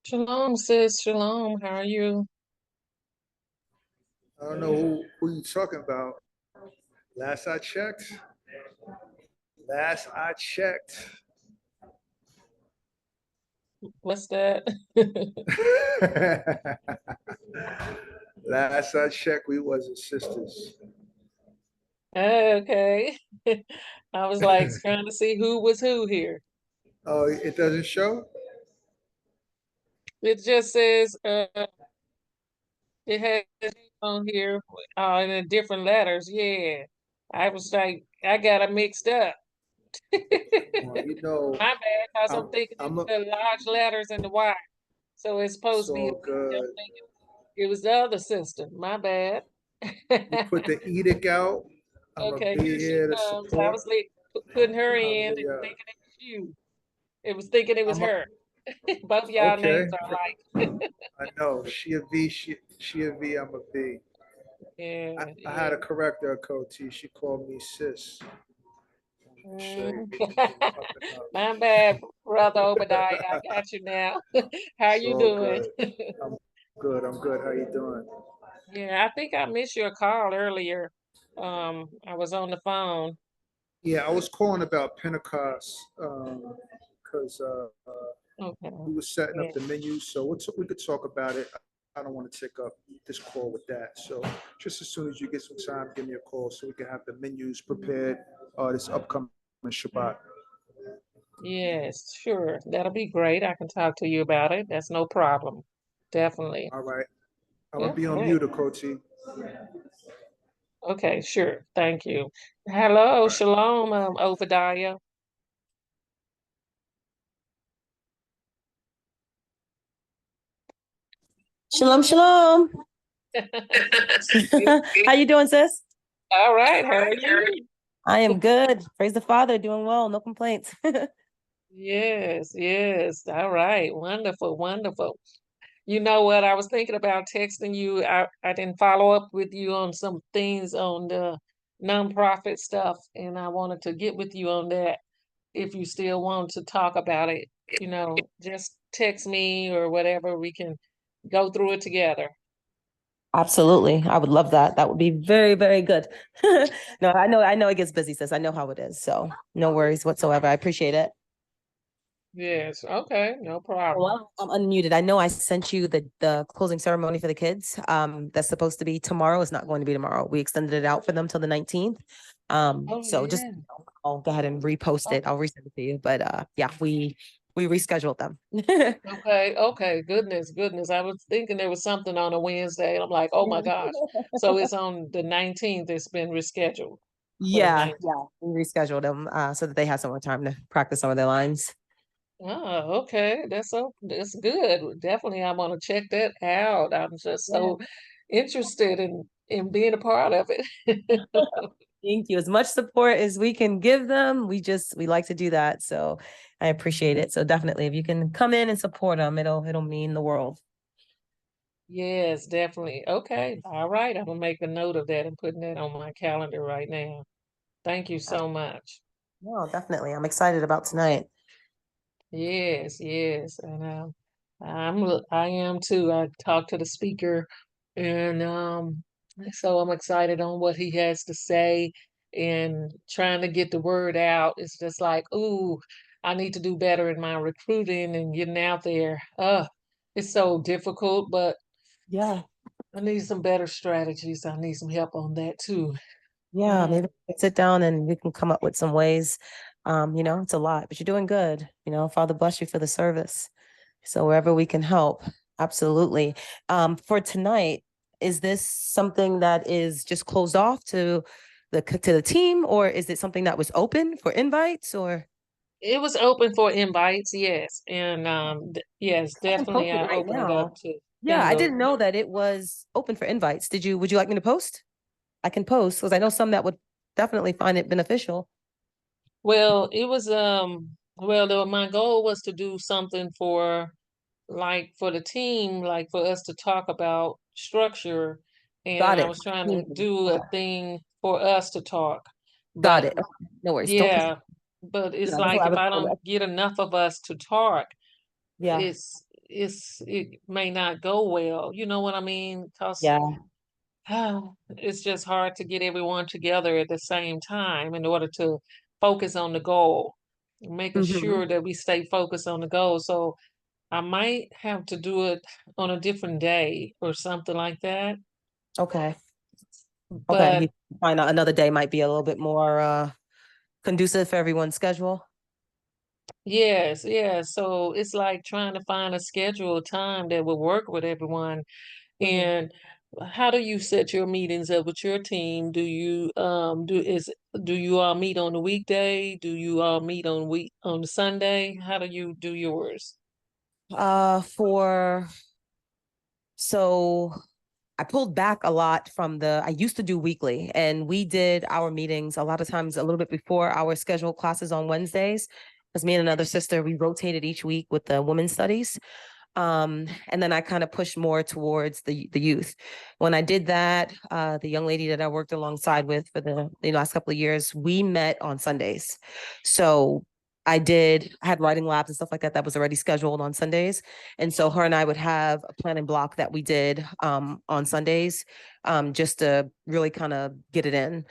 Shalom, sis. Shalom. How are you? I don't know who you talking about. Last I checked, last I checked, What's that? last I checked, we wasn't sisters. Okay. I was like trying to see who was who here. Oh, it doesn't show? It just says it has on here in the different letters. Yeah. I was like, I got it mixed up. Well, you know, My bad, because I'm I'm thinking I'm a, it's the large letters and the Y. So it's supposed it's to be all good. I'm thinking it was the other sister. My bad. You put the edict out. I'm gonna Okay, be here she here to comes. I support. was like putting her in and Hallelujah. thinking it was you. It was thinking it was I'm a, her. Both y'all names okay. are alike. I know she a V. She a V. I'm a V. I, Yeah, I had yeah. to correct her, Coach T. She called me sis. Make sure Mm. you didn't up enough. My bad, brother Obadiah. I got you now. How It's you all doing? good. I'm good. I'm good. How you doing? Yeah, I think I missed your call earlier. I was on the phone. Yeah, I was calling about Pentecost because Okay. we were setting Yeah. up the menu, so we could talk about it. I don't want to take up this call with that. So just as soon as you get some time, give me a call so we can have the menus prepared this upcoming Shabbat. Yes, sure. That'll be great. I can talk to you about it. That's no problem. Definitely. All right. I'm gonna be on Okay. mute, Coach. All Okay, sure. Thank you. Hello, right. shalom, Obadiah. Shalom, shalom. How you doing, sis? All right, how are you? I am good. Praise the Father, doing well, no complaints. Yes, yes. All right. Wonderful, wonderful. You know what? I was thinking about texting you. I didn't follow up with you on some things on the nonprofit stuff, and I wanted to get with you on that if you still want to talk about it. Just text me or whatever. We can go through it together. Absolutely. I would love that. That would be very, very good. No, I know it gets busy, sis. I know how it is. So no worries whatsoever. I appreciate it. Yes. Okay. No problem. Well, I'm unmuted. I know I sent you the closing ceremony for the kids. That's supposed to be tomorrow. It's not going to be tomorrow. We extended it out for them till the 19th. Oh, So just yeah. I'll go ahead and repost it. Oh, I'll resend it to you. But yeah, we rescheduled them. okay. Okay. Goodness, goodness. I was thinking there was something on a Wednesday, and I'm like, oh my gosh. So it's on the 19th. It's been rescheduled for the Yeah, 19th. yeah. We rescheduled them so that they had some more time to practice some of their lines. Oh, okay. That's good. Definitely, I want to check that out. I'm just Yeah. so interested in being a part of it. Thank you. As much support as we can give them, we like to do that. So I appreciate it. So definitely if you can come in and support them, it'll mean the world. Yes, definitely. Okay. All right. I'm gonna make a note of that and putting that on my calendar right now. Thank you so much. No, definitely. I'm excited about tonight. Yes, yes. And I am too. I talked to the speaker and so I'm excited on what he has to say and trying to get the word out. It's just like, ooh. I need to do better in my recruiting and getting out there. It's so difficult, but Yeah. I need some better strategies. I need some help on that too. Yeah, Mm. maybe we can sit down and we can come up with some ways. It's a lot, but you're doing good. Father bless you for the service. So wherever we can help, absolutely. For tonight, is this something that is just closed off to the team, or is it something that was open for invites? Or It was open for invites, yes. And yes, I can post definitely it I right open it up now. to Yeah, I single. didn't know that it was open for invites. Would you like me to post? I can post because I know some that would definitely find it beneficial. Well, it was my goal was to do something for like for the team, like for us to talk about structure, and Got I it. was trying to Mhm. do a Okay. thing for us to talk. Got But it. Okay. No worries. Don't push. yeah, but it's No, that's what like I if was. I don't get enough of us to talk, Yeah. it may not go well. You know what I mean? Because Yeah. it's just hard to get everyone together at the same time in order to focus on the goal, making Hmm. sure that we stay focused on the goal. So I might have to do it on a different day or something like that. Okay. Okay. But You find out another day might be a little bit more conducive for everyone's schedule. yes, yes. So it's like trying to find a schedule time that will work with everyone. Hmm. And how do you set your meetings up with your team? Do you all meet on the weekday? Do you all meet on the Sunday? How do you do yours? For so I pulled back a lot from I used to do weekly, and we did our meetings a lot of times a little bit before our scheduled classes on Wednesdays. Because me and another sister, we rotated each week with the women's studies. And then I kind of pushed more towards the youth. When I did that, the young lady that I worked alongside with for the last couple of years, we met on Sundays. So I had writing labs and stuff like that was already scheduled on Sundays. And so her and I would have a planning block that we did on Sundays, just to really kind of get it in.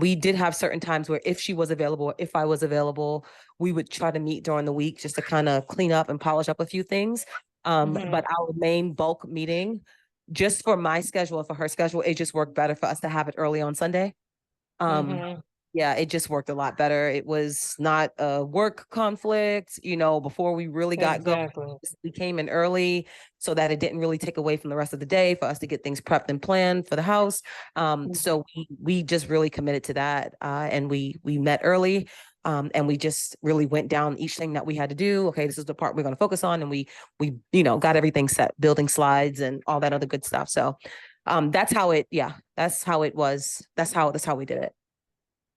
We did have certain times where if she was available, if I was available, we would try to meet during the week just to kind of clean up and polish up a few things. Mm-hmm. But our main bulk meeting, just for my schedule and for her schedule, it just worked better for us to have it early on Sunday. Um, Mm-hmm. yeah, it just worked a lot better. It was not a work conflict, before we really got going. Exactly. We came in early so that it didn't really take away from the rest of the day for us to get things prepped and planned for the house. So we just really committed to that, and we met early, and we just really went down each thing that we had to do. Okay, this is the part we're going to focus on, and we got everything set, building slides and all that other good stuff. So that's how it. Yeah, that's how it was. That's how we did it.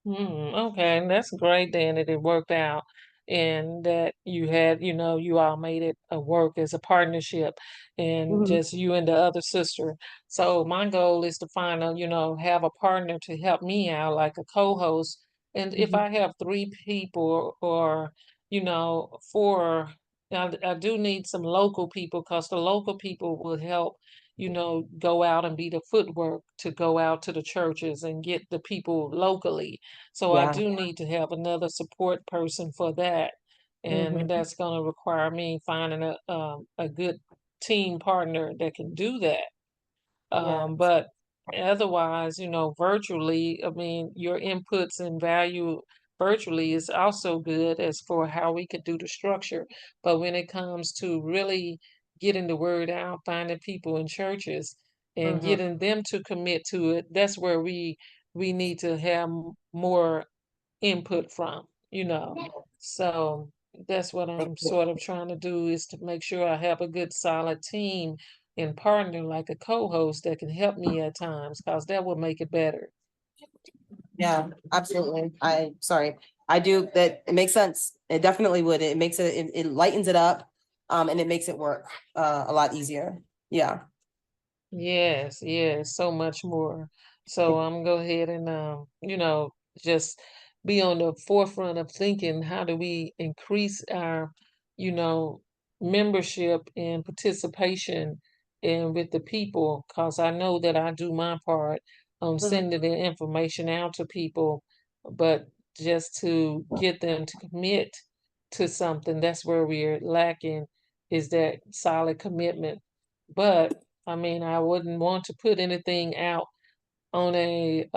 Okay, and that's great then that it worked out and that you had, you all made it a work as a partnership and Mhm. just you and the other sister. So my goal is to find have a partner to help me out, like a co-host. And if Mhm. I have three people or, four, I do need some local people because the local people will help go out and be the footwork to go out to the churches and get the people locally. So I Yeah. do need to have another support person for that. And Mhm. that's going to require me finding a good team partner that can do that. Yeah. But otherwise, virtually, I mean, your inputs and value virtually is also good as for how we could do the structure. But when it comes to really getting the word out, finding people in churches and Mhm. getting them to commit to it, that's where we need to have more input from. So that's what I'm sort of trying to do is to make sure I have a good solid team and partner like a co-host that can help me at times because that will make it better. Yeah, absolutely. Sorry. I do that. It makes sense. It definitely would. It lightens it up, and it makes it work, a lot easier. Yeah. Yes, yes, so much more. So I'm gonna go ahead and just be on the forefront of thinking how do we increase our, you know, membership and participation and with the people, because I know that I do my part on Mhm. sending the information out to people, but just to get them to commit. to something. That's where we're lacking, is that solid commitment. But I mean, I wouldn't want to put anything out on a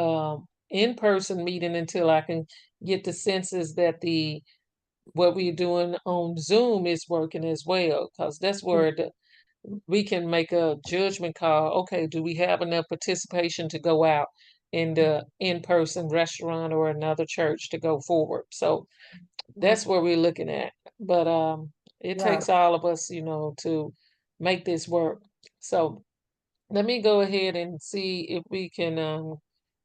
in-person meeting until I can get the senses that the what we're doing on Zoom is working as well, because that's where we can make a judgment call. Okay, do we have enough participation to go out in the in-person restaurant or another church to go forward? So that's where we're looking at. But it Yeah. takes all of us, to make this work. So let me go ahead and see if we can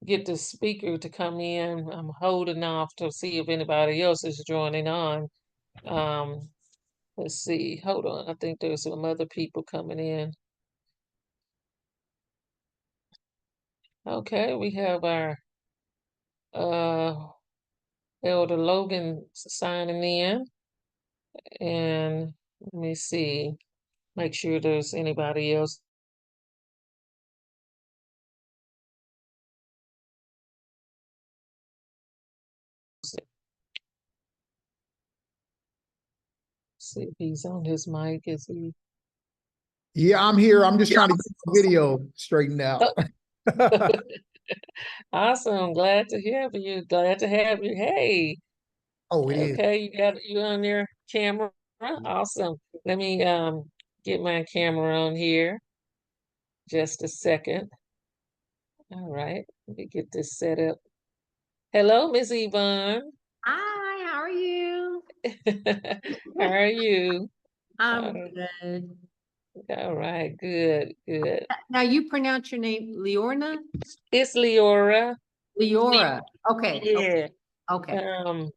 get the speaker to come in. I'm holding off to see if anybody else is joining on. Um, let's see. Hold on. I think there's some other people coming in. Okay, we have our uh Elder Logan signing in, and let me see, make sure there's anybody else. See if he's on his mic. Is he? Yeah, I'm here. I'm just trying to get the video straightened out. Awesome. Glad to have you. Glad to have you. Hey. Oh, it is. Okay, you on your camera. Awesome. Let me get my camera on here. Just a second. All right. Let me get this set up. Hello, Miss Yvonne. Hi, how are you? How are you? I'm Uh, good. All right, good, good. Now you pronounce your name Leorna? It's Leora. Leora. Okay. Yeah. Okay.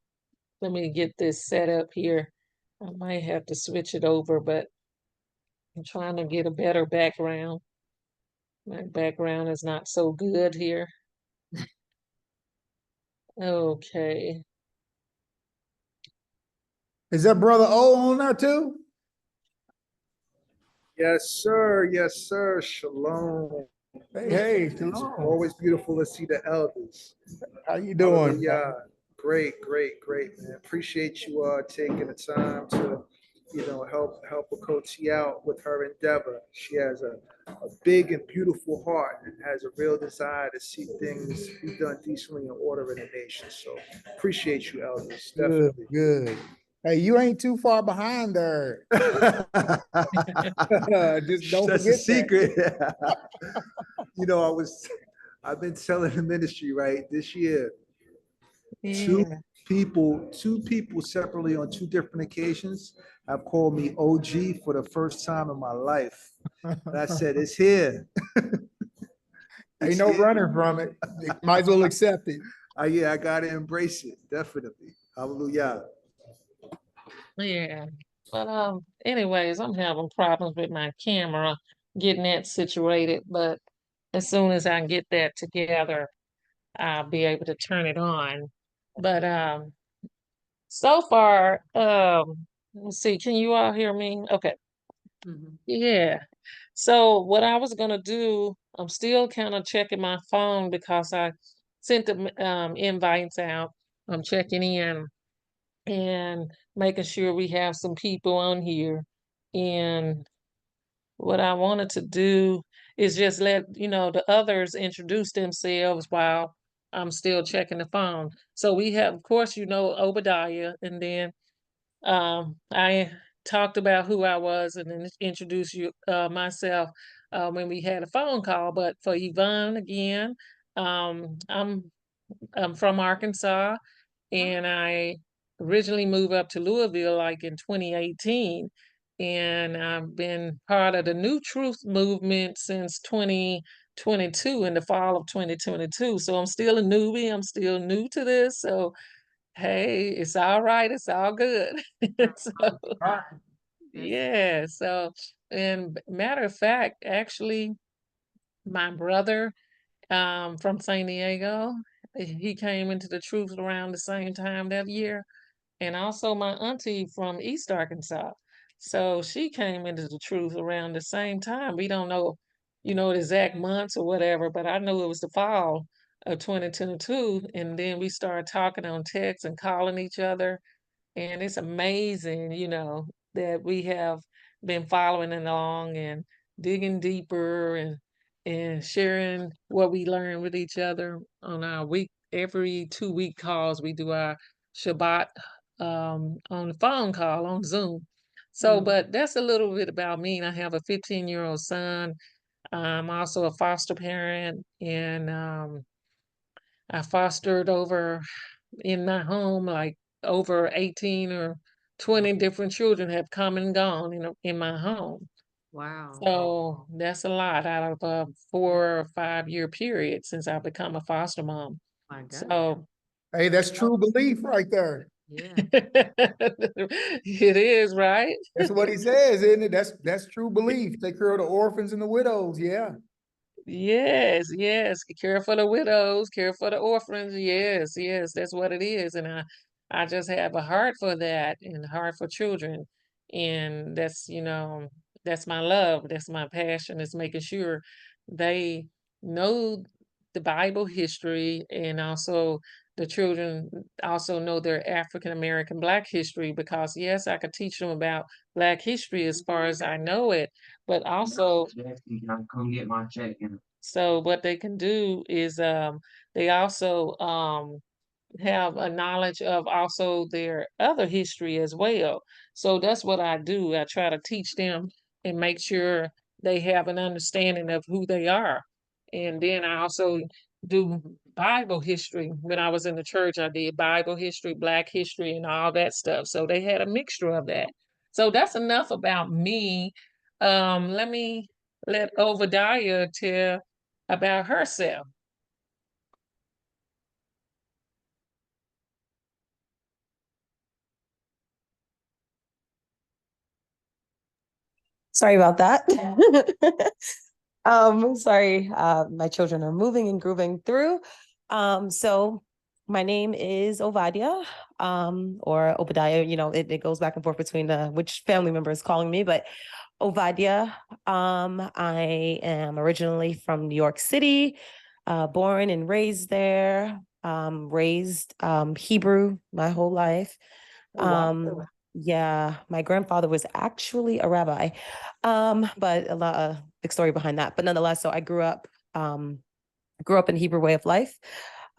Let me get this set up here. I might have to switch it over, but I'm trying to get a better background. My background is not so good here. Okay. Is that brother O on there too? Yes, sir. Yes, sir. Shalom. Hey, It's shalom. always beautiful to see the elders. How you doing? Hallelujah. Great, great, great, man. Appreciate you taking the time to, help a coach out with her endeavor. She has a big and beautiful heart and has a real desire to see things be done decently and order in the nation. So appreciate you, elders. Good, Definitely. good. Hey, you ain't too far behind there. Just don't That's forget a secret. I've been telling the ministry, right, this year, two Yeah. two people separately on two different occasions have called me OG for the first time in my life. And I said, it's here. Ain't no running from it. Might as well accept it. Yeah, I gotta embrace it. Definitely. Hallelujah. Yeah. But anyways, I'm having problems with my camera getting that situated, but as soon as I get that together, I'll be able to turn it on. But so far, let's see, can you all hear me? Okay. Mhm. Yeah. So what I was gonna do, I'm still kind of checking my phone because I sent the invites out. I'm checking in and making sure we have some people on here. And what I wanted to do is just let the others introduce themselves while I'm still checking the phone. So we have, of course, Obadiah, and then I talked about who I was and then introduced myself when we had a phone call. But for Yvonne again, I'm from Arkansas, and I originally moved up to Louisville like in 2018, and I've been part of the New Truth movement since 2022, in the fall of 2022. So I'm still a newbie. I'm still new to this. So hey, it's all right. It's all good. So yeah. So, and matter of fact, actually, my brother from San Diego, he came into the truth around the same time that year, and also my auntie from East Arkansas. So she came into the truth around the same time. We don't know, the exact months or whatever, but I knew it was the fall of 2022. And then we started talking on text and calling each other. and it's amazing, that we have been following along and digging deeper and sharing what we learn with each other on our every 2-week calls. We do our Shabbat on the phone call on Zoom. So, but that's a little bit about me. I have a 15-year-old son. I'm also a foster parent, and I fostered over in my home, like over 18 or 20 different children have come and gone in my home. Wow. So that's a lot out of a 4 or 5 year period since I've become a foster mom. My God. So Hey, that's true belief right there. Yeah. it is, right? That's what he says, isn't it? That's true belief. Take care of the orphans and the widows. Yeah. Yes, yes. Care for the widows, care for the orphans. Yes, yes, that's what it is. And I just have a heart for that and a heart for children. And that's my love. That's my passion, is making sure they know the Bible history, and also the children also know their African American Black history, because yes, I could teach them about Black history as far as I know it, but also come get my check. So what they can do is they also have a knowledge of also their other history as well. So that's what I do. I try to teach them and make sure they have an understanding of who they are. And then I also do Bible history. When I was in the church, I did Bible history, Black history, and all that stuff. So they had a mixture of that. So that's enough about me. Let me let Obadiah tell about herself. Sorry about that. Sorry, my children are moving and grooving through. So my name is Ovadia, or Obadiah. It goes back and forth between which family member is calling me, but Ovadia. I am originally from New York City, born and raised there, raised Hebrew my whole life. Yeah, my grandfather was actually a rabbi, but a lot of big story behind that. But nonetheless, so I grew up in Hebrew way of life.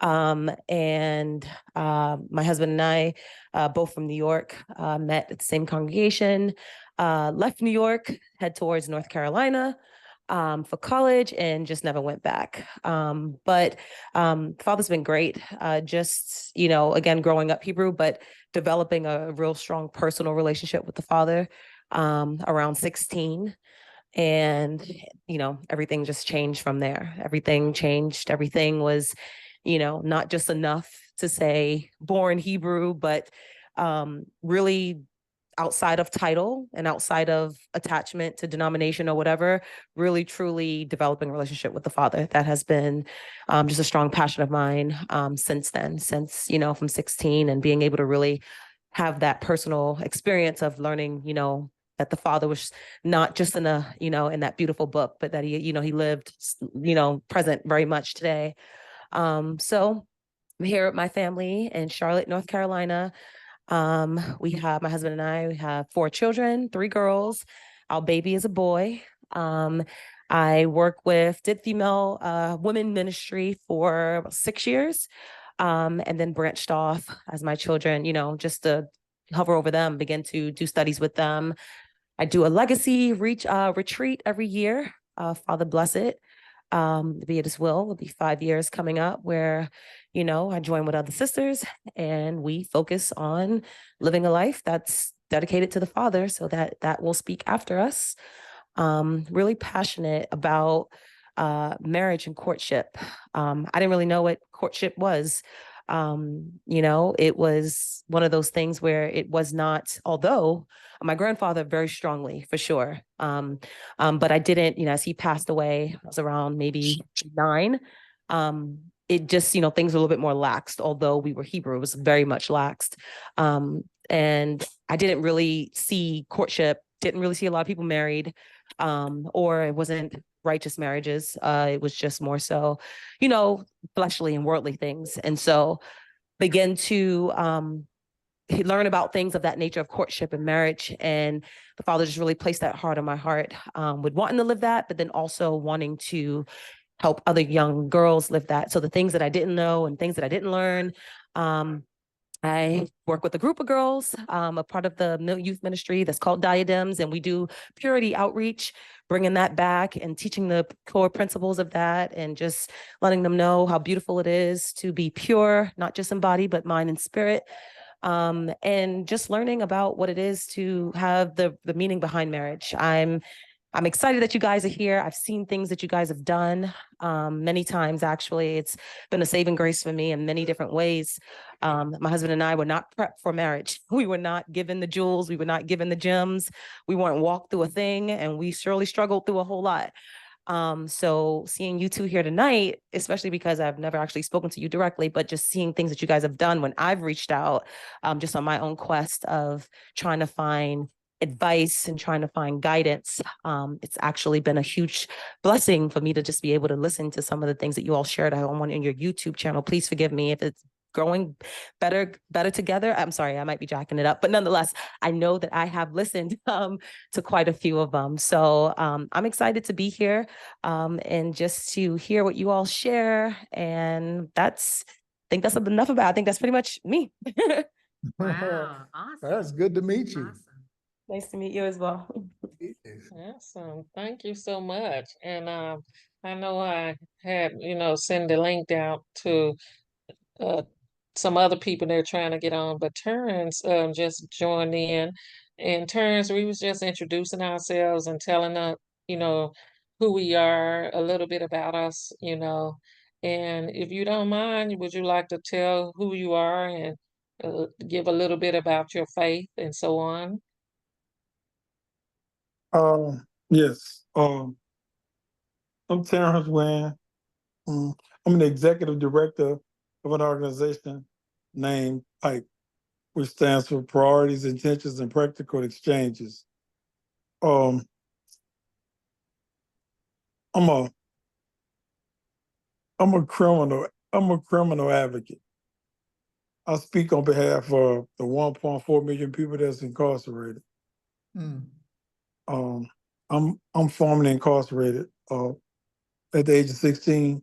And my husband and I, both from New York, met at the same congregation, left New York, head towards North Carolina for college, and just never went back. But Father's been great. Just, again, growing up Hebrew, but developing a real strong personal relationship with the Father around 16. And everything just changed from there. Everything changed. Everything was not just enough to say born Hebrew, but really outside of title and outside of attachment to denomination or whatever, really truly developing a relationship with the Father. That has been just a strong passion of mine since then, since from 16, and being able to really have that personal experience of learning, that the Father was not just in in that beautiful book, but that he lived, present very much today. So I'm here with my family in Charlotte, North Carolina. We have, my husband and I, we have 4 children, 3 girls. Our baby is a boy. I did female women ministry for about 6 years, and then branched off as my children, just to hover over them, begin to do studies with them. I do a legacy retreat every year. Father bless it. Be it his will. It'll be 5 years coming up where, I join with other sisters and we focus on living a life that's dedicated to the Father, so that will speak after us. Really passionate about marriage and courtship. I didn't really know what courtship was. It was one of those things where it was not, although my grandfather very strongly, for sure. But I didn't, as he passed away, I was around maybe 9. It just, things were a little bit more laxed, although we were Hebrew, it was very much laxed. And I didn't really see courtship, didn't really see a lot of people married, or it wasn't righteous marriages. It was just more so, fleshly and worldly things. And so begin to learn about things of that nature of courtship and marriage. And the Father just really placed that heart on my heart, with wanting to live that, but then also wanting to help other young girls live that. So the things that I didn't know and things that I didn't learn, I work with a group of girls, a part of the youth ministry that's called Diadems, and we do purity outreach, bringing that back and teaching the core principles of that, and just letting them know how beautiful it is to be pure, not just in body, but mind and spirit. And just learning about what it is to have the meaning behind marriage. I'm excited that you guys are here. I've seen things that you guys have done many times, actually. It's been a saving grace for me in many different ways. My husband and I were not prepped for marriage. We were not given the jewels. We were not given the gems. We weren't walked through a thing, and we surely struggled through a whole lot. So seeing you two here tonight, especially because I've never actually spoken to you directly, but just seeing things that you guys have done when I've reached out, just on my own quest of trying to find advice and trying to find guidance. It's actually been a huge blessing for me to just be able to listen to some of the things that you all shared on your YouTube channel. Please forgive me if it's growing better together. I'm sorry, I might be jacking it up, but nonetheless, I know that I have listened to quite a few of them. So I'm excited to be here and just to hear what you all share. And I think that's enough about it. I think that's pretty much me. Wow, awesome. That's good to meet you. Awesome. Nice to meet you as well. Awesome. Thank you so much. And I know I had, send the link out to uh, some other people that are trying to get on, but Terrence just joined in. And Terrence, we was just introducing ourselves and telling us, you know, who we are, a little bit about us. And if you don't mind, would you like to tell who you are and give a little bit about your faith and so on? Yes. I'm Terrence Wynn. I'm the executive director of an organization named PIPE, which stands for Priorities, Intentions, and Practical Exchanges. Um, I'm a I'm a criminal advocate. I speak on behalf of the 1.4 million people that's incarcerated. Mm. I'm formerly incarcerated. At the age of 16,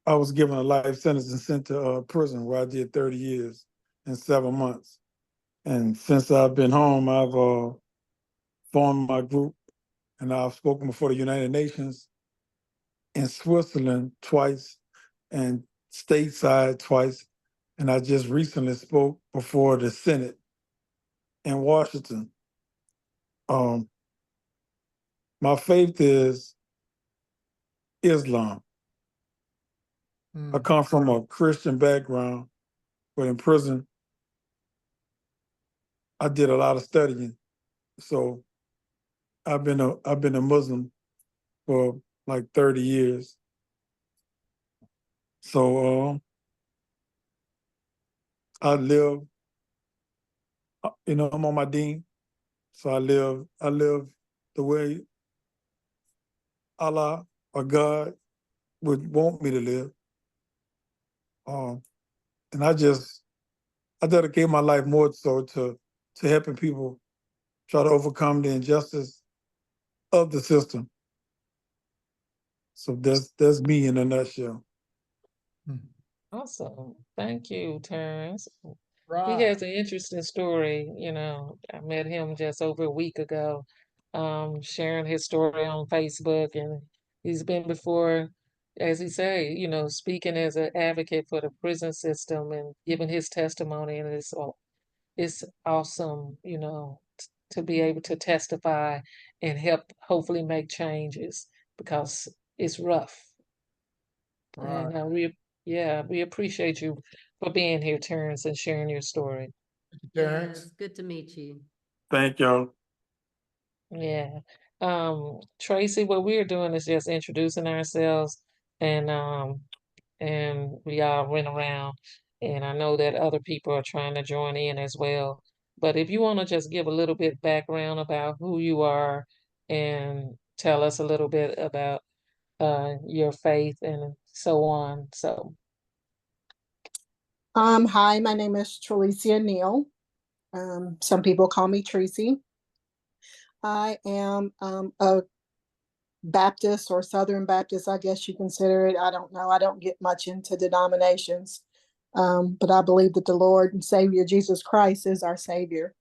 I was given a life sentence and sent to prison where I did 30 years and 7 months. And since I've been home, I've formed my group, and I've spoken before the United Nations in Switzerland twice and stateside twice. And I just recently spoke before the Senate in Washington. My faith is Islam. I come from a Christian background, but in prison, I did a lot of studying. So I've been a Muslim for like 30 years. So I live, I'm on my deen. So I live the way Allah or God would want me to live. And I dedicate my life more so to helping people try to overcome the injustice of the system. So that's me in a nutshell. Awesome. Thank you, Terrence. He Right. has an interesting story. I met him just over a week ago, sharing his story on Facebook, and he's been before, as he say, speaking as an advocate for the prison system and giving his testimony, and it's awesome, to be able to testify and help hopefully make changes because it's rough. Right. And we appreciate you for being here, Terrence, and sharing your story. Terrence. Yes, good to meet you. Thank y'all. Yeah. Tracy, what we're doing is just introducing ourselves and we all went around, and I know that other people are trying to join in as well. But if you want to just give a little bit background about who you are and tell us a little bit about your faith and so on. So Hi, my name is Trelicia Neal. Some people call me Tracy. I am a Baptist or Southern Baptist, I guess you consider it. I don't know. I don't get much into denominations, but I believe that the Lord and Savior Jesus Christ is our Savior,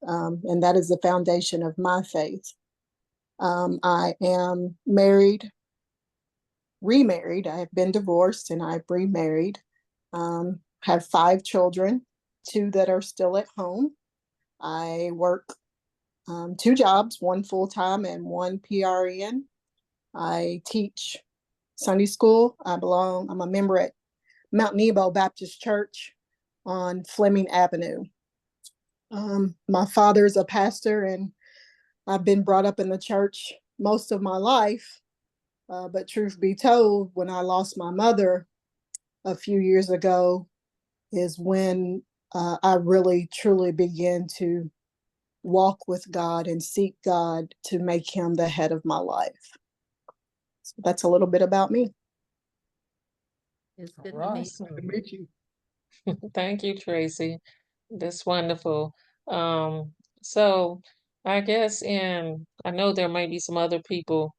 and that is the foundation of my faith. I am married, remarried. I have been divorced and I've remarried. Have 5 children, 2 that are still at home. I work 2 jobs, one full-time and one PRN. I teach Sunday school. I'm a member at Mount Nebo Baptist Church on Fleming Avenue. My father is a pastor and I've been brought up in the church most of my life. But truth be told, when I lost my mother a few years ago is when I really truly began to walk with God and seek God to make him the head of my life. So that's a little bit about me. It's All good to right, meet good to you. meet you. Thank you, Tracy. That's wonderful. So I guess I know there might be some other people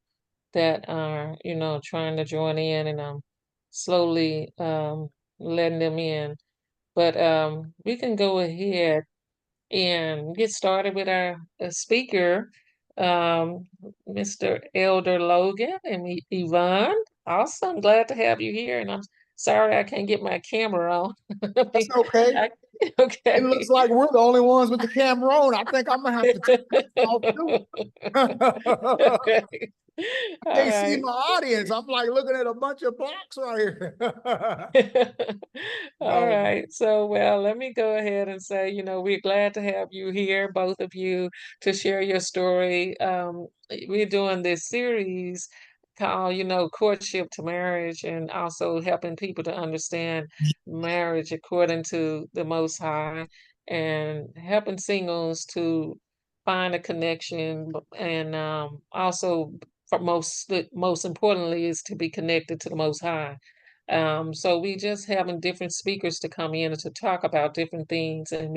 that are, trying to join in, and I'm slowly letting them in. But we can go ahead and get started with our speaker, um, Mr. Elder Logan and Yvonne. Awesome. Glad to have you here. And I'm sorry I can't get my camera on. That's okay. I- It looks okay. like we're the only ones with the camera on. I think I'm gonna have to turn this off too. I Okay. All can't see right. my audience. I'm like looking at a bunch of blocks right here. All No, right. So, well, let me go ahead and say, we're glad to have you here, both of you, to share your story. We're doing this series called, Courtship to Marriage, and also helping people to understand marriage according to the Most High, and helping singles to find a connection, and also, for most importantly, is to be connected to the Most High. So we just having different speakers to come in and to talk about different things, and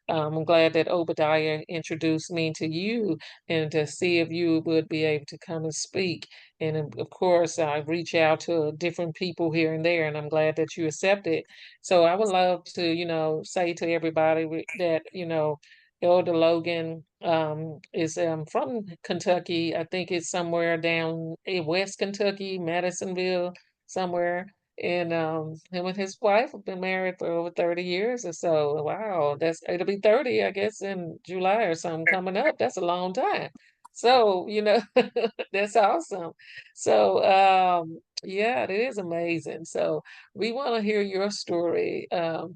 I'm glad that Obadiah introduced me to you, and to see if you would be able to come and speak. And of course, I reach out to different people here and there, and I'm glad that you accepted. So I would love to, say to everybody that, Elder Logan is from Kentucky. I think it's somewhere down in West Kentucky, Madisonville, somewhere. And him and his wife have been married for over 30 years or so. Wow, it'll be 30, I guess, in July or something coming up. That's a long time. So, that's awesome. So, yeah, it is amazing. So we want to hear your story.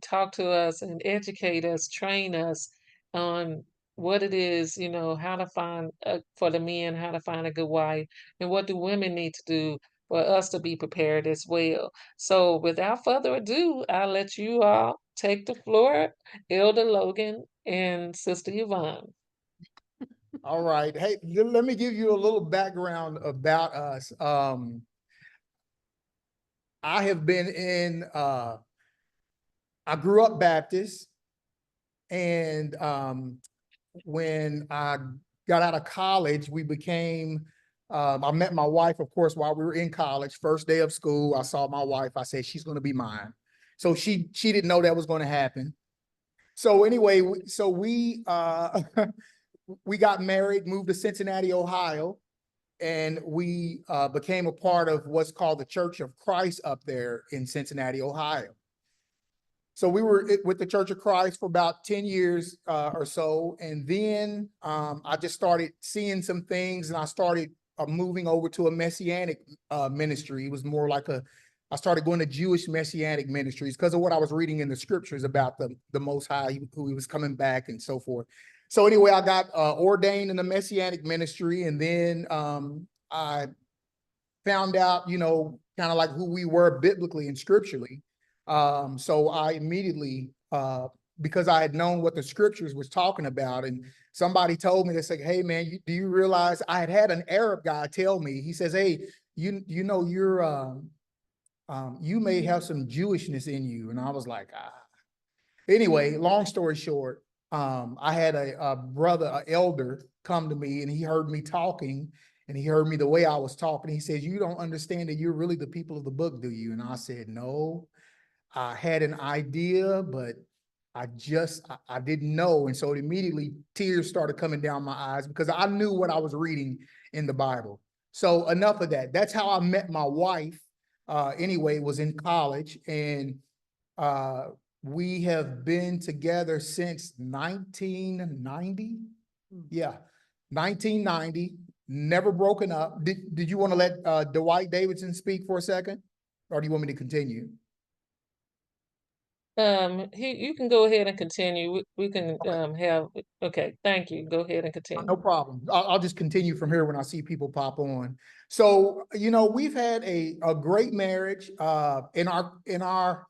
Talk to us and educate us, train us on what it is, how to find, for the men, how to find a good wife, and what do women need to do for us to be prepared as well. So without further ado, I'll let you all take the floor, Elder Logan and Sister Yvonne. all right. Hey, let me give you a little background about us. I have been I grew up Baptist, and when I got out of college, I met my wife, of course, while we were in college. First day of school, I saw my wife. I said, she's going to be mine. So she didn't know that was going to happen. So anyway, we we got married, moved to Cincinnati, Ohio, and we became a part of what's called the Church of Christ up there in Cincinnati, Ohio. So we were with the Church of Christ for about 10 years or so. And then I just started seeing some things, and I started moving over to a Messianic ministry. It was more like I started going to Jewish Messianic ministries because of what I was reading in the scriptures about the Most High, who he was coming back and so forth. So anyway, I got ordained in the Messianic ministry, and then I found out, kind of like who we were biblically and scripturally. So I immediately, because I had known what the scriptures was talking about, and somebody told me, they said, hey man, do you realize, I had an Arab guy tell me, he says, hey, you know, you may have some Jewishness in you. And I was like, Anyway, long story short, I had a brother, an elder, come to me, and he heard me talking, and he heard me the way I was talking. He says, "You don't understand that you're really the people of the book, do you?" And I said, "No, I had an idea, but I didn't know." And so immediately tears started coming down my eyes because I knew what I was reading in the Bible. So enough of that. That's how I met my wife. Anyway, was in college, and uh, we have been together since 1990. Yeah, 1990, never broken up. Did you want to let Dwight Davidson speak for a second? Or do you want me to continue? You can go ahead and continue. We can have, okay, thank you. Go ahead and continue. No problem. I'll just continue from here when I see people pop on. So, we've had a great marriage in our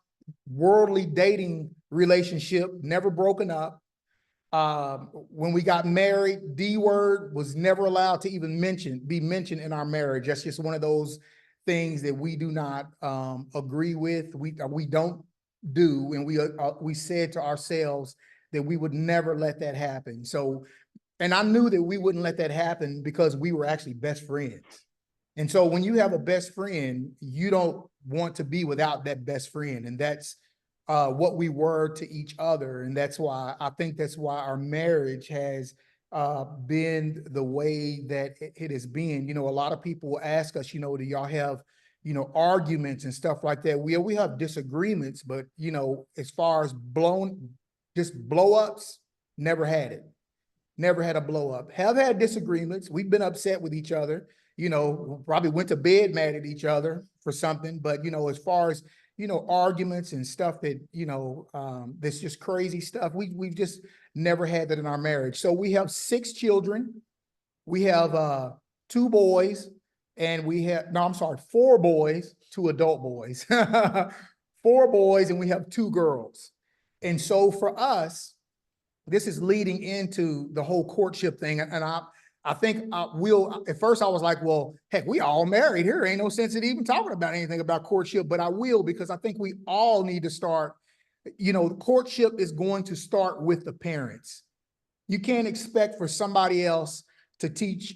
worldly dating relationship, never broken up. When we got married, D word was never allowed to even be mentioned in our marriage. That's just one of those things that we do not agree with. We don't do, and we said to ourselves that we would never let that happen. So, and I knew that we wouldn't let that happen because we were actually best friends. And so when you have a best friend, you don't want to be without that best friend. And that's what we were to each other. And that's why our marriage has been the way that it has been. A lot of people will ask us, do y'all have, arguments and stuff like that? We have disagreements, but, as far as just blow ups, never had it. Never had a blow up. Have had disagreements. We've been upset with each other. Probably went to bed mad at each other for something. But, as far as, arguments and stuff that, that's just crazy stuff. We've just never had that in our marriage. So we have 6 children. We have 2 boys, and 4 boys, 2 adult boys, 4 boys, and we have 2 girls. And so for us, this is leading into the whole courtship thing. And I think at first I was like, well, heck, we all married here. Ain't no sense in even talking about anything about courtship, but I will, because I think we all need to start, courtship is going to start with the parents. You can't expect for somebody else to teach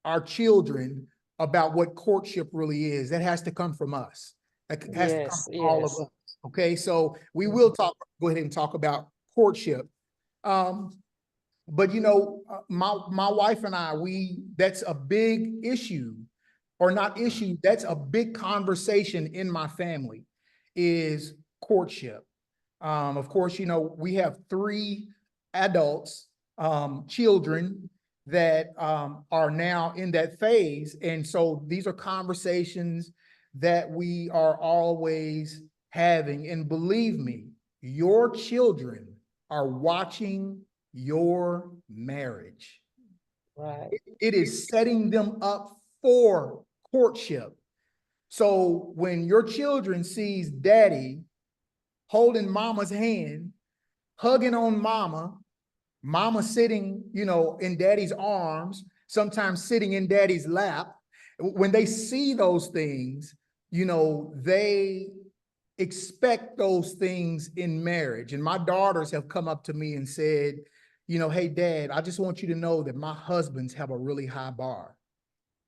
our children about what courtship really is. That has to come from us. That has to come from all of us. Okay, so we will go ahead and talk about courtship. But my wife and I, that's a big issue, or not issue, that's a big conversation in my family, is courtship. Of course, we have 3 adults, children that are now in that phase. And so these are conversations that we are always having. And believe me, your children are watching your marriage. Right. It is setting them up for courtship. So when your children sees daddy holding mama's hand, hugging on mama sitting, in daddy's arms, sometimes sitting in daddy's lap, when they see those things, they expect those things in marriage. And my daughters have come up to me and said, hey, Dad, I just want you to know that my husbands have a really high bar.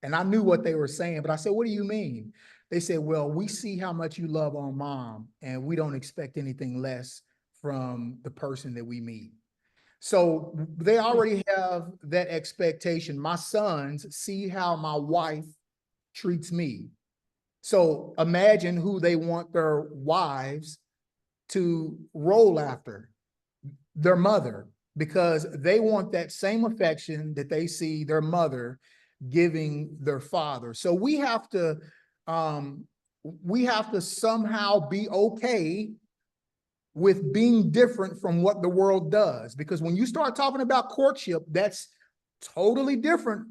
And I knew what they were saying, but I said, what do you mean? They said, well, we see how much you love on mom, and we don't expect anything less from the person that we meet. So they already have that expectation. My sons see how my wife treats me. So imagine who they want their wives to roll after, their mother, because they want that same affection that they see their mother giving their father. So we have to somehow be okay with being different from what the world does. Because when you start talking about courtship, that's totally different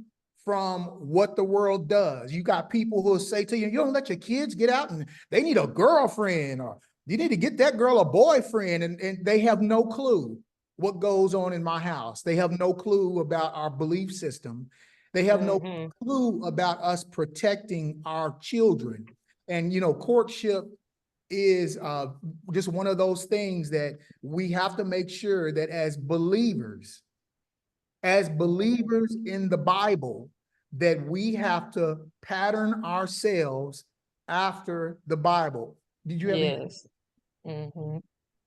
from what the world does. You got people who will say to you, you don't let your kids get out and they need a girlfriend, or you need to get that girl a boyfriend. And they have no clue what goes on in my house. They have no clue about our belief system. They have no clue about us protecting our children. And, courtship is just one of those things that we have to make sure that as believers in the Bible, that we have to pattern ourselves after the Bible. Did you have any? Yes. Hmm.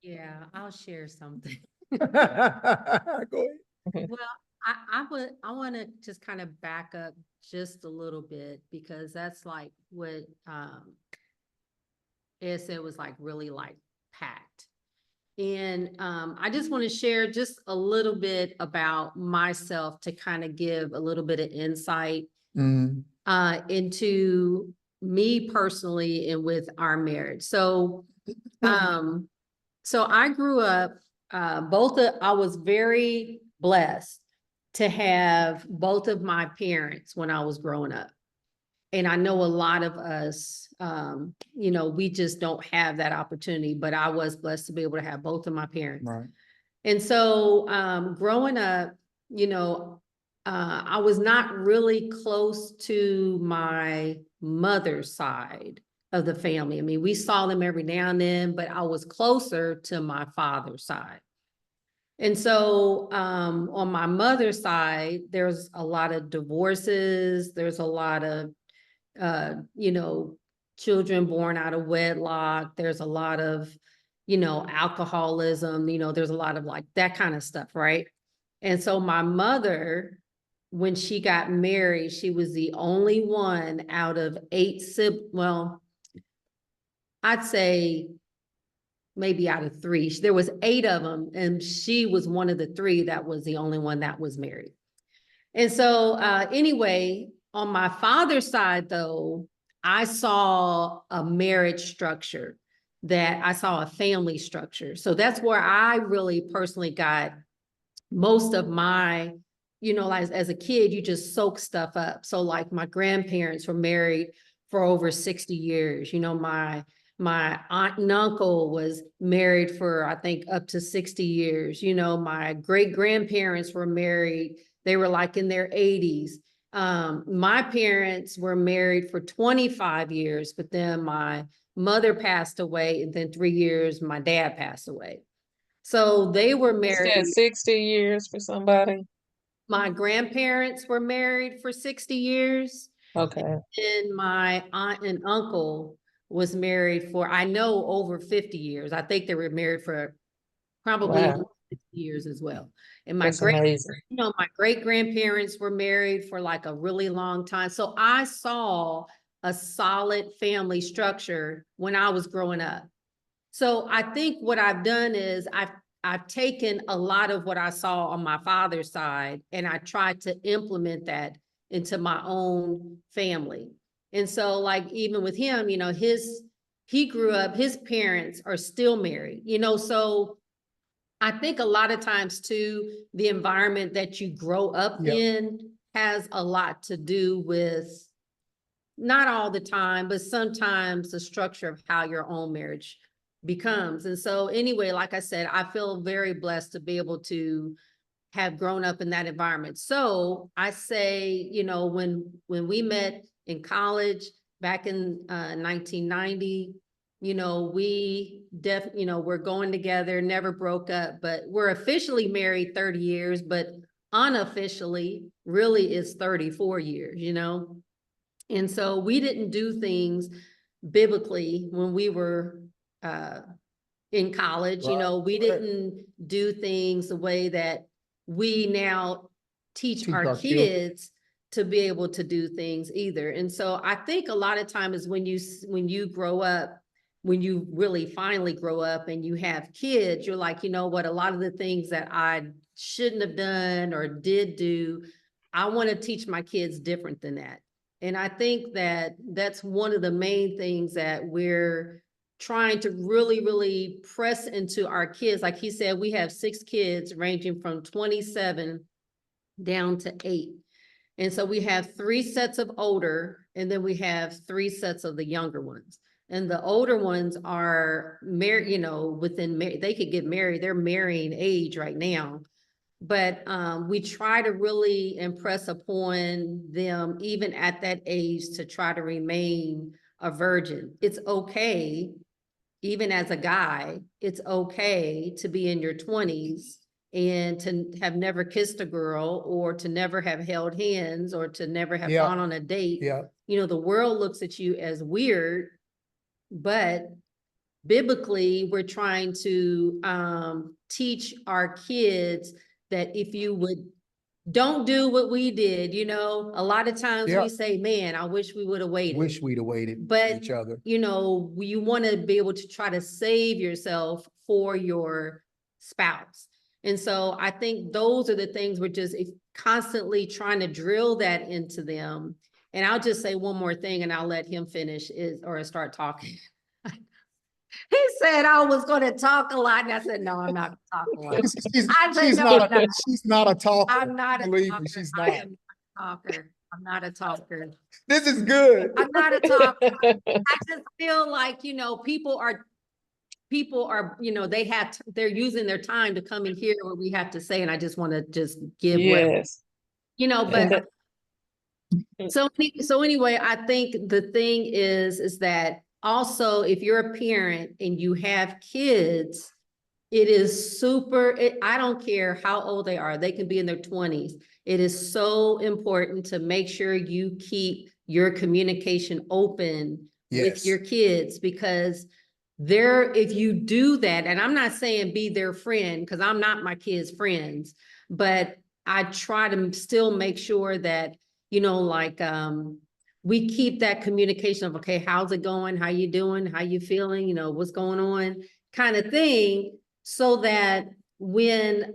Yeah, I'll share something. Go ahead. Well, I want to just kind of back up just a little bit because that's like what Ed said was like really like packed. And I just want to share just a little bit about myself to kind of give a little bit of insight Mm, into me personally and with our marriage. So I grew up, I was very blessed to have both of my parents when I was growing up. And I know a lot of us, we just don't have that opportunity, but I was blessed to be able to have both of my parents. right. And so, growing up, I was not really close to my mother's side of the family. I mean, we saw them every now and then, but I was closer to my father's side. And so, on my mother's side, there's a lot of divorces. There's a lot of, uh, you know, children born out of wedlock. There's a lot of, alcoholism, there's a lot of like that kind of stuff, right? And so my mother, when she got married, she was the only one out of 8 well, I'd say maybe out of 3. There was 8 of them, and she was one of the 3 that was the only one that was married. And so anyway, on my father's side, though, I saw a marriage structure, that I saw a family structure. So that's where I really personally got most of my, like as a kid, you just soak stuff up. So like my grandparents were married for over 60 years. My aunt and uncle was married for, I think, up to 60 years. My great grandparents were married. They were like in their 80s. My parents were married for 25 years, but then my mother passed away, and then 3 years, my dad passed away. So they were What's that, married. 60 years for somebody? My grandparents were married for 60 years. Okay. And my aunt and uncle was married for, I know, over 50 years. I think they were married for probably Wow. 60 years as well. And That's amazing. my great grandparents were married for like a really long time. So I saw a solid family structure when I was growing up. So I think what I've done is I've taken a lot of what I saw on my father's side, and I tried to implement that into my own family. And so like even with him, he grew up, his parents are still married, so I think a lot of times too, the environment that you grow up Yep. in has a lot to do with, not all the time, but sometimes the structure of how your own marriage becomes. And so anyway, like I said, I feel very blessed to be able to have grown up in that environment. So I say, when we met in college back in 1990, we're going together, never broke up, but we're officially married 30 years, but unofficially really is 34 years. And so we didn't do things biblically when we were in college. We didn't do things the way that we now teach Teach our our children. kids to be able to do things either. And so I think a lot of times when you grow up, when you really finally grow up and you have kids, you're like, you know what, a lot of the things that I shouldn't have done or did do, I want to teach my kids different than that. And I think that that's one of the main things that we're trying to really, really press into our kids. Like he said, we have 6 kids ranging from 27 down to 8. And so we have 3 sets of older, and then we have 3 sets of the younger ones. And the older ones are married, they could get married. They're marrying age right now. But we try to really impress upon them, even at that age, to try to remain a virgin. It's okay even as a guy, it's okay to be in your 20s and to have never kissed a girl, or to never have held hands, or to never have Yeah. gone on a date. Yeah. You know, the world looks at you as weird, but biblically, we're trying to teach our kids that if you would don't do what we did, you know, a lot of times Yeah. we say, man, I wish we would have waited. Wish we'd have waited for But, each other. you know, you want to be able to try to save yourself for your spouse. And so I think those are the things we're just constantly trying to drill that into them. And I'll just say one more thing and I'll let him finish or start talking. He said I was going to talk a lot. And I said, no, I'm not going to talk a lot. I said, no, I'm not. She's not a talker. I'm not a Believe talker. me, she's I not. am not a talker. I'm not a talker. This is good. I'm not a talker. I just feel like, you know, people are, you know, they're using their time to come and hear what we have to say. And I just want to just give what, Yes. you know, And but so anyway, I think the thing is that also if you're a parent and you have kids, it is super, I don't care how old they are, they can be in their 20s. It is so important to make sure you keep your communication open with your kids, because if you do that, and I'm not saying be their friend, because I'm not my kids' friends, but I try to still make sure that, you know, like, we keep that communication of, okay, how's it going? How you doing? How you feeling? You know, what's going on kind of thing. So that when,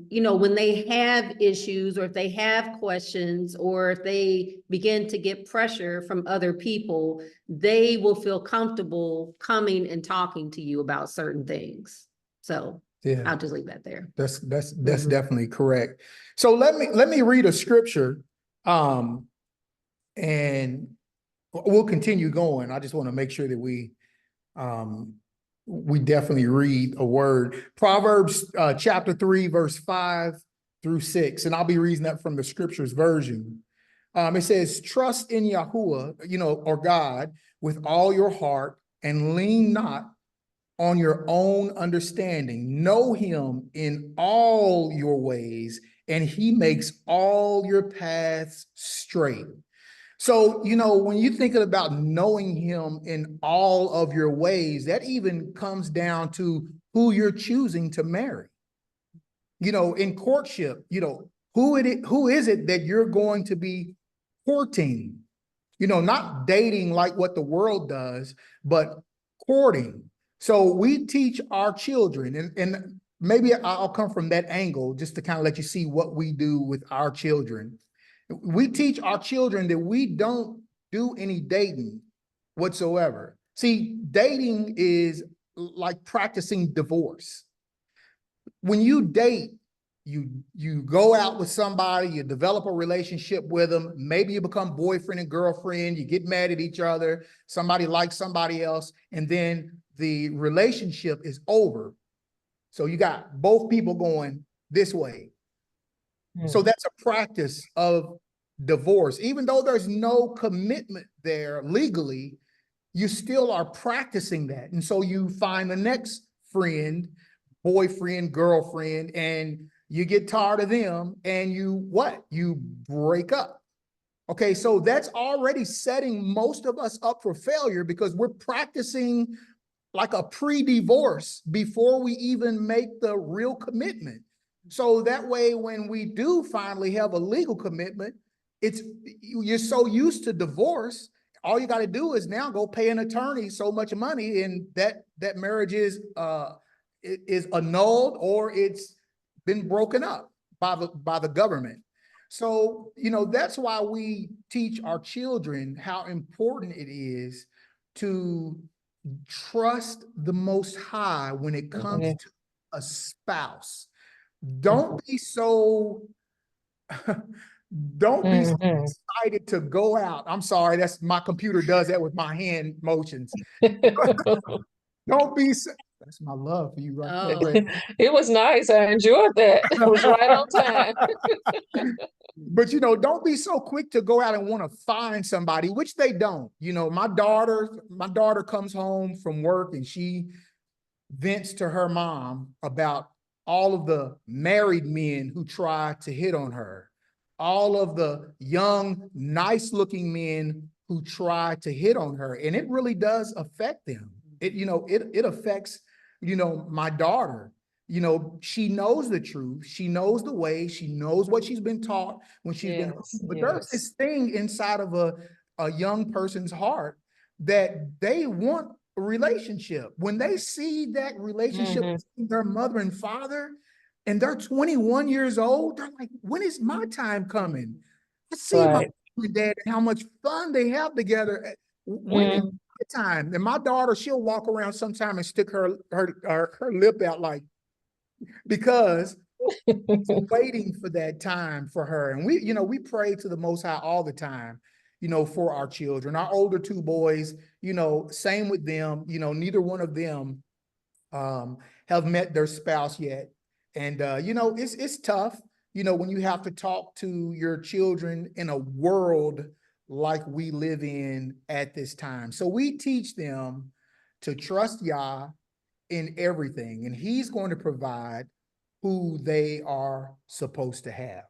you know, when they have issues, or if they have questions, or if they begin to get pressure from other people, they will feel comfortable coming and talking to you about certain things. So Yeah, I'll just leave that there. that's definitely correct. So let me read a scripture, and we'll continue going. I just want to make sure that we definitely read a word. Proverbs chapter 3, verse 5-6. And I'll be reading that from the scriptures version. It says, trust in Yahuwah, you know, or God, with all your heart, and lean not on your own understanding. Know him in all your ways, and he makes all your paths straight. So, you know, when you're thinking about knowing him in all of your ways, that even comes down to who you're choosing to marry. You know, in courtship, you know, who is it that you're going to be courting? You know, not dating like what the world does, but courting. So we teach our children, and maybe I'll come from that angle just to kind of let you see what we do with our children. We teach our children that we don't do any dating whatsoever. See, dating is like practicing divorce. When you date, you go out with somebody, you develop a relationship with them, maybe you become boyfriend and girlfriend, you get mad at each other, somebody likes somebody else, and then the relationship is over. So you got both people going this way. So that's a practice of divorce. Even though there's no commitment there legally, you still are practicing that. And so you find the next friend, boyfriend, girlfriend, and you get tired of them, and you break up. Okay, so that's already setting most of us up for failure, because we're practicing like a pre-divorce before we even make the real commitment. So that way, when we do finally have a legal commitment, you're so used to divorce, all you got to do is now go pay an attorney so much money, and that marriage is annulled, or it's been broken up by the government. So, you know, that's why we teach our children how important it is to trust the Most High when it comes to a spouse. Don't be so excited to go out. I'm sorry, that's my computer does that with my hand motions. Don't be That's my love for you right there, Oh, Brad. It was nice. I enjoyed that. It was right on time. But don't be so quick to go out and want to find somebody, which they don't. My daughter comes home from work and she vents to her mom about all of the married men who try to hit on her, all of the young, nice looking men who try to hit on her. And it really does affect them. It affects, my daughter. She knows the truth. She knows the way. She knows what she's been taught when she's been home. Yes, But there's yes. this thing inside of a young person's heart that they want a relationship. When they see that relationship Mhm. between their mother and father, and they're 21 years old, they're like, when is my time coming? I see my Right. mom and dad and how much fun they have together. When is Mm. my time? And my daughter, she'll walk around sometime and stick her lip out like, because waiting for that time for her. And we pray to the Most High all the time, for our children. Our older two boys, same with them, neither one of them have met their spouse yet. And it's tough, when you have to talk to your children in a world like we live in at this time. So we teach them to trust Yah in everything, and He's going to provide who they are supposed to have.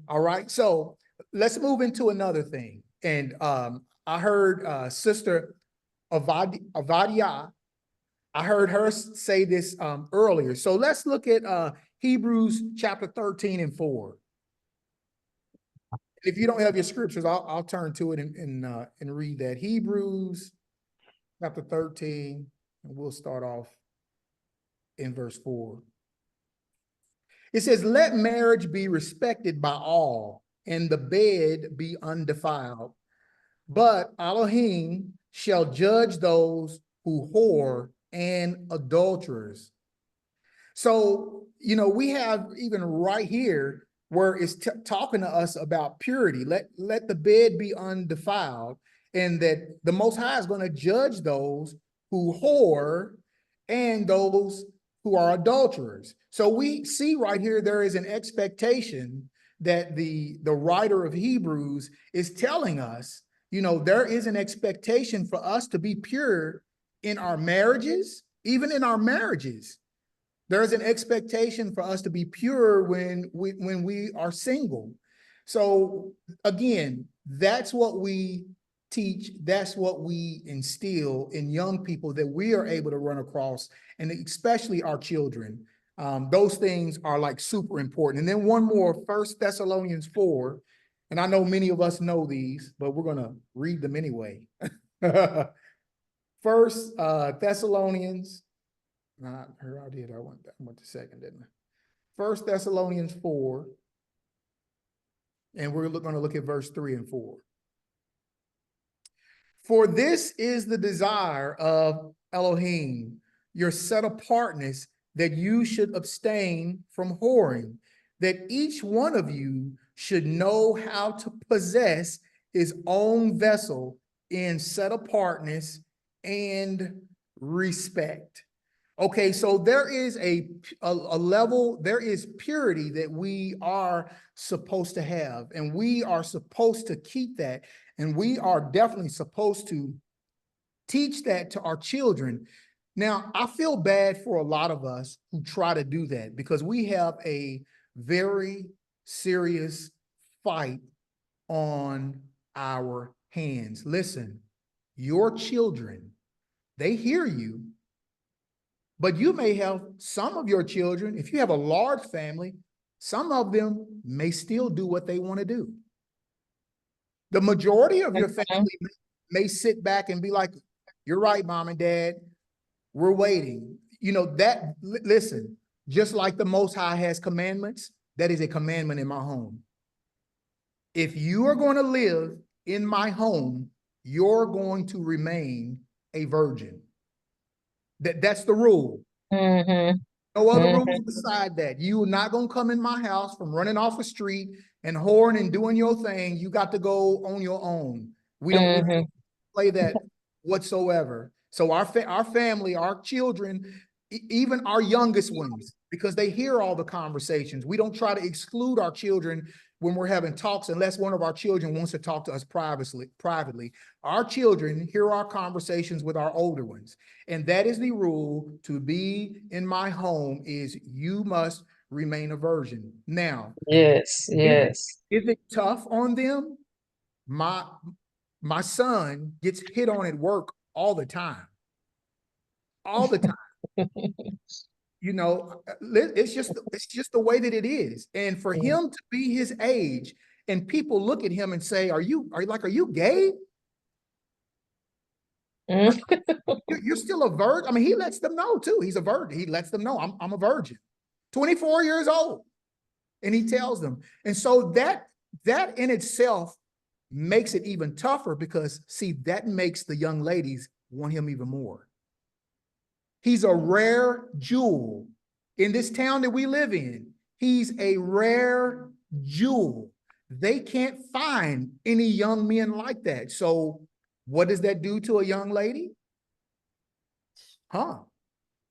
All right. So let's move into another thing. And I heard Sister Avadia, I heard her say this earlier. So let's look at Hebrews chapter 13 and 4. If you don't have your scriptures, I'll turn to it and read that. Hebrews chapter 13, and we'll start off in verse 4. It says, let marriage be respected by all, and the bed be undefiled. But Elohim shall judge those who whore and adulterers. So, we have even right here where it's talking to us about purity. Let the bed be undefiled, and that the Most High is going to judge those who whore and those who are adulterers. So we see right here there is an expectation that the writer of Hebrews is telling us, there is an expectation for us to be pure in our marriages, even in our marriages. There's an expectation for us to be pure when we are single. So again, that's what we teach. That's what we instill in young people that we are able to run across, and especially our children. Those things are like super important. And then one more, 1 Thessalonians 4. And I know many of us know these, but we're going to read them anyway. First Thessalonians. Not her, I did. I went to second, didn't I? 1 Thessalonians 4, and we're going to look at verse 3 and 4. For this is the desire of Elohim, your set apartness, that you should abstain from whoring, that each one of you should know how to possess his own vessel in set apartness and respect. Okay, so there is a level, there is purity that we are supposed to have, and we are supposed to keep that, and we are definitely supposed to teach that to our children. Now, I feel bad for a lot of us who try to do that, because we have a very serious fight on our hands. Listen, your children, they hear you. But you may have some of your children, if you have a large family, some of them may still do what they want to do. The majority of your family may sit back and be like, you're right, mom and dad, we're waiting. Listen, just like the Most High has commandments, that is a commandment in my home. If you are going to live in my home, you're going to remain a virgin. That's the rule. Mm-hmm. No other Mm-hmm. rules beside that. You are not going to come in my house from running off a street and whoring and doing your thing. You got to go on your own. We don't play that whatsoever. So our family, our children, even our youngest ones, because they hear all the conversations. We don't try to exclude our children when we're having talks unless one of our children wants to talk to us privately. Our children hear our conversations with our older ones. And that is the rule to be in my home is you must remain a virgin. Now, Yes, yes. is it tough on them? My son gets hit on at work all the time. All the time. You know, it's just the way that it is. And for him to be his age and people look at him and say, are you gay? Mm. You're still a virgin. I mean, he lets them know too. He's a virgin. He lets them know I'm a virgin, 24 years old. And he tells them. And so that in itself makes it even tougher because see, that makes the young ladies want him even more. He's a rare jewel in this town that we live in. He's a rare jewel. They can't find any young men like that. So what does that do to a young lady? Huh?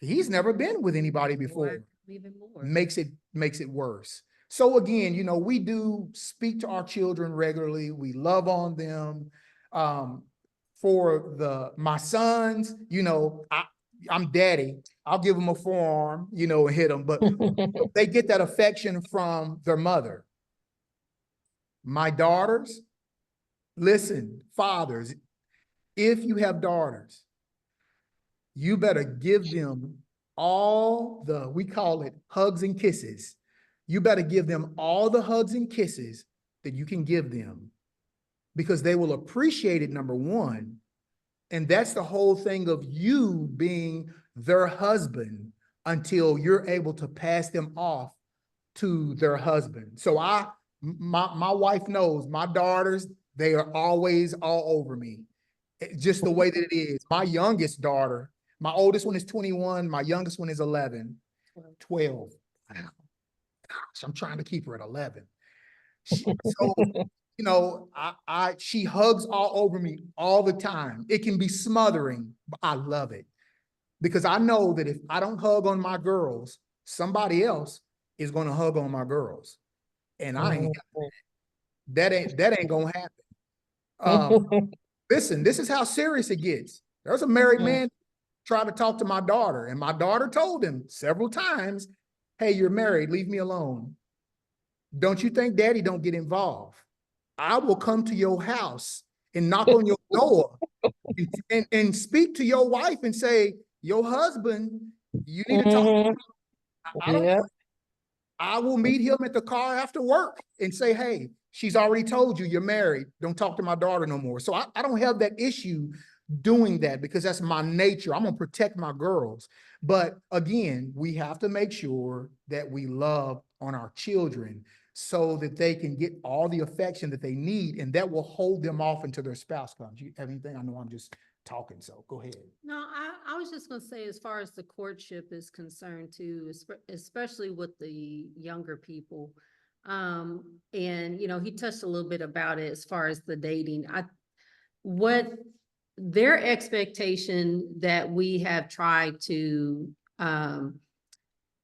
He's never been with anybody before. Even more. Makes it worse. So again, you know, we do speak to our children regularly. We love on them. For my sons, you know, I'm daddy. I'll give them a forearm, you know, and hit them, but they get that affection from their mother. My daughters, listen, fathers, if you have daughters, you better give them all we call it hugs and kisses. You better give them all the hugs and kisses that you can give them because they will appreciate it, number one. And that's the whole thing of you being their husband until you're able to pass them off to their husband. So my wife knows my daughters, they are always all over me. Just the way that it is. My youngest daughter, my oldest one is 21. My youngest one is 11, 12. Wow. Gosh, I'm trying to keep her at 11. So, you know, she hugs all over me all the time. It can be smothering, but I love it because I know that if I don't hug on my girls, somebody else is going to hug on my girls. And I ain't, that ain't going to happen. Listen, this is how serious it gets. There's a married man trying to talk to my daughter, and my daughter told him several times, hey, you're married, leave me alone. Don't you think daddy don't get involved? I will come to your house and knock on your door and speak to your wife and say, your husband, you need to talk. I will meet him at the car after work and say, hey, she's already told you you're married. Don't talk to my daughter no more. So I don't have that issue doing that because that's my nature. I'm going to protect my girls. But again, we have to make sure that we love on our children so that they can get all the affection that they need, and that will hold them off until their spouse comes. You have anything? I know I'm just talking, so go ahead. No, I was just gonna say, as far as the courtship is concerned too, especially with the younger people. And, you know, he touched a little bit about it as far as the dating. What their expectation that we have tried to,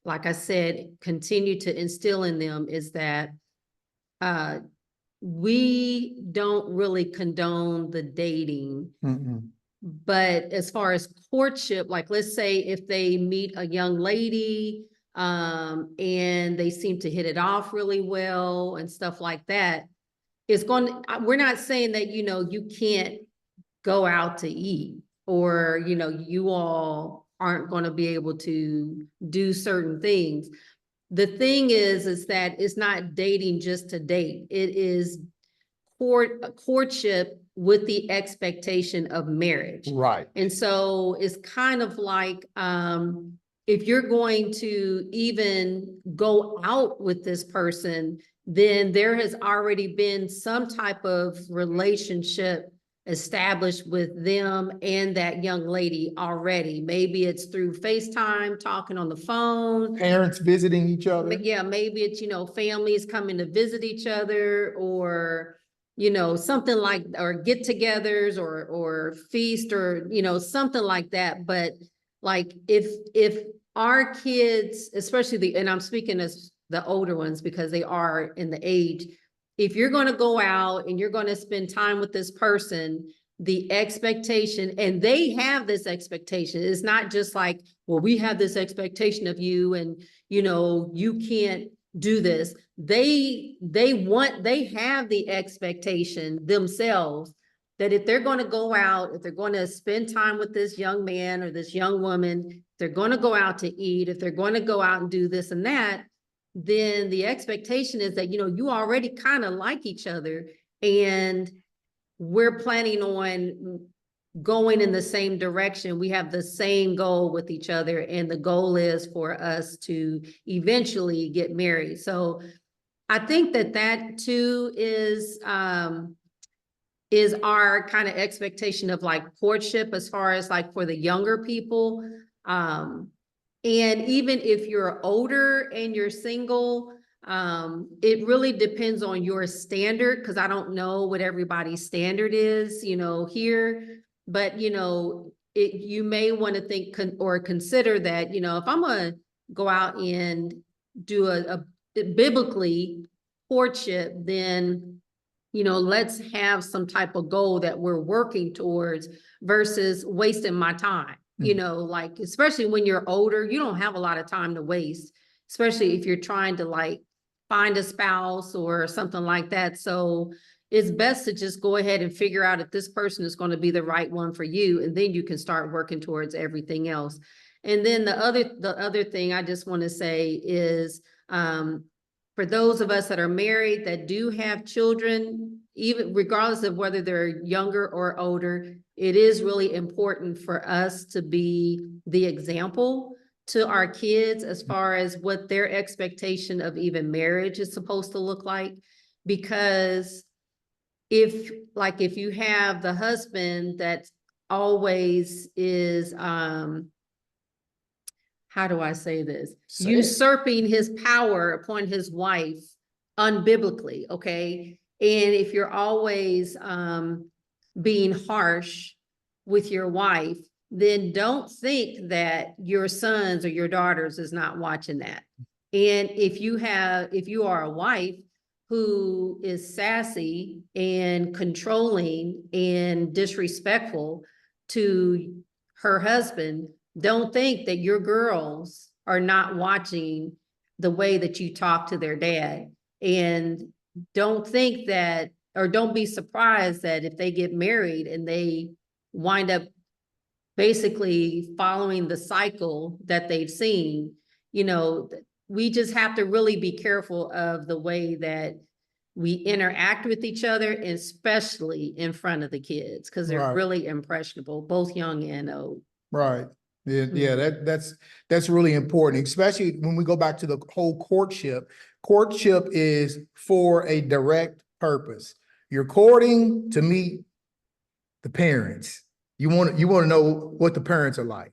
like I said, continue to instill in them is that we don't really condone the dating. But as far as courtship, like let's say if they meet a young lady and they seem to hit it off really well and stuff like that, we're not saying that, you know, you can't go out to eat or, you know, you all aren't going to be able to do certain things. The thing is that it's not dating just to date. It is courtship with the expectation of marriage. Right. And so it's kind of like, if you're going to even go out with this person, then there has already been some type of relationship established with them and that young lady already. Maybe it's through FaceTime, talking on the phone. Parents visiting each other. Yeah, maybe it's, you know, families coming to visit each other, or you know, something like, or get-togethers or feast or, you know, something like that. But like if our kids, especially and I'm speaking as the older ones because they are in the age, if you're going to go out and you're going to spend time with this person, the expectation, and they have this expectation, it's not just like, well, we have this expectation of you and, you know, you can't do this. They have the expectation themselves that if they're going to go out, if they're going to spend time with this young man or this young woman, if they're going to go out to eat, if they're going to go out and do this and that, then the expectation is that, you know, you already kind of like each other and we're planning on going in the same direction. We have the same goal with each other, and the goal is for us to eventually get married. So I think that too is our kind of expectation of like courtship as far as like for the younger people. And even if you're older and you're single, it really depends on your standard, because I don't know what everybody's standard is, you know, here. But, you know, you may want to think or consider that, you know, if I'm going to go out and do a biblically courtship, then, you know, let's have some type of goal that we're working towards versus wasting my time. You know, like, especially when you're older, you don't have a lot of time to waste, especially if you're trying to like find a spouse or something like that. So it's best to just go ahead and figure out if this person is going to be the right one for you. And then you can start working towards everything else. And then the other thing I just want to say is, for those of us that are married, that do have children, even regardless of whether they're younger or older, it is really important for us to be the example to our kids as far as what their expectation of even marriage is supposed to look like. Because if you have the husband that always is, how do I say this? Usurping his power upon his wife unbiblically, okay? And if you're always being harsh with your wife, then don't think that your sons or your daughters is not watching that. And if you are a wife who is sassy and controlling and disrespectful to her husband, don't think that your girls are not watching the way that you talk to their dad. And don't think that, or don't be surprised that if they get married and they wind up basically following the cycle that they've seen, you know, we just have to really be careful of the way that we interact with each other, especially in front of the kids, because they're really impressionable, both young and old. Right. Yeah, that's really important, especially when we go back to the whole courtship. Courtship is for a direct purpose. You're courting to meet the parents. You want to know what the parents are like.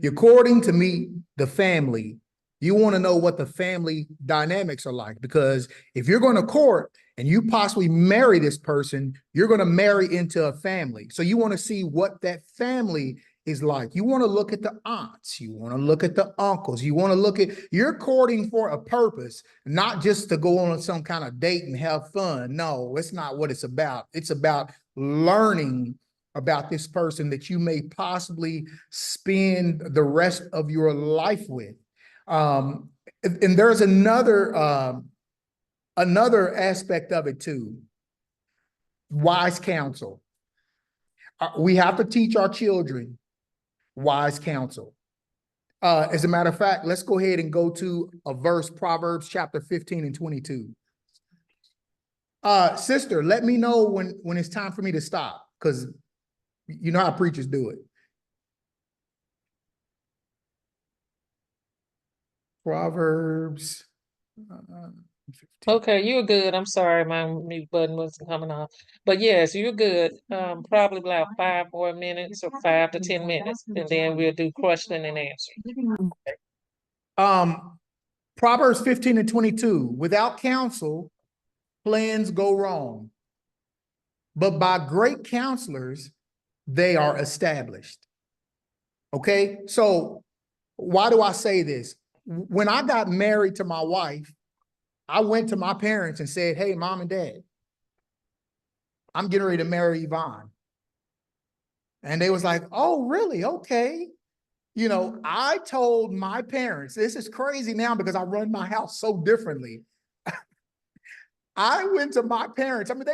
You're courting to meet the family. You want to know what the family dynamics are like, because if you're going to court and you possibly marry this person, you're going to marry into a family. So you want to see what that family is like. You want to look at the aunts. You want to look at the uncles. You want to look at, you're courting for a purpose, not just to go on some kind of date and have fun. No, it's not what it's about. It's about learning about this person that you may possibly spend the rest of your life with. And there's another aspect of it too. Wise counsel. We have to teach our children wise counsel. As a matter of fact, let's go ahead and go to a verse, Proverbs chapter 15 and 22. Sister, let me know when it's time for me to stop, because you know how preachers do it. Proverbs. 15. Okay, you're good. I'm sorry, my mute button wasn't coming off. But yes, you're good. Probably about 5 more minutes or 5 to 10 minutes, and then we'll do question and answer. Proverbs 15 and 22. Without counsel, plans go wrong. but by great counselors, they are established. Okay, so why do I say this? When I got married to my wife, I went to my parents and said, hey, mom and dad, I'm getting ready to marry Yvonne. And they was like, oh, really? Okay. You know, I told my parents, this is crazy now because I run my house so differently. I went to my parents. I mean,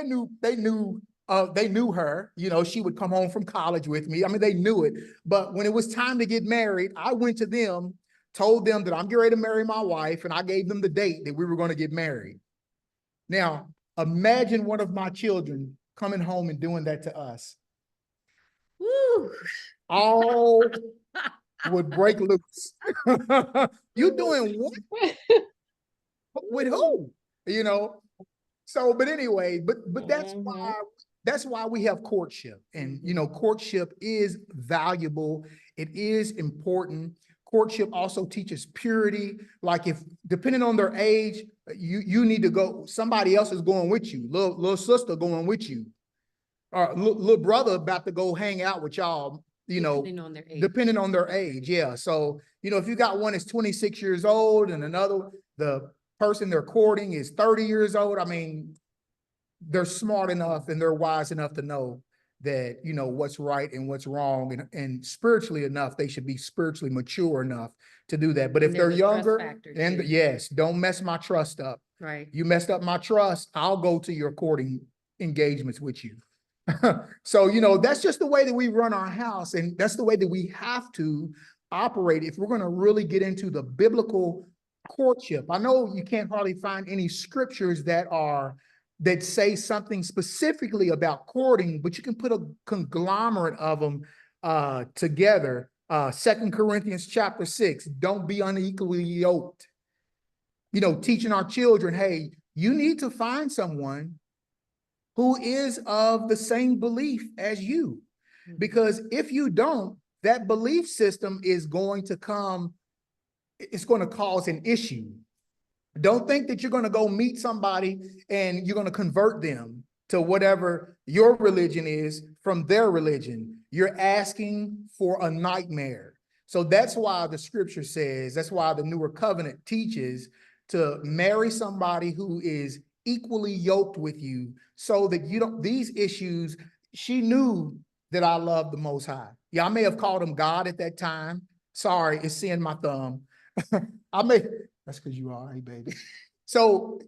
they knew her. You know, she would come home from college with me. I mean, they knew it. But when it was time to get married, I went to them, told them that I'm getting ready to marry my wife, and I gave them the date that we were going to get married. Now, imagine one of my children coming home and doing that to us. Woo. All would break loose. You doing what? With who? You know? So, but anyway, but that's why we have courtship. And you know, courtship is valuable. It is important. Courtship also teaches purity. Like if depending on their age, you need to go, somebody else is going with you, little sister going with you, or little brother about to go hang out with y'all, you know, Depending on their age. depending on their age. Yeah. So, you know, if you got one that's 26 years old and another, the person they're courting is 30 years old, I mean, they're smart enough and they're wise enough to know that, you know, what's right and what's wrong, and spiritually enough, they should be spiritually mature enough to do that. But if And they're there's a trust younger, factor, and too. yes, don't mess my trust up. Right. You messed up my trust, I'll go to your courting engagements with you. So, you know, that's just the way that we run our house. And that's the way that we have to operate if we're going to really get into the biblical courtship. I know you can't hardly find any scriptures that say something specifically about courting, but you can put a conglomerate of them together. 2 Corinthians chapter 6, don't be unequally yoked. You know, teaching our children, hey, you need to find someone who is of the same belief as you. Because if you don't, that belief system is going to it's going to cause an issue. Don't think that you're going to go meet somebody and you're going to convert them to whatever your religion is from their religion. You're asking for a nightmare. So that's why the scripture says, that's why the newer covenant teaches to marry somebody who is equally yoked with you, so that you don't, these issues, she knew that I love the Most High. Yeah, I may have called him God at that time. Sorry, it's seeing my thumb. That's because you are, hey, baby. So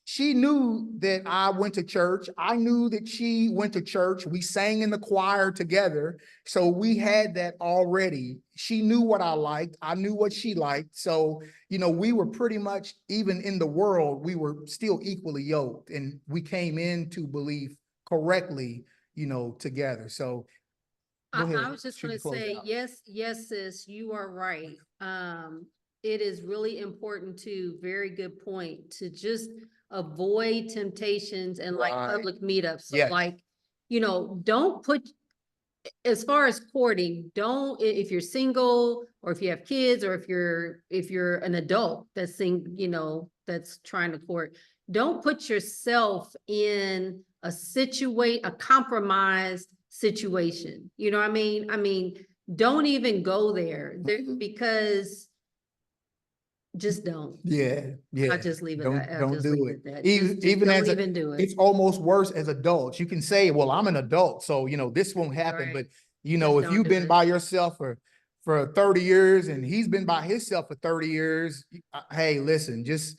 she knew that I went to church. I knew that she went to church. We sang in the choir together. So we had that already. She knew what I liked. I knew what she liked. So, you know, we were pretty much, even in the world, we were still equally yoked, and we came into belief correctly, you know, together. So go ahead. I was just Shoot gonna your close say, out. yes, sis, you are right. It is really important to, very good point, to just avoid temptations and like Right. public meetups. So Yes. like, you know, don't put, as far as courting, don't, if you're single or if you have kids or if you're an adult that's you know, that's trying to court, don't put yourself in a compromised situation. You know what I mean? I mean, don't even go there because just don't. Yeah, yeah. I'll just leave it. I'll Don't just do leave it. it at that. Even Just as don't even do it. it's almost worse as adults. You can say, "Well, I'm an adult, so you know this won't happen." Right. But you know, Just if don't you've do been it. by yourself for 30 years and he's been by himself for 30 years, hey, listen, just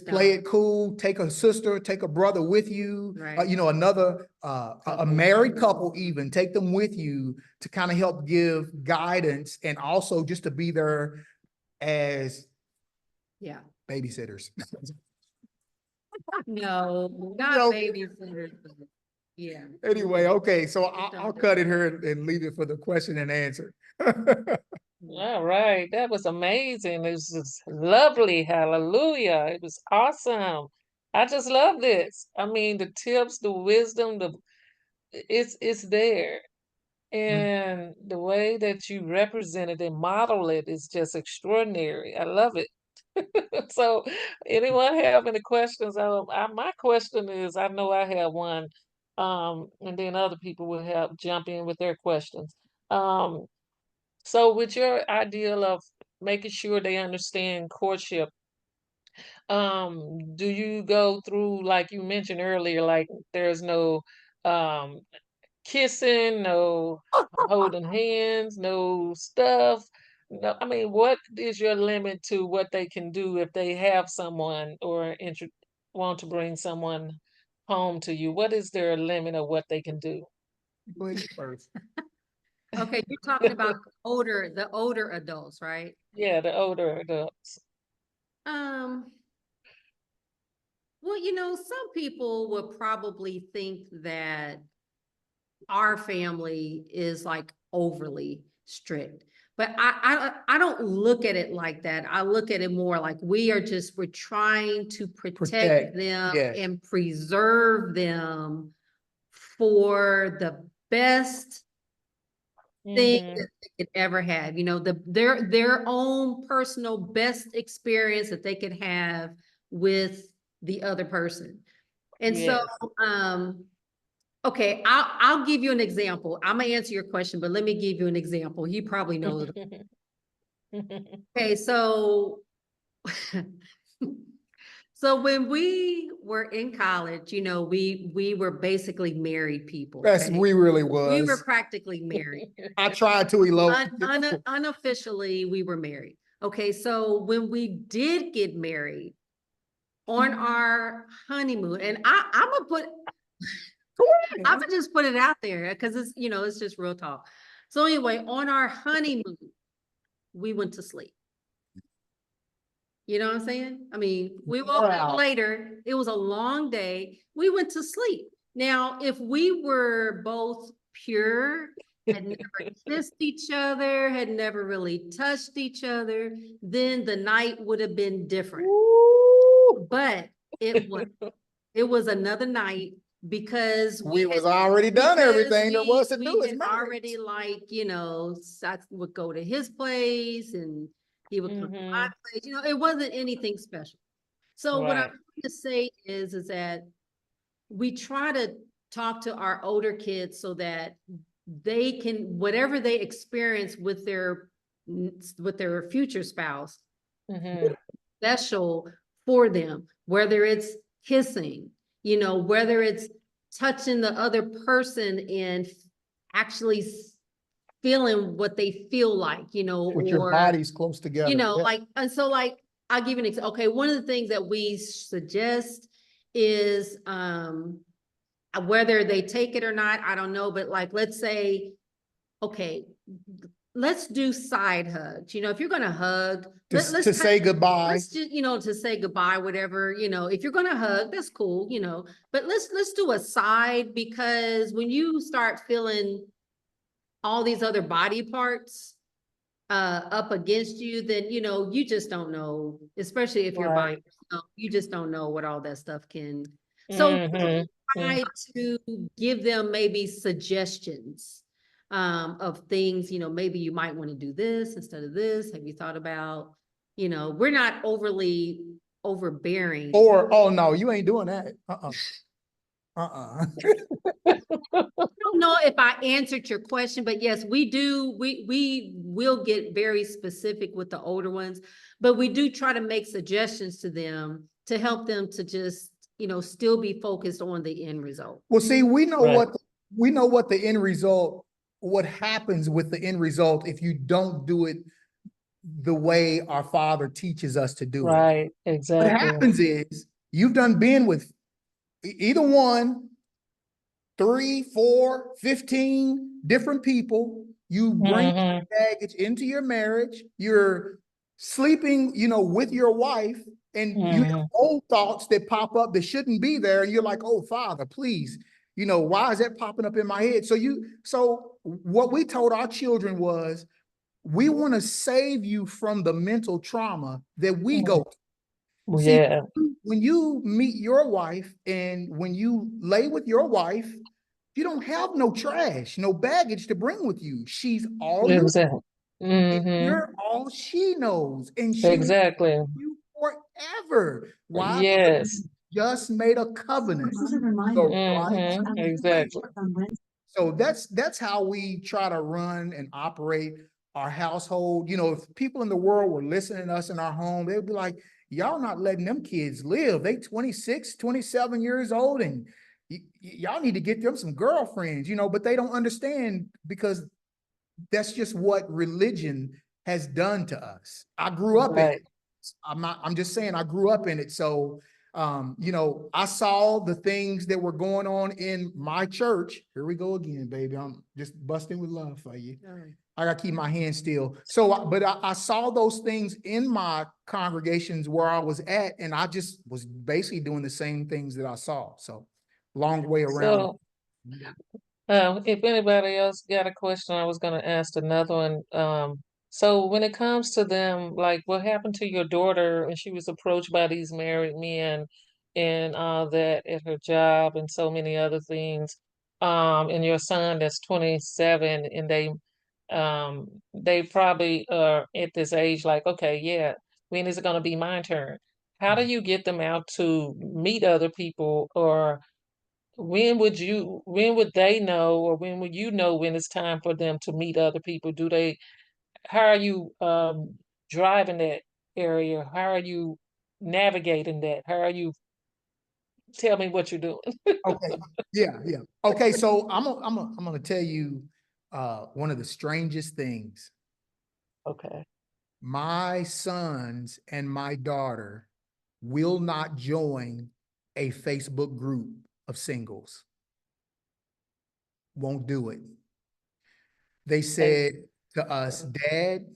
play don't. it cool. Take a sister, take a brother with you. Right. You know, another a Couple. married couple, even take them with you to kind of help give guidance, and also just to be there as Yeah. babysitters. No, not No. babysitters. Yeah. Anyway, okay, so Just don't I'll do cut it. it here and leave it for the question and answer. All right, that was amazing. It was just lovely. Hallelujah. It was awesome. I just love this. I mean, the tips, the wisdom, it's there. And the way that you represent it and model it is just extraordinary. I love it. So, anyone have any questions? My question is, I know I have one. And then other people will help jump in with their questions. Um, so with your ideal of making sure they understand courtship, do you go through, like you mentioned earlier, like there's no um kissing, no holding hands, no stuff? No, I mean, what is your limit to what they can do if they have someone or want to bring someone home to you? What is their limit of what they can do? Go ahead first. Okay, you're talking about the older adults, right? Yeah, the older adults. Um, well, some people would probably think that our family is like overly strict. But I don't look at it like that. I look at it more like we're trying to protect them yes. and preserve them for the best thing Mhm. that they could ever have. Their own personal best experience that they could have with the other person. And so, Yes. okay, I'll give you an example. I'm gonna answer your question, but let me give you an example. You probably know it. Okay, so so when we were in college, we were basically married people. Yes, Okay? we really We were was. practically married. I tried to elope. Unofficially, we were married. Okay, so when we did get married on our honeymoon, and I'm gonna just put it out there because it's just real talk. So anyway, on our honeymoon, we went to sleep. You know what I'm saying? I mean, we woke up later. It was a long day. We went to sleep. Now, if we were both pure, had never kissed each other, had never really touched each other, then the night would have been different. But it was another night because we was already done everything there was to do. We had already I would go to his place and he would come to my place. It wasn't anything special. So what I'm Right. trying to say is that we try to talk to our older kids so that they can, whatever they experience with their future spouse, Mhm. special for them, whether it's kissing, whether it's touching the other person and actually feeling what they feel like, with your bodies close together. and so I'll give you an example. Okay, one of the things that we suggest is whether they take it or not, I don't know, but let's say, okay, let's do side hugs. If you're gonna hug, to say goodbye. Let's just, to say goodbye, whatever, if you're gonna hug, that's cool, but let's do a side, because when you start feeling all these other body parts up against you, then you just don't know, especially if you're by Right. yourself, you just don't know what all that stuff can. So Mhm. try to give them maybe suggestions of things, maybe you might want to do this instead of this. Have you thought about, we're not overly overbearing. Or, oh no, you ain't doing that. I don't know if I answered your question, but yes, we do. We will get very specific with the older ones, but we do try to make suggestions to them to help them to just, still be focused on the end result. Well, see, we know Right. what the end result, what happens with the end result if you don't do it the way our Father teaches us to do it. Right. What Exactly. happens is you've done been with either one, 3, 4, 15 different people. You bring Mhm. baggage into your marriage. You're sleeping, with your wife, and you have Mhm. old thoughts that pop up that shouldn't be there. And you're like, oh, Father, please, why is that popping up in my head? So what we told our children was, we want to save you from the mental trauma that we go through. See, Yeah. when you meet your wife and when you lay with your wife, you don't have no trash, no baggage to bring with you. She's all you, Exactly. and Mhm. you're all she knows, and she will Exactly. you forever. Why? Because Yes. just made a covenant. Exactly. So that's how we try to run and operate our household. You know, if people in the world were listening to us in our home, they'd be like, y'all not letting them kids live. They 26, 27 years old, and y'all need to get them some girlfriends, you know, but they don't understand because that's just what religion has done to us. I grew up in Right. it. I'm just saying I grew up in it. So you know, I saw the things that were going on in my church. Here we go again, baby. I'm just busting with love for you. I gotta keep my hands still. So, but I saw those things in my congregations where I was at, and I just was basically doing the same things that I saw. So, long way around. So, if anybody else got a question, I was gonna ask another one. So when it comes to them, like what happened to your daughter and she was approached by these married men and all that at her job and so many other things, and your son that's 27 and they probably are at this age like, okay, yeah, when is it gonna be my turn? How do you get them out to meet other people, or when would they know, or when would you know when it's time for them to meet other people? How are you driving that area? How are you navigating that? How are you, tell me what you're doing? Okay. Yeah, yeah. Okay, so I'm gonna tell you one of the strangest things. Okay. My sons and my daughter will not join a Facebook group of singles. Won't do it. They said to us, Dad,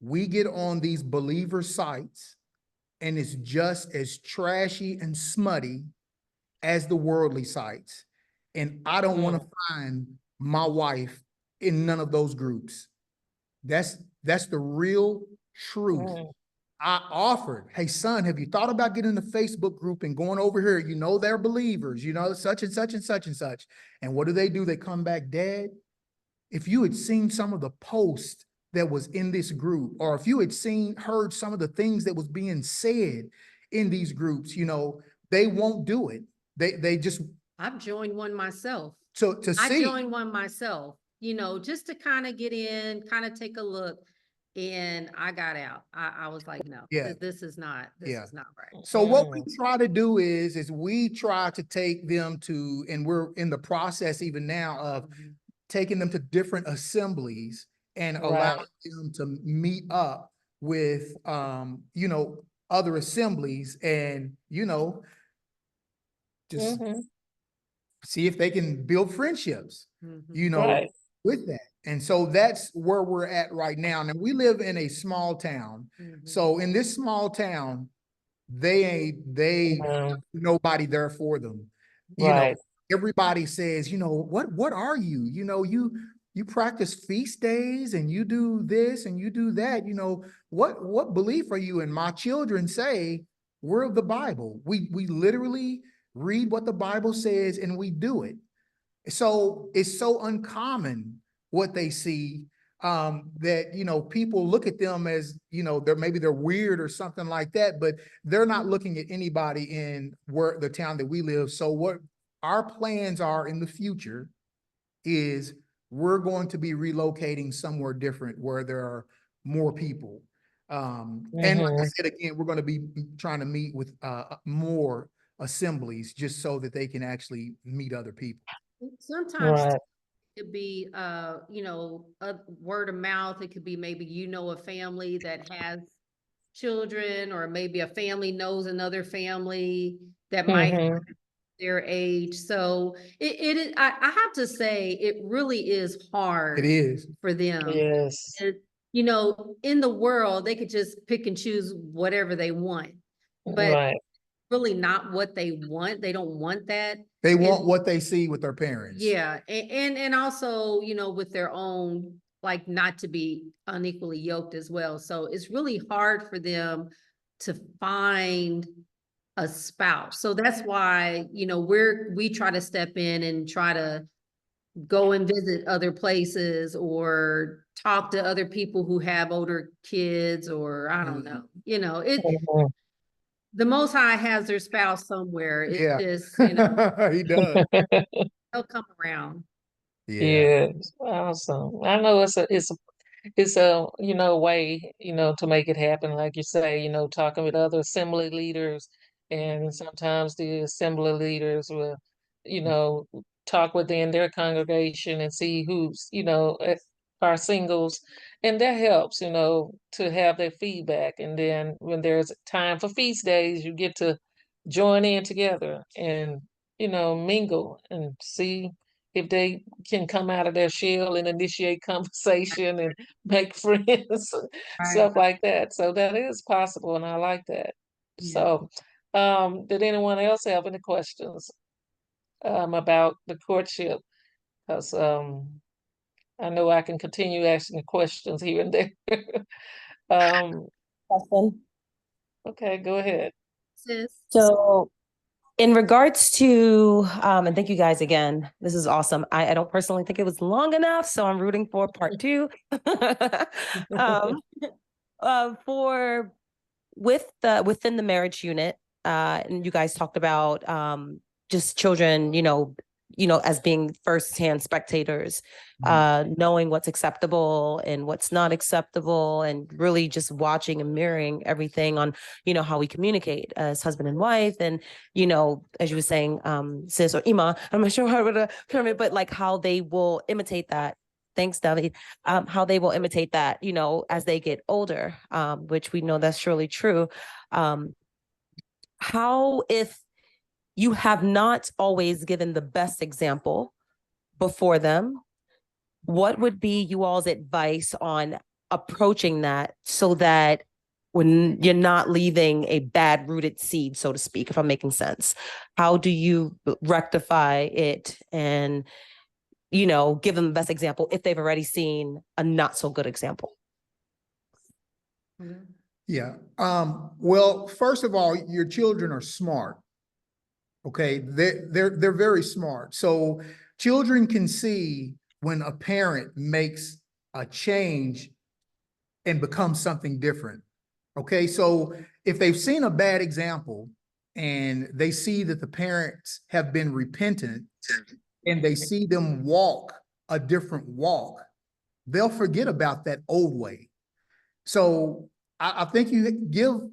we get on these believer sites and it's just as trashy and smutty as the worldly sites. And I don't want to find my wife in none of those groups. That's the real truth. Mm, I offered, hey son, have you thought about getting in the Facebook group and going over here? You know, they're believers, you know, such and such and such and such. And what do? They come back, Dad, if you had seen some of the posts that was in this group, or if you had heard some of the things that was being said in these groups, you know, they won't do it. They just, I've joined one myself. to I see. joined one myself, you know, just to kind of get in, kind of take a look. And I got out. I was like, no, Yeah. this is not right. So what we try to do is we try to take them to, and we're in the process even now of taking them to different assemblies and allowing right. them to meet up with, you know, other assemblies and, you know, just Mm-hmm. see if they can build friendships, you know, Right. with that. And so that's where we're at right now. And we live in a small town. So in this small town, they Mhm. nobody there for them. You know, Right. everybody says, you know, what are you? You know, you practice feast days and you do this and you do that. You know, what belief are you in? My children say we're of the Bible. We literally read what the Bible says and we do it. So it's so uncommon what they see, that, you know, people look at them as, you know, they're weird or something like that, but they're not looking at anybody in the town that we live. So what our plans are in the future is we're going to be relocating somewhere different where there are more people. And like I Mhm. said, again, we're going to be trying to meet with more assemblies just so that they can actually meet other people. Sometimes Right. it could be, you know, a word of mouth. It could be maybe, you know, a family that has children, or maybe a family knows another family that might have Mhm. their age. So it is, I have to say, it really is It hard is. for them. Yes. You know, in the world, they could just pick and choose whatever they want, but Right. really not what they want. They don't want that. They And want what they see with their parents. yeah, and also, you know, with their own, like, not to be unequally yoked as well. So it's really hard for them to find a spouse. So that's why, you know, we try to step in and try to go and visit other places or talk to other people who have older kids, or I don't know, you know, Mhm. the Most High has their spouse somewhere. It's Yeah. just, you know, He does. they'll come around. Yeah. Yes, awesome. I know it's a, way, to make it happen, like you say, talking with other assembly leaders, and sometimes the assembly leaders will, you know, talk within their congregation and see who's, are singles, and that helps, to have their feedback. And then when there's time for feast days, you get to join in together and, mingle and see if they can come out of their shell and initiate conversation and make friends, Right. stuff like that. So that is possible, and I like that. Yeah. So, did anyone else have any questions about the courtship? Because I know I can continue asking questions here and there. um, Question. okay, go ahead. Sis. So in regards to, and thank you guys again. This is awesome. I don't personally think it was long enough, so I'm rooting for part two. um, for within the marriage unit, and you guys talked about just children, as being firsthand spectators, knowing what's acceptable and what's not acceptable, and really just watching and mirroring everything on, how we communicate as husband and wife, and as you were saying, sis or Ima, I'm not sure how to term it, but like how they will imitate that. Thanks, David. How they will imitate that, as they get older, which we know that's surely true. How, if you have not always given the best example before them, what would be you all's advice on approaching that so that when you're not leaving a bad rooted seed, so to speak, if I'm making sense? How do you rectify it and, give them the best example if they've already seen a not so good example? Yeah. Well, first of all, your children are smart. Okay. They're very smart. So children can see when a parent makes a change and becomes something different. Okay. So if they've seen a bad example and they see that the parents have been repentant and they see them walk a different walk, they'll forget about that old way. So I think you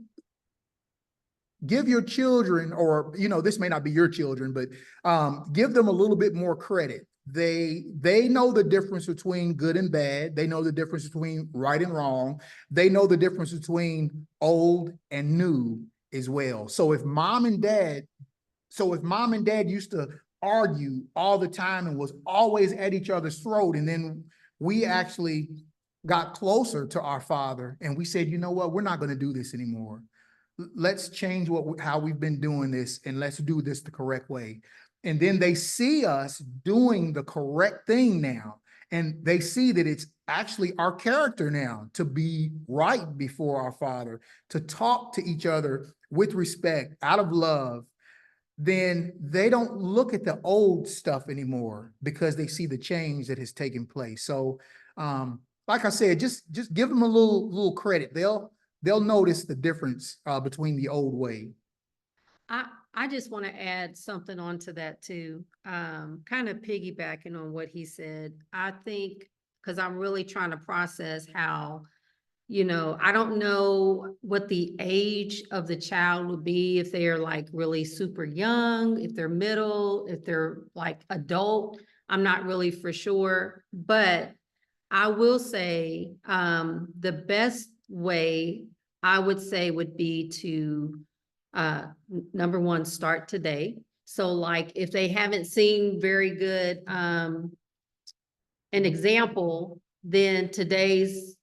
give your children, or this may not be your children, but give them a little bit more credit. They know the difference between good and bad. They know the difference between right and wrong. They know the difference between old and new as well. So if mom and dad used to argue all the time and was always at each other's throat, and then we actually got closer to our father and we said, you know what, we're not going to do this anymore. Let's change how we've been doing this, and let's do this the correct way. And then they see us doing the correct thing now, and they see that it's actually our character now to be right before our father, to talk to each other with respect, out of love. Then they don't look at the old stuff anymore because they see the change that has taken place. So, like I said, just give them a little credit. They'll notice the difference between the old way. I just want to add something onto that too. Kind of piggybacking on what he said. I think, because I'm really trying to process how, I don't know what the age of the child would be, if they're like really super young, if they're middle, if they're like adult. I'm not really for sure, but I will say the best way I would say would be to number one, start today. So like if they haven't seen very good an example, then today's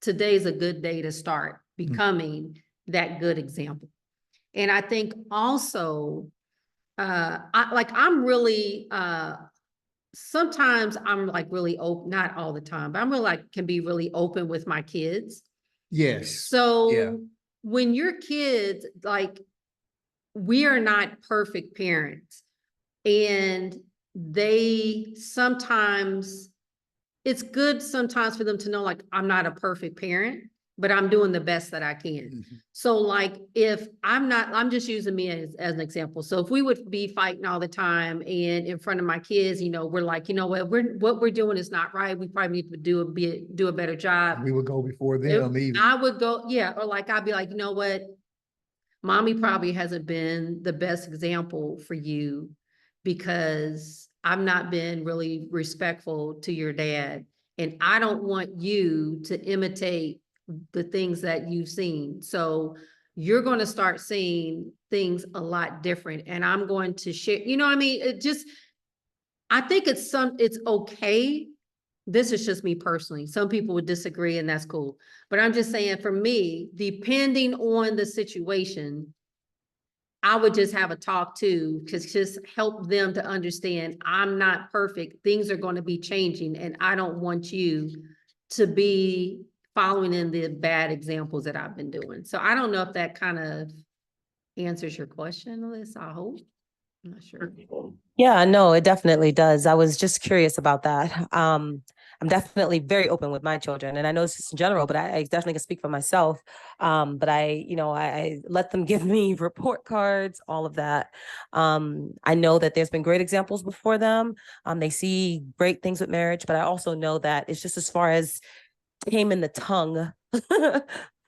a good day to start becoming that good example. And I think also I'm really sometimes I'm like really open, not all the time, but I'm really like can be really open with my kids. Yes. So Yeah. when your kids, like, we are not perfect parents, and it's good sometimes for them to know, like, I'm not a perfect parent. but I'm doing the best that I can. Mhm. So like, if I'm just using me as an example. So if we would be fighting all the time and in front of my kids, you know, we're like, you know what, what we're doing is not right. We probably need to do a better job. We would go before them even. I would go, yeah, or like, I'd be like, you know what? Mommy probably hasn't been the best example for you because I've not been really respectful to your dad. And I don't want you to imitate the things that you've seen. So you're going to start seeing things a lot different. And I'm going to share, you know what I mean? I think it's okay. This is just me personally. Some people would disagree and that's cool. But I'm just saying for me, depending on the situation, I would just have a talk too, because just help them to understand I'm not perfect. Things are going to be changing and I don't want you to be following in the bad examples that I've been doing. So I don't know if that kind of answers your question, Alyssa. I hope. I'm not sure. Yeah, no, it definitely does. I was just curious about that. I'm definitely very open with my children, and I know this is in general, but I definitely can speak for myself. But I let them give me report cards, all of that. I know that there's been great examples before them. They see great things with marriage, but I also know that it's just as far as taming the tongue.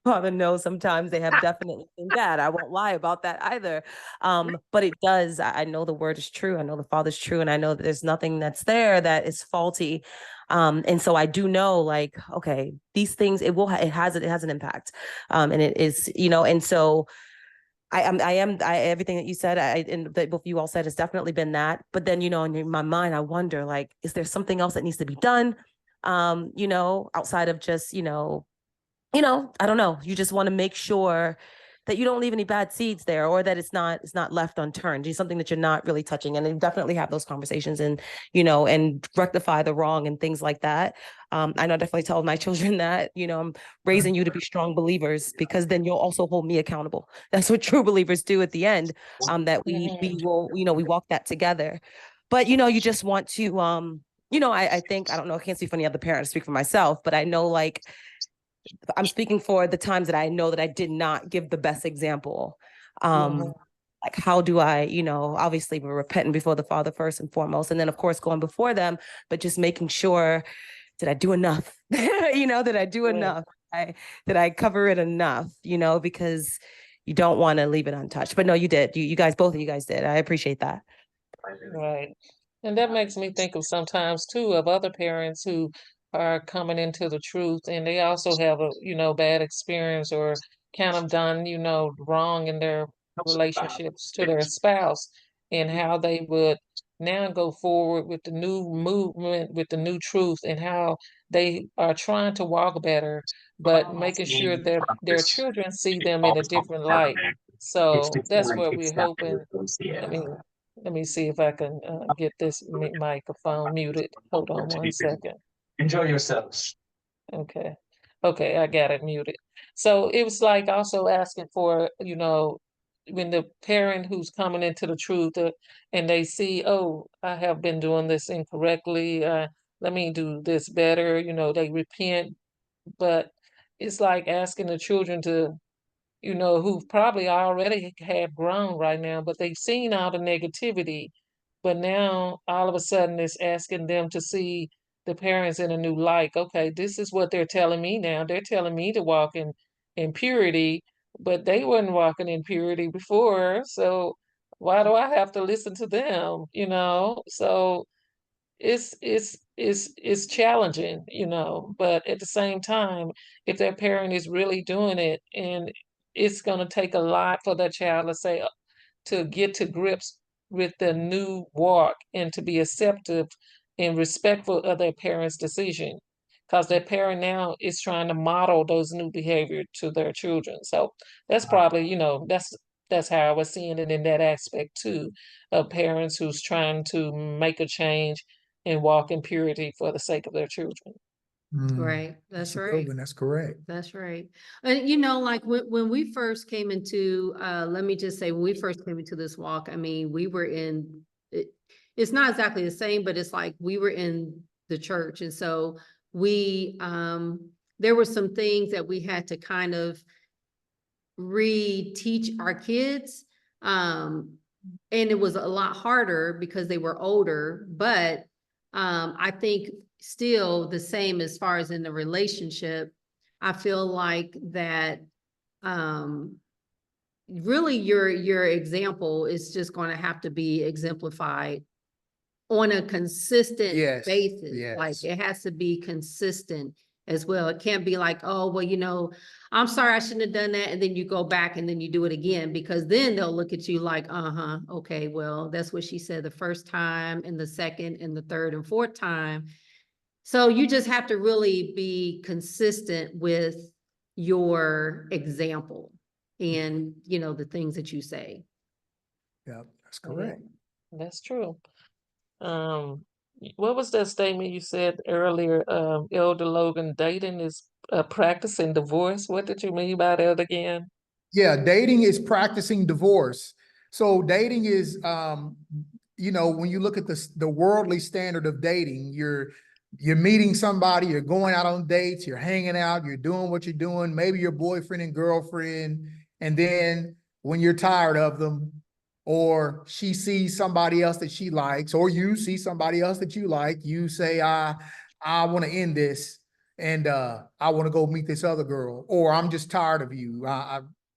Father knows sometimes they have definitely been bad. I won't lie about that either. But it does. I know the word is true. I know the Father's true, and I know that there's nothing that's there that is faulty. And so I do know, like, okay, these things it has an impact, and it is, and so. Everything that you said, and that both of you all said has definitely been that. But then, in my mind, I wonder, like, is there something else that needs to be done? Outside of just, I don't know. You just want to make sure that you don't leave any bad seeds there, or that it's not left unturned. Do something that you're not really touching, and then definitely have those conversations and, and rectify the wrong and things like that. I know I definitely tell my children that, I'm raising you to be strong believers, because then you'll also hold me accountable. That's what true believers do at the end. That we will, we walk that together. But, you just want to, I think, I don't know, I can't speak for any other parent, I speak for myself, but I know, like, I'm speaking for the times that I know that I did not give the best example. Like, how do I, obviously we're repenting before the Father first and foremost, and then of course going before them, but just making sure, did I do enough? Did I do enough? Did I cover it enough? Because you don't want to leave it untouched. But no, you did. You guys, both of you guys did. I appreciate that. Right. And that makes me think of sometimes too of other parents who are coming into the truth and they also have a, bad experience or kind of done, wrong in their relationships to their spouse, and how they would now go forward with the new movement, with the new truth, and how they are trying to walk better, but making sure that their children see them in a different light. So that's what we're hoping. Let me let me see if I can get this microphone muted. Hold on one second. Enjoy yourselves. Okay. Okay, I got it muted. So it was like also asking for, when the parent who's coming into the truth, and they see, oh, I have been doing this incorrectly. Let me do this better. They repent, but it's like asking the children to, who probably already have grown right now, but they've seen all the negativity. But now all of a sudden it's asking them to see the parents in a new light. Okay, this is what they're telling me now. They're telling me to walk in purity, but they weren't walking in purity before. So why do I have to listen to them? So it's challenging, but at the same time, if their parent is really doing it, and it's going to take a lot for that child to say, to get to grips with the new walk and to be acceptive and respectful of their parents' decision, because their parent now is trying to model those new behavior to their children. So that's probably, that's how I was seeing it in that aspect too, of parents who's trying to make a change and walk in purity for the sake of their children. Right. That's a good right. one. That's correct. That's right. And like when we first came into, let me just say, when we first came into this walk, I mean, we were in, it's not exactly the same, but it's like we were in the church. And so we there were some things that we had to kind of re-teach our kids. And it was a lot harder because they were older, but I think still the same as far as in the relationship. I feel like that really your example is just going to have to be exemplified on a consistent Yes, basis. yes. Like it has to be consistent as well. It can't be like, oh, well, you know, I'm sorry, I shouldn't have done that. And then you go back and then you do it again, because then they'll look at you like, uh-huh, okay, well, that's what she said the first time and the second and the third and fourth time. So you just have to really be consistent with your example and, you know, the things that you say. Yeah, that's Yeah, correct. that's true. What was that statement you said earlier? Elder Logan, dating is practicing divorce. What did you mean by that again? Yeah, dating is practicing divorce. So dating is, you know, when you look at the worldly standard of dating, you're meeting somebody, you're going out on dates, you're hanging out, you're doing what you're doing, maybe your boyfriend and girlfriend, and then when you're tired of them, or she sees somebody else that she likes, or you see somebody else that you like, you say, I want to end this, and I want to go meet this other girl, or I'm just tired of you.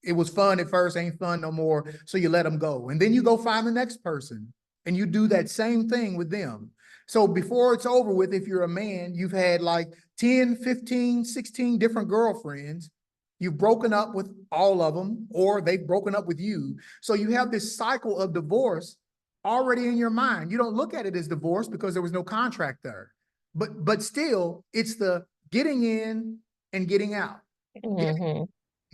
It was fun at first, ain't fun no more. So you let them go. And then you go find the next person and you do that same thing with them. So before it's over with, if you're a man, you've had like 10, 15, 16 different girlfriends. You've broken up with all of them, or they've broken up with you. So you have this cycle of divorce already in your mind. You don't look at it as divorce because there was no contract there. But still, it's the getting in and getting out. Mm-hmm.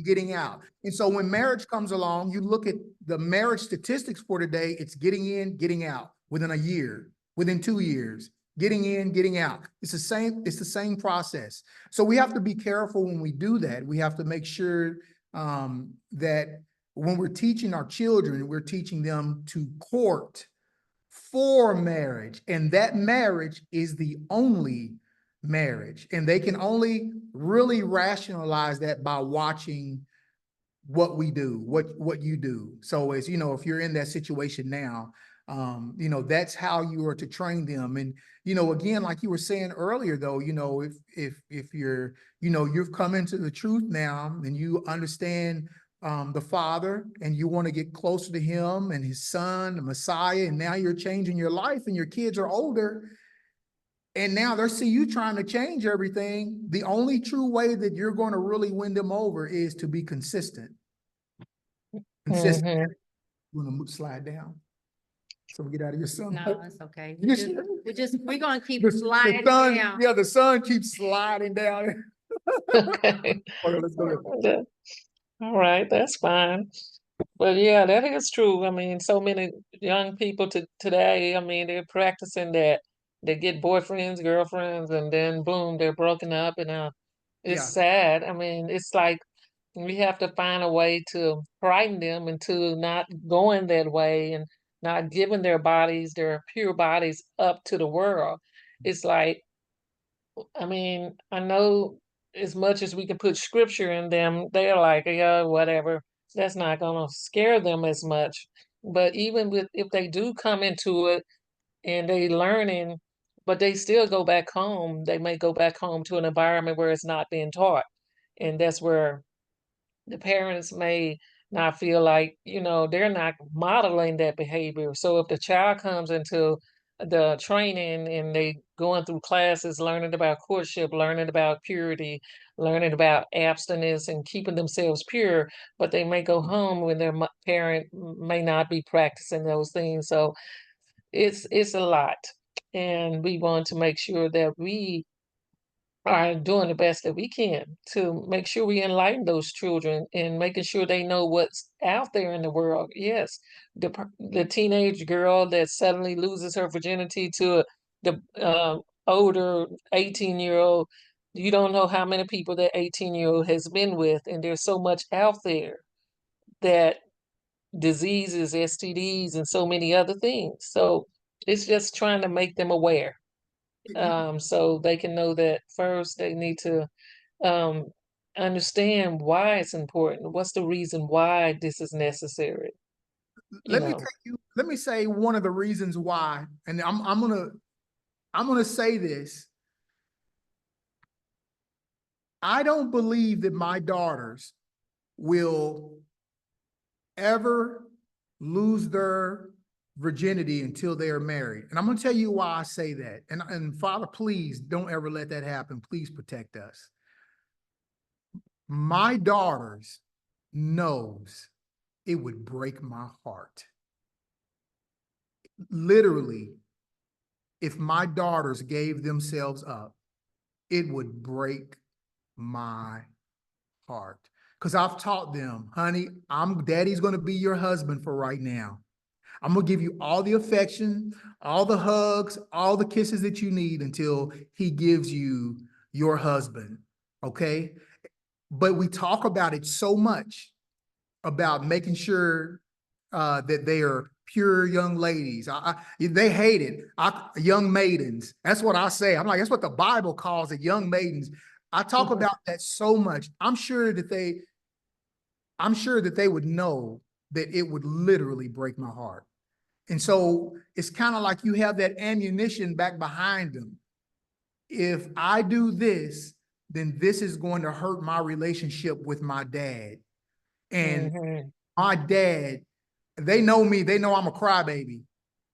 Getting out. And so when marriage comes along, you look at the marriage statistics for today, it's getting in, getting out within a year, within 2 years, getting in, getting out. It's the same process. So we have to be careful when we do that. We have to make sure that when we're teaching our children, we're teaching them to court for marriage. And that marriage is the only marriage. And they can only really rationalize that by watching what we do, what you do. So as you know, if you're in that situation now, you know, that's how you are to train them. And, you know, again, like you were saying earlier, though, you know, if you're, you know, you've come into the truth now and you understand the Father and you want to get closer to him and his son, the Messiah, and now you're changing your life and your kids are older. And now they see you trying to change everything. The only true way that you're going to really win them over is to be consistent. Consistent. Mm-hmm. You want to slide down? So we get out of your sun. No, it's okay. You We're gonna keep The sliding sun, down. yeah, the sun keeps sliding down. Okay. Okay, let's go. All right, that's fine. But yeah, that is true. I mean, so many young people today, I mean, they're practicing that. They get boyfriends, girlfriends, and then boom, they're broken up, and it's Yeah, sad. I mean, it's like we have to find a way to frighten them into not going that way and not giving their bodies, their pure bodies, up to the world. It's like, I mean, I know as much as we can put scripture in them, they're like, yeah, whatever. That's not gonna scare them as much. But even with if they do come into it and they learning, but they still go back home, they may go back home to an environment where it's not being taught. And that's where the parents may not feel like, they're not modeling that behavior. So if the child comes into the training and they going through classes, learning about courtship, learning about purity, learning about abstinence and keeping themselves pure, but they may go home when their parent may not be practicing those things. So it's a lot. And we want to make sure that we are doing the best that we can to make sure we enlighten those children and making sure they know what's out there in the world. Yes, the teenage girl that suddenly loses her virginity to the older 18-year-old. You don't know how many people that 18-year-old has been with, and there's so much out there that diseases, STDs, and so many other things. So it's just trying to make them aware, so they can know that first they need to um, understand why it's important. What's the reason why this is necessary? You Let me know. take you, let me say one of the reasons why, and I'm gonna say this. I don't believe that my daughters will ever lose their virginity until they are married. And I'm gonna tell you why I say that. And Father, please don't ever let that happen. Please protect us. My daughters knows it would break my heart. Literally, if my daughters gave themselves up, it would break my heart. Because I've taught them, honey, daddy's gonna be your husband for right now. I'm gonna give you all the affection, all the hugs, all the kisses that you need until he gives you your husband. Okay. But we talk about it so much about making sure that they are pure young ladies. They hate it. Young maidens. That's what I say. I'm like, that's what the Bible calls it, young maidens. I talk about that so much. I'm sure that they would know that it would literally break my heart. And so it's kind of like you have that ammunition back behind them. If I do this, then this is going to hurt my relationship with my dad. And Mhm. my dad, they know me, they know I'm a crybaby.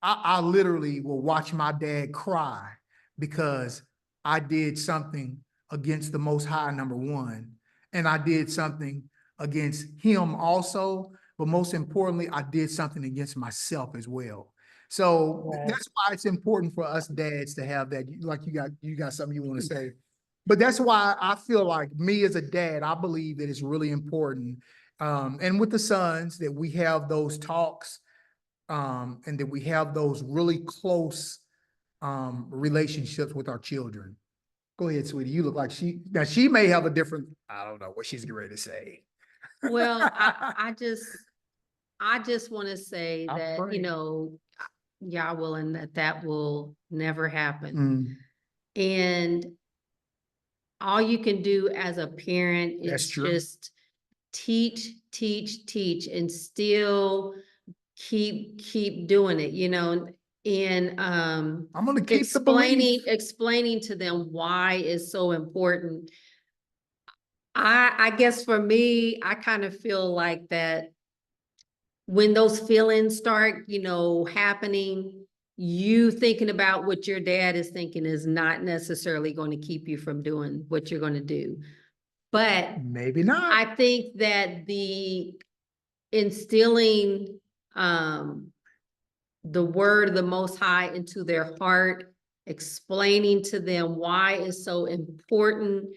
I literally will watch my dad cry because I did something against the Most High, number one. And I did something against him also. But most importantly, I did something against myself as well. So Right. that's why it's important for us dads to have that. Like you got something you want to say. But that's why I feel like me as a dad, I believe that it's really important. And with the sons, that we have those talks, and that we have those really close relationships with our children. Go ahead, sweetie. You look like she may have a different, I don't know what she's getting ready to say. Well, I just want to say I that, pray. y'all willing that will never happen. Mm, And all you can do as a parent that's is true. just teach, and still keep doing it, and I'm gonna keep the belief. explaining to them why it's so important. I guess for me, I kind of feel like that when those feelings start, happening, you thinking about what your dad is thinking is not necessarily going to keep you from doing what you're going to do. But Maybe not. I think that the instilling the word of the Most High into their heart, explaining to them why it's so important,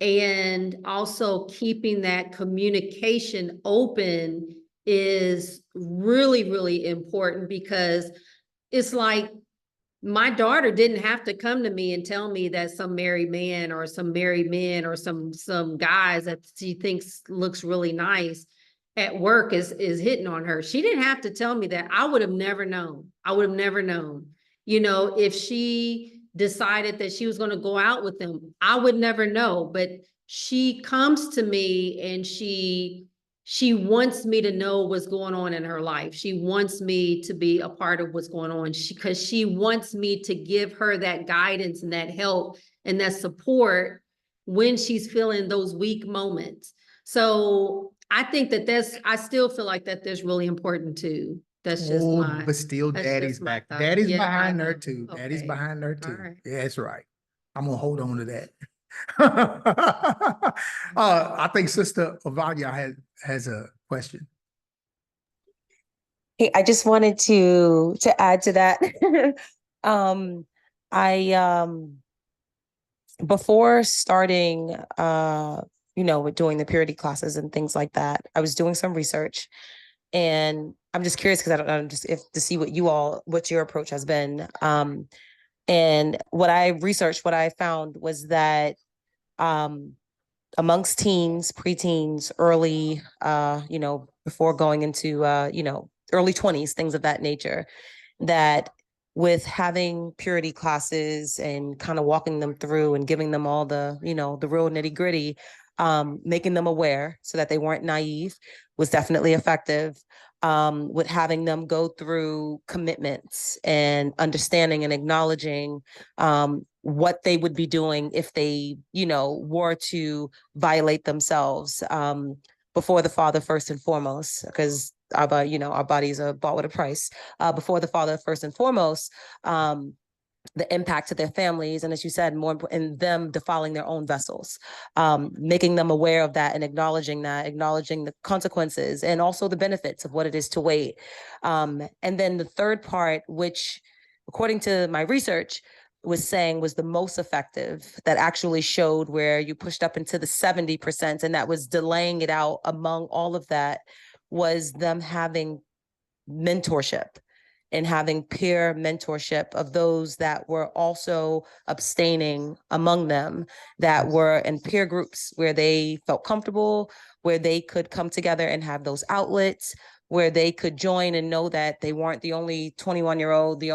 and also keeping that communication open is really, really important, because it's like my daughter didn't have to come to me and tell me that some married man or some married men or some guys that she thinks looks really nice at work is hitting on her. She didn't have to tell me that. I would have never known. I would have never known. If she decided that she was going to go out with them, I would never know. But she comes to me and she wants me to know what's going on in her life. She wants me to be a part of what's going on. Because she wants me to give her that guidance and that help and that support when she's feeling those weak moments. So I think I still feel like that's really important too. That's just Oh, my, but still that's daddy's just my back. thought. Daddy's Yeah, I behind her know. too. Daddy's Okay. behind her All too. right. Yeah, that's right. I'm gonna hold on to that. I think Sister Avanya has a question. Hey, I just wanted to add to that. um, I before starting with doing the purity classes and things like that, I was doing some research, and I'm just curious because I don't know just if to see what your approach has been. And what I researched, what I found was that um amongst teens, preteens, early before going into early 20s, things of that nature, that with having purity classes and kind of walking them through and giving them all the, the real nitty gritty, making them aware so that they weren't naive was definitely effective. With having them go through commitments and understanding and acknowledging what they would be doing if they, were to violate themselves before the Father first and foremost, because our bodies are bought with a price. Before the Father first and foremost, the impact to their families, and as you said, more in them defiling their own vessels, making them aware of that and acknowledging the consequences and also the benefits of what it is to wait. And then the third part, which according to my research was the most effective, that actually showed where you pushed up into the 70%, and that was delaying it out among all of that, was them having mentorship and having peer mentorship of those that were also abstaining among them, that were in peer groups where they felt comfortable, where they could come together and have those outlets, where they could join and know that they weren't the only 21-year-old, they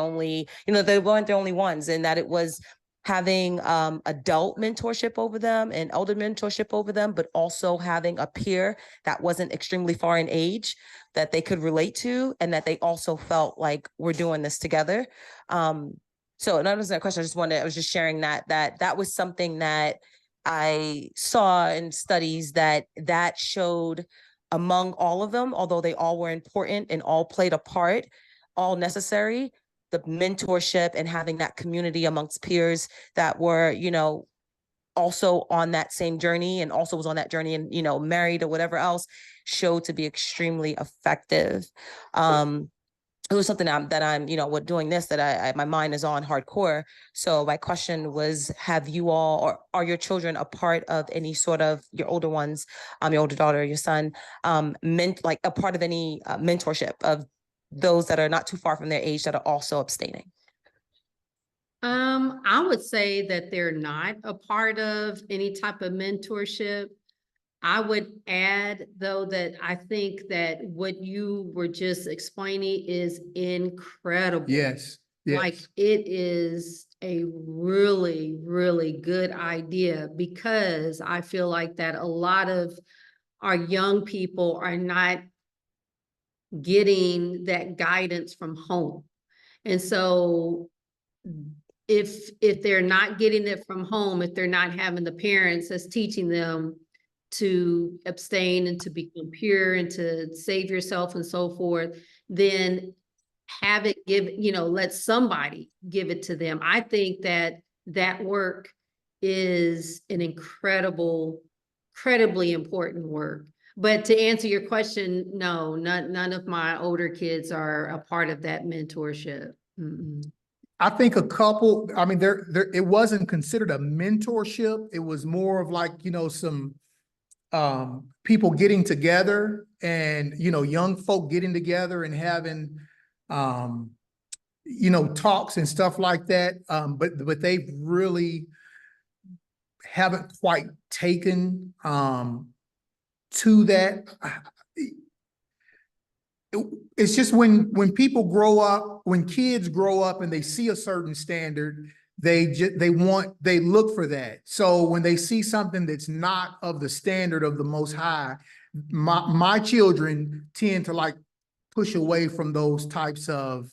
weren't the only ones, and that it was having adult mentorship over them and elder mentorship over them, but also having a peer that wasn't extremely far in age that they could relate to, and that they also felt like we're doing this together. So in answer to that question, I was just sharing that was something that I saw in studies that showed among all of them, although they all were important and all played a part, all necessary, the mentorship and having that community amongst peers that were, also on that same journey and also was on that journey and, married or whatever else, showed to be extremely effective. It was something that I'm, with doing this, that my mind is on hardcore. So my question was, have you all, or are your children a part of any sort of, your older ones, your older daughter, your son, like a part of any mentorship of those that are not too far from their age that are also abstaining? I would say that they're not a part of any type of mentorship. I would add, though, that I think that what you were just explaining is incredible. Yes, Like, yes. it is a really, really good idea, because I feel like that a lot of our young people are not getting that guidance from home. And so if they're not getting it from home, if they're not having the parents that's teaching them to abstain and to become pure and to save yourself and so forth, then have it let somebody give it to them. I think that work is an incredibly important work. But to answer your question, no, none of my older kids are a part of that mentorship. Mm-mm. I think a couple, I mean, it wasn't considered a mentorship. It was more of like, some people getting together and, young folk getting together and having, talks and stuff like that. But they really haven't quite taken to that. It's just when people grow up, when kids grow up and they see a certain standard, they look for that. So when they see something that's not of the standard of the Most High, my children tend to like push away from those types of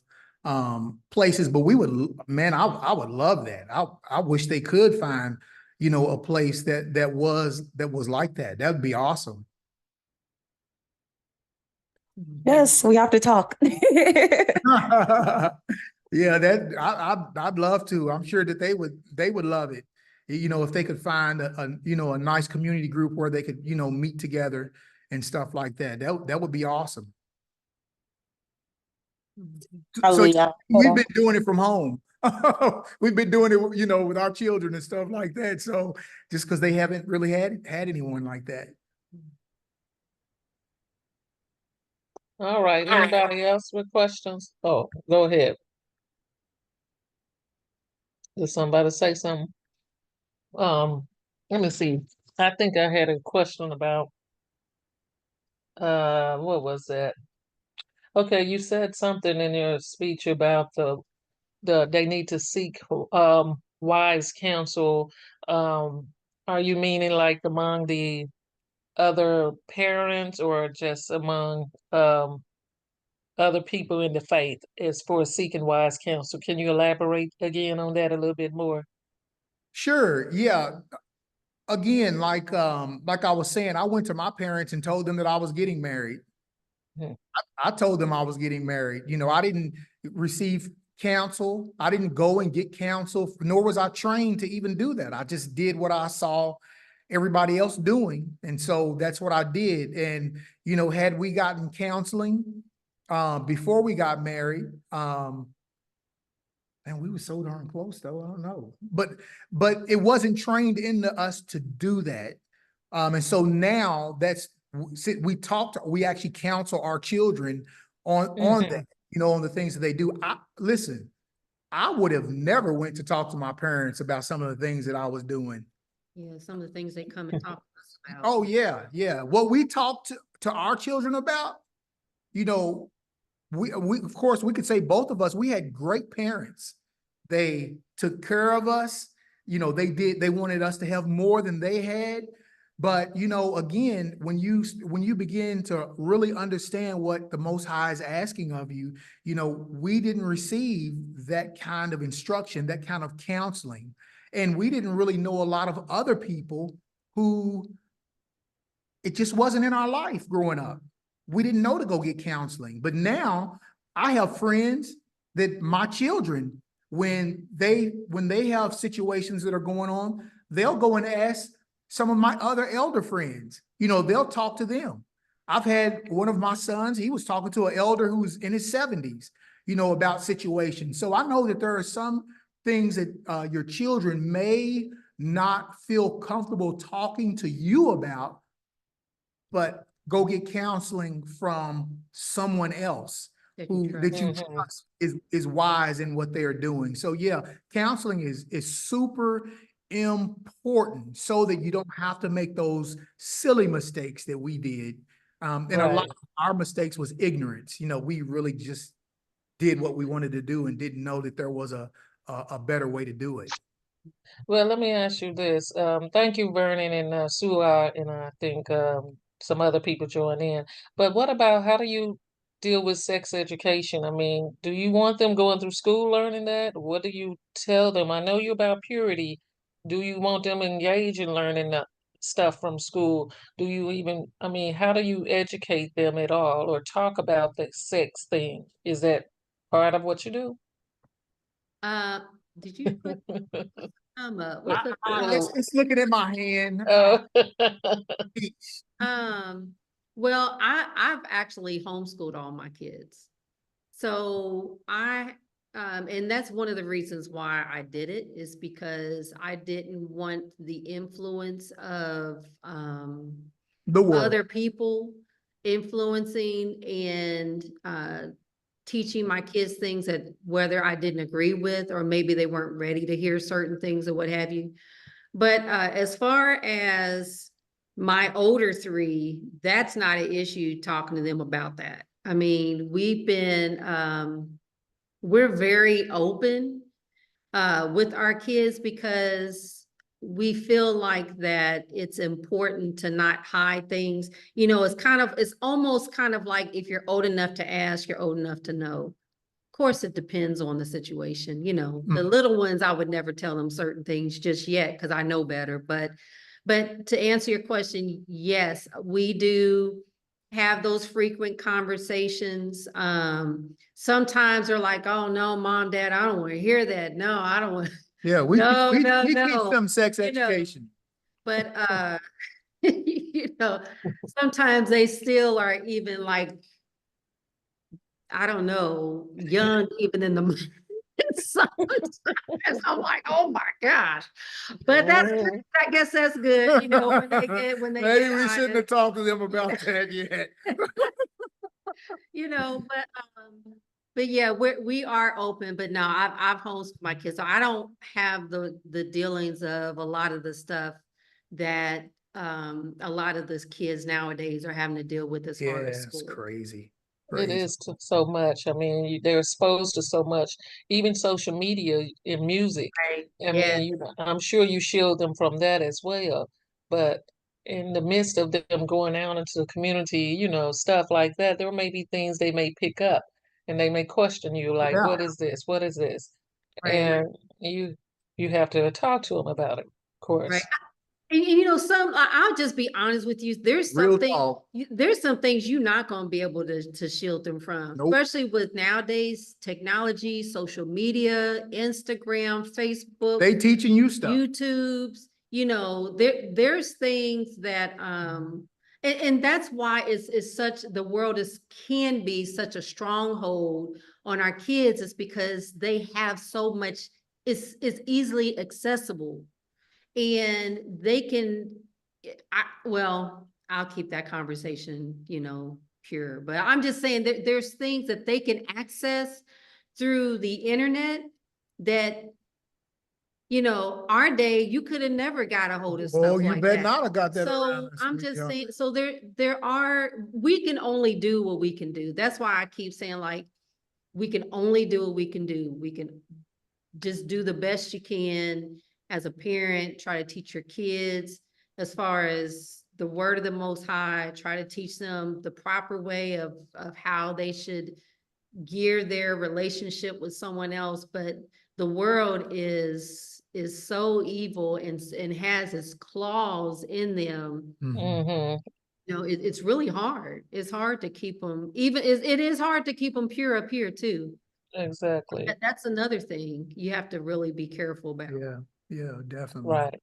places. But I would love that. I wish they could find, a place that was like that. That'd be awesome. Yes, we have to talk. Yeah, I'd love to. I'm sure that they would love it. If they could find a nice community group where they could, meet together and stuff like that. That would be awesome. So Hallelujah. we've been doing it from home. We've been doing it, with our children and stuff like that. So just because they haven't really had anyone like that. All right, anybody else with questions? Oh, go ahead. Did somebody say something? Let me see. I think I had a question about, what was that? Okay, you said something in your speech about they need to seek wise counsel. Um, are you meaning like among the other parents or just among other people in the faith as for seeking wise counsel? Can you elaborate again on that a little bit more? Sure, yeah. Again, like I was saying, I went to my parents and told them that I was getting married. Mhm. I told them I was getting married. You know, I didn't receive counsel. I didn't go and get counsel, nor was I trained to even do that. I just did what I saw everybody else doing. And so that's what I did. And, you know, had we gotten counseling before we got married, and we were so darn close though, I don't know. But it wasn't trained into us to do that. And so now we actually counsel our children on that, Mhm. you know, on the things that they do. Listen, I would have never went to talk to my parents about some of the things that I was doing. Yeah, some of the things they come and talk to us about. Oh yeah, yeah. What we talk to our children about, you know, we of course we could say both of us, we had great parents. They took care of us. You know, they wanted us to have more than they had. But, you know, again, when you begin to really understand what the Most High is asking of you, you know, we didn't receive that kind of instruction, that kind of counseling. And we didn't really know a lot of other people who it just wasn't in our life growing up. We didn't know to go get counseling. But now I have friends that my children, when they have situations that are going on, they'll go and ask some of my other elder friends. You know, they'll talk to them. I've had one of my sons, he was talking to an elder who's in his 70s, you know, about situations. So I know that there are some things that your children may not feel comfortable talking to you about, but go get counseling from someone else That you that you Mhm. trust is wise in what they are doing. So yeah, counseling is super important so that you don't have to make those silly mistakes that we did. And a lot Right. of our mistakes was ignorance. You know, we really just did what we wanted to do and didn't know that there was a better way to do it. Well, let me ask you this. Thank you, Vernon and Sua, and I think some other people join in. But what about how do you deal with sex education? I mean, do you want them going through school learning that? What do you tell them? I know you about purity. Do you want them engaged in learning stuff from school? Do you even, I mean, how do you educate them at all or talk about the sex thing? Is that part of what you do? Uh, did you put what's the It's looking at my hand. Oh. um well, I've actually homeschooled all my kids. So and that's one of the reasons why I did it, is because I didn't want the influence of The world. other people influencing and teaching my kids things that whether I didn't agree with, or maybe they weren't ready to hear certain things or what have you. But as far as my older three, that's not an issue talking to them about that. I mean, we're very open with our kids because we feel like that it's important to not hide things. You know, it's almost kind of like if you're old enough to ask, you're old enough to know. Of course, it depends on the situation. You know, the little ones, I would never tell them certain things just yet because I know better. But to answer your question, yes, we do have those frequent conversations. Sometimes they're like, "Oh no, mom, dad, I don't want to hear that. No, I don't want." Yeah, No, no, we teach no. them sex You know, education. but you know, sometimes they still are even like, I don't know, young even in the sometimes I'm like, oh my gosh. But that's good. Mhm. I guess that's good, you know, when they Maybe get we shouldn't honest, have talked to them about that yet. you know, but yeah, we are open, but no, I've homeschooled my kids. So I don't have the dealings of a lot of the stuff that a lot of those kids nowadays are having to deal with as Yeah, far as it's school. crazy. It Crazy. is so much. I mean, they're exposed to so much, even social media and music. Right. I Yeah. mean, I'm sure you shield them from that as well. But in the midst of them going out into the community, stuff like that, there may be things they may pick up and they may question you, like, Yeah. what is this? What is this? Right. And you have to talk to them about it, of Right. course. And I'll just be honest with you. Real talk. There's some things you're not going to be able to shield them from, Nope. especially with nowadays technology, social media, Instagram, Facebook, They teaching you stuff. YouTube's, there's things that, and that's why the world can be such a stronghold on our kids, is because they have so much, it's easily accessible, and they can, I'll keep that conversation, pure, but I'm just saying that there's things that they can access through the internet that, our day, you could have never got a hold of Oh, stuff you like bet that. not have got that around So us. I'm just saying, so we can only do what we can do. That's why I keep saying, like, we can only do what we can do. We can just do the best you can as a parent, try to teach your kids as far as the word of the Most High, try to teach them the proper way of how they should gear their relationship with someone else. But the world is so evil and has its claws in them. Hmm. It's really hard. It's hard to keep them, it is hard to keep them pure up here too. Exactly. That's another thing you have to really be careful about. Yeah, yeah, definitely. Right.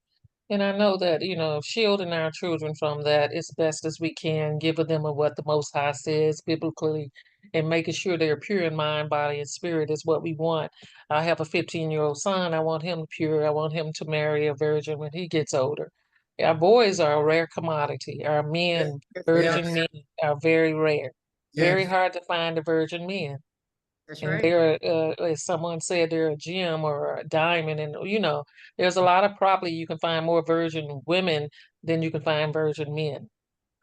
And I know that, shielding our children from that as best as we can, giving them of what the Most High says biblically, and making sure they're pure in mind, body, and spirit is what we want. I have a 15-year-old son. I want him pure. I want him to marry a virgin when he gets older. Our boys are a rare commodity. Our men, virgin Yes, men, are very rare. Very yes, hard to find a virgin men. That's And right. they're, as someone said, they're a gem or a diamond. And, there's a lot of probably you can find more virgin women than you can find virgin men.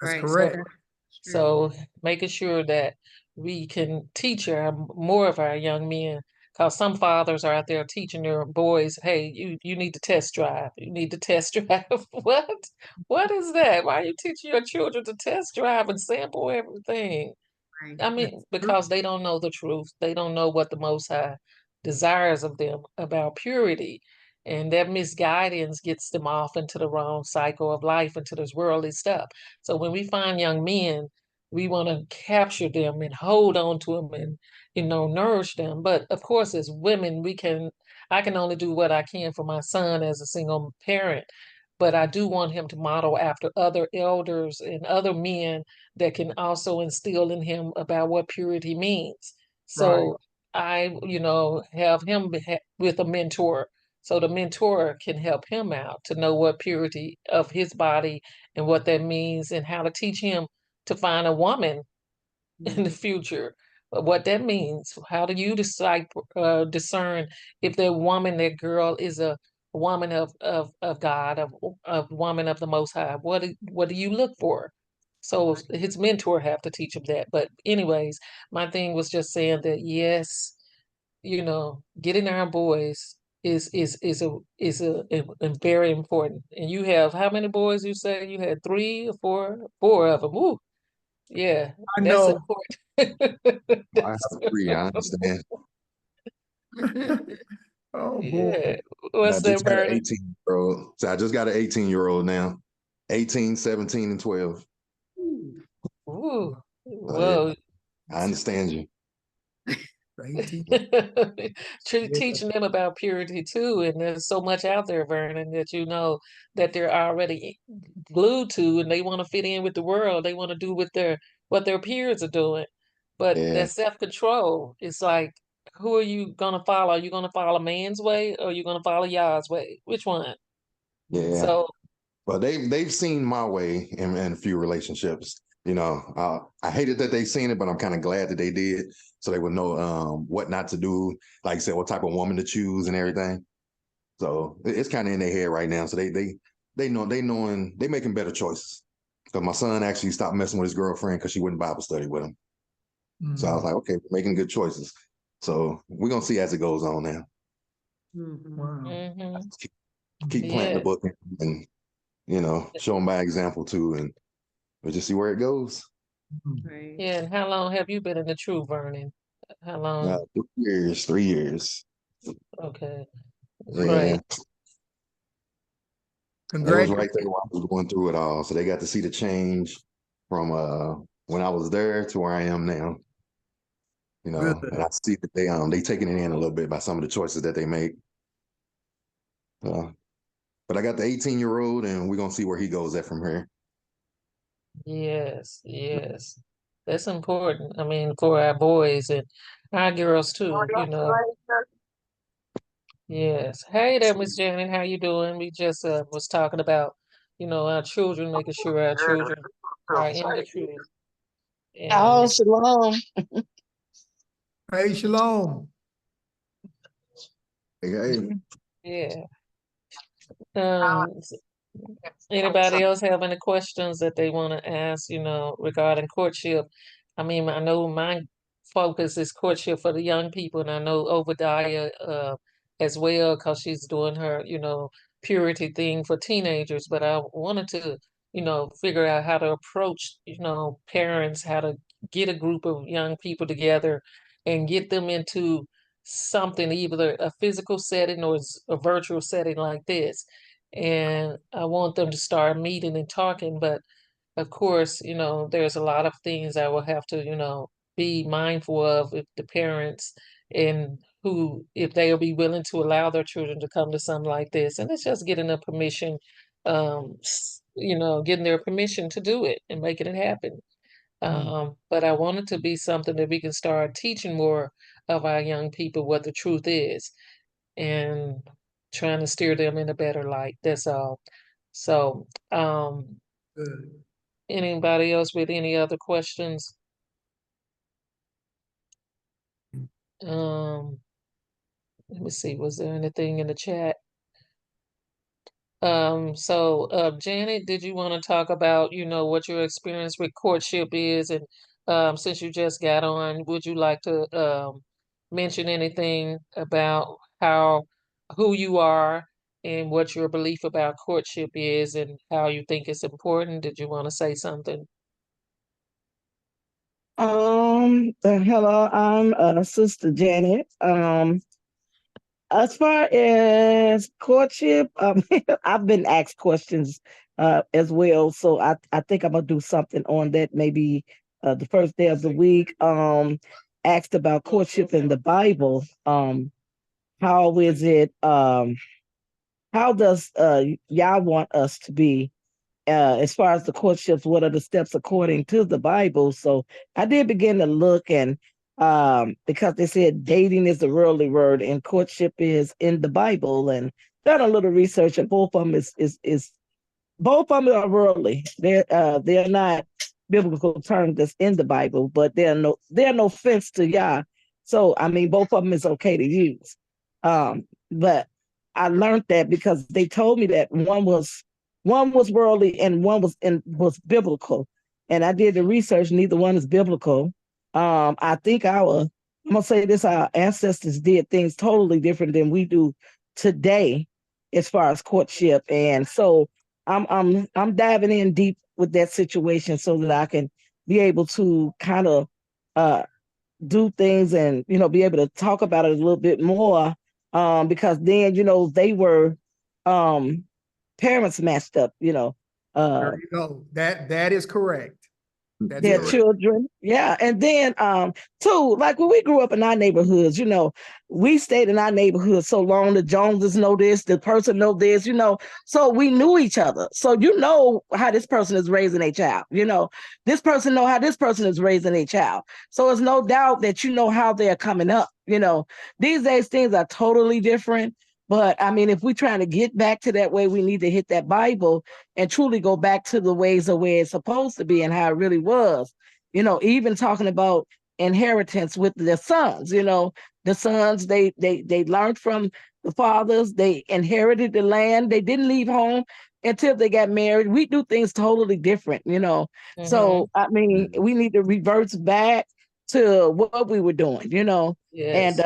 that's Right. So, correct. That's true. so making sure that we can teach more of our young men, because some fathers are out there teaching their boys, hey, you need to test drive. You need to test drive. What? What is that? Why are you teaching your children to test drive and sample everything? Right. I mean, because they don't know the truth. They don't know what the Most High desires of them about purity. And that misguidance gets them off into the wrong cycle of life, into this worldly stuff. So when we find young men, we want to capture them and hold on to them and, nourish them. But of course, as women, I can only do what I can for my son as a single parent. But I do want him to model after other elders and other men that can also instill in him about what purity means. Right. So I, have him with a mentor. So the mentor can help him out to know what purity of his body and what that means, and how to teach him to find a woman in the future. What that means. How do you discern if that woman, that girl, is a woman of God, of woman of the Most High? What do you look for? So his mentor have to teach him that. But anyways, my thing was just saying that yes, getting our boys is very important. And you have how many boys? You said you had three or four of them. Ooh, yeah, I that's know. important. I have That's three, I understand. Oh boy. yeah. And I What's that, just got an Vernon? 18-year-old. So I just got an 18-year-old now. 18, 17, and 12. Ooh, So yeah, whoa. I understand you. 18. Yeah, Teaching them about purity too, and there's so much out there, Vernon, that that they're already glued to, and they want to fit in with the world. They want to do what their peers are doing. But Yeah, that self-control is like, who are you gonna follow? Are you gonna follow man's way, or are you gonna follow Yah's way? Which one? yeah. So But they've seen my way in a few relationships. I hated that they seen it, but I'm kind of glad that they did, so they would know what not to do. Like I said, what type of woman to choose and everything. So it's kind of in their head right now. So they making better choices. Because my son actually stopped messing with his girlfriend because she wouldn't Bible study with him. So I was like, okay, we're making good choices. So we're gonna see as it goes on now. Mhm. Wow. Mm-hmm. Keep planting the Yes. book and show them by example too, and we'll just see where it goes. Right. Yeah, and how long have you been in the truth, Vernon? How long? 3 years, 3 years. Okay, Yeah, great. it was right Congratulations. there while I was going through it all. So they got to see the change from when I was there to where I am now. Good. And I see that they taking it in a little bit by some of the choices that they make. But I got the 18-year-old, and we're gonna see where he goes at from here. Yes, yes. That's important. I mean, for our boys and our girls too, you know. Yes. Hey there, Miss Janet. How you doing? We just was talking about, our children, making sure our children are in the truth. Oh, And shalom. Hey, Shalom. Hey, yeah. S- Anybody else have any questions that they want to ask, regarding courtship? I mean, I know my focus is courtship for the young people, and I know Obadiah as well, because she's doing her, purity thing for teenagers. But I wanted to, figure out how to approach, parents, how to get a group of young people together and get them into something, either a physical setting or a virtual setting like this. And I want them to start meeting and talking. But of course, there's a lot of things I will have to, be mindful of if the parents and if they'll be willing to allow their children to come to something like this. And it's just getting the permission, getting their permission to do it and making it happen. But I want it to be something that we can start teaching more of our young people what the truth is, and trying to steer them in a better light. That's all. So, Good. anybody else with any other questions? Um, Let me see, was there anything in the chat? Janet, did you want to talk about, what your experience with courtship is? And since you just got on, would you like to mention anything about who you are and what your belief about courtship is and how you think it's important? Did you want to say something? Hello, I'm Sister Janet. As far as courtship, I've been asked questions as well, so I think I'm gonna do something on that maybe the first day of the week. Asked about courtship in the Bible. How is it? How does Yah want us to be? As far as the courtships, what are the steps according to the Bible? So I did begin to look, and because they said dating is the worldly word and courtship is in the Bible, and done a little research, and both of them is both of them are worldly. They're not biblical terms that's in the Bible, but they're no offense to Yah. So I mean, both of them is okay to use. But I learned that because they told me that one was worldly and one was biblical. And I did the research. Neither one is biblical. I think I'm gonna say this: our ancestors did things totally different than we do today, as far as courtship, and so I'm diving in deep with that situation so that I can be able to kind of uh do things and be able to talk about it a little bit more, because then they were um parents messed up, uh There you go. That is correct. That's their correct. children. Yeah. And then too, like when we grew up in our neighborhoods, we stayed in our neighborhood so long. The Joneses know this, the person know this, so we knew each other. So how this person is raising a child, this person know how this person is raising a child. So it's no doubt that how they're coming up. These days things are totally different. But I mean, if we're trying to get back to that way, we need to hit that Bible and truly go back to the ways of where it's supposed to be and how it really was. Even talking about inheritance with the sons, the sons, they learned from the fathers, they inherited the land, they didn't leave home until they got married. We do things totally different. Mm-hmm. So I mean, we need to reverse back to what we were doing, and Yes.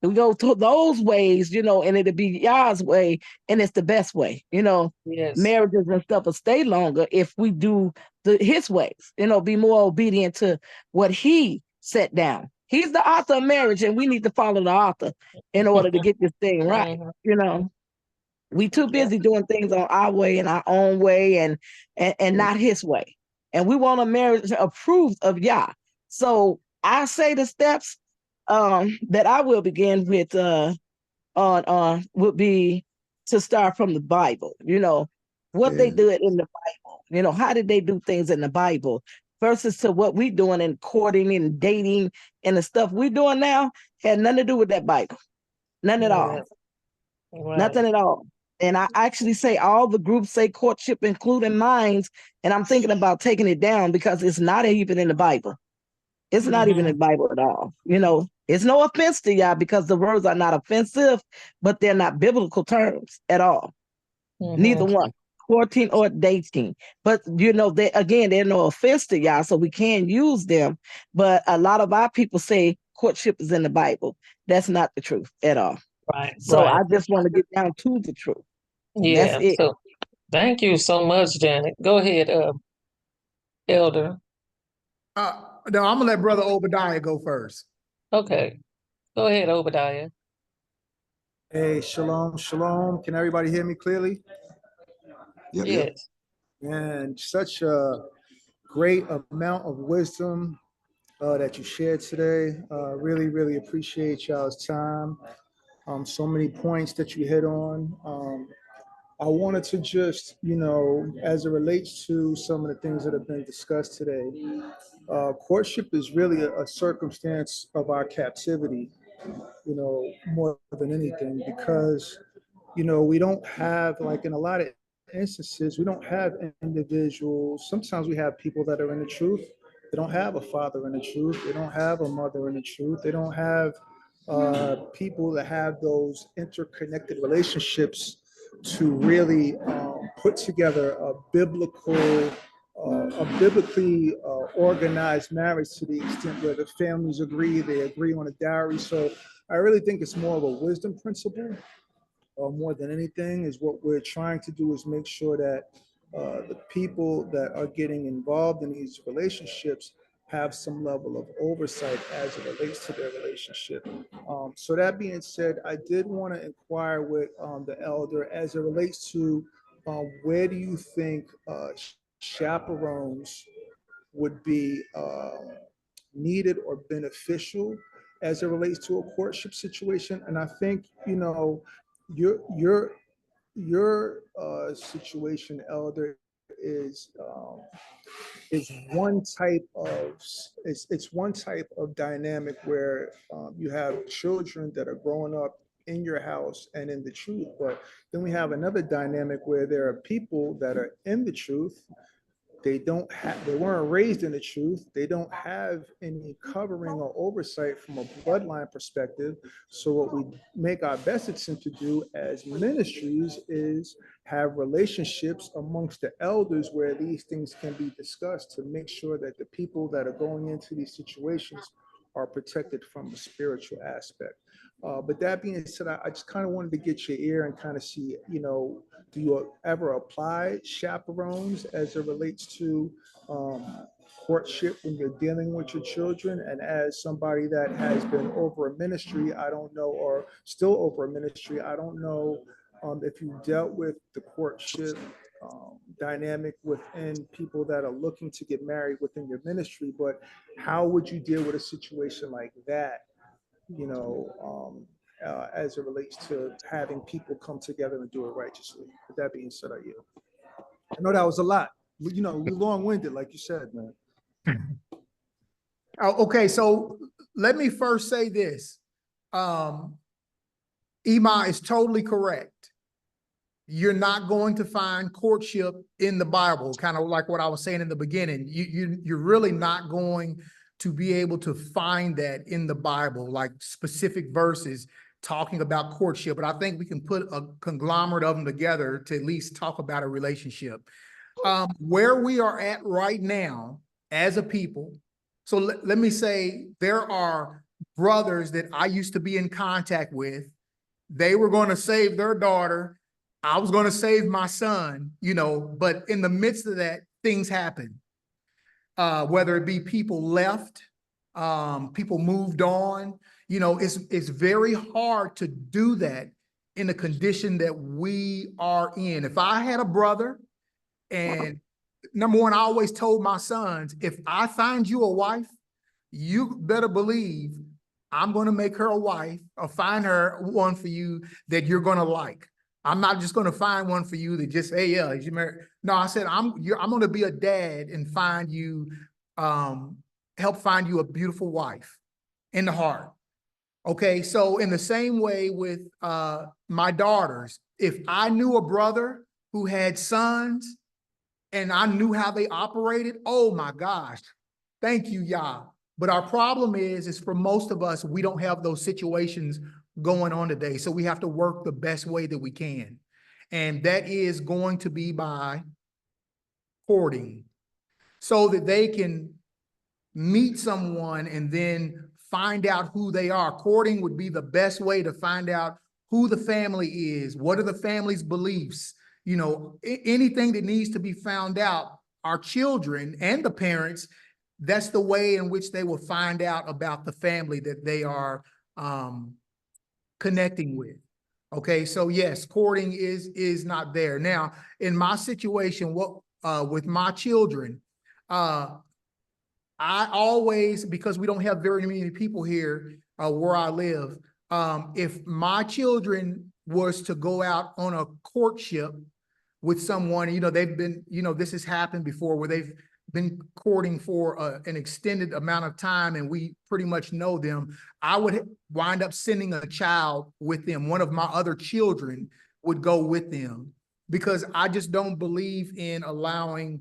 we go to those ways, and it'll be Yah's way, and it's the best way, Yes. marriages and stuff will stay longer if we do his ways, be more obedient to what he set down. He's the author of marriage, and we need to follow the author in order to get this thing right. Mhm. We too Yeah. busy doing things on our way and our own way, and not his way. And we want a marriage approved of Yah. So I say the steps that I will begin with on would be to start from the Bible. What they Yeah. do it in the Bible. How did they do things in the Bible versus to what we doing in courting and dating, and the stuff we doing now had nothing to do with that Bible. None at all. Yes. Right. Nothing at all. And I actually say all the groups say courtship, including mines, and I'm thinking about taking it down because it's not even in the Bible. It's not even in Mhm. the Bible at all. It's no offense to y'all because the words are not offensive, but they're not biblical terms at all. Neither Mhm. one, courting or dating. But they're no offense to y'all, so we can use them. But a lot of our people say courtship is in the Bible. That's not the truth at all. Right. So Right. I just want to get down to the truth. That's Yeah. it. So thank you so much, Janet. Go ahead, Elder. No, I'm gonna let Brother Obadiah go first. Okay. Go ahead, Obadiah. Hey, shalom, shalom. Can everybody hear me clearly? Yep, yep. Yes. And such a great amount of wisdom that you shared today. Really, really appreciate y'all's time. So many points that you hit on. I wanted to just, as it relates to some of the things that have been discussed today, courtship is really a circumstance of our captivity, more than anything, because, we don't have, like in a lot of instances, we don't have individuals. Sometimes we have people that are in the truth. They don't have a father in the truth. They don't have a mother in the truth. They don't have people that have those interconnected relationships to really put together a biblically organized marriage to the extent where the families agree, they agree on a dowry. So I really think it's more of a wisdom principle, more than anything. Is what we're trying to do is make sure that the people that are getting involved in these relationships have some level of oversight as it relates to their relationship. So that being said, I did want to inquire with the elder as it relates to where do you think chaperones would be needed or beneficial as it relates to a courtship situation. And I think, your your your situation, elder, is one type of it's one type of dynamic where you have children that are growing up in your house and in the truth. But then we have another dynamic where there are people that are in the truth. They weren't raised in the truth. They don't have any covering or oversight from a bloodline perspective. So what we make our best attempt to do as ministries is have relationships amongst the elders where these things can be discussed to make sure that the people that are going into these situations are protected from a spiritual aspect. But that being said, I just kind of wanted to get your ear and kind of see, do you ever apply chaperones as it relates to courtship when you're dealing with your children? And as somebody that has been over a ministry, I don't know, or still over a ministry, I don't know if you dealt with the courtship dynamic within people that are looking to get married within your ministry, but how would you deal with a situation like that, as it relates to having people come together and do it righteously? With that being said, I know that was a lot. We long-winded, like you said, man. Okay, so let me first say this. Ima is totally correct. You're not going to find courtship in the Bible, kind of like what I was saying in the beginning. You're really not going to be able to find that in the Bible, like specific verses talking about courtship. But I think we can put a conglomerate of them together to at least talk about a relationship. Where we are at right now as a people, So let me say there are brothers that I used to be in contact with. They were going to save their daughter. I was going to save my son, you know, but in the midst of that, things happen. Whether it be people left, people moved on, you know, it's very hard to do that in the condition that we are in. If I had a brother, and number one, I always told my sons, if I find you a wife, you better believe I'm going to make her a wife or find her one for you that you're going to like. I'm not just going to find one for you that just, hey, yeah, you married. No, I said, I'm going to be a dad and find you, help find you a beautiful wife in the heart. Okay. So in the same way with, my daughters, if I knew a brother who had sons and I knew how they operated, oh my gosh, thank you, Yah. But our problem is for most of us, we don't have those situations going on today. So we have to work the best way that we can. And that is going to be by courting so that they can meet someone and then find out who they are. Courting would be the best way to find out who the family is. What are the family's beliefs? You know, anything that needs to be found out, our children and the parents, that's the way in which they will find out about the family that they are connecting with. Okay, so yes, courting is not there. Now, in my situation, what with my children, I always, because we don't have very many people here where I live, if my children was to go out on a courtship with someone, you know, they've been, you know, this has happened before where they've been courting for an extended amount of time and we pretty much know them, I would wind up sending a child with them. One of my other children would go with them because I just don't believe in allowing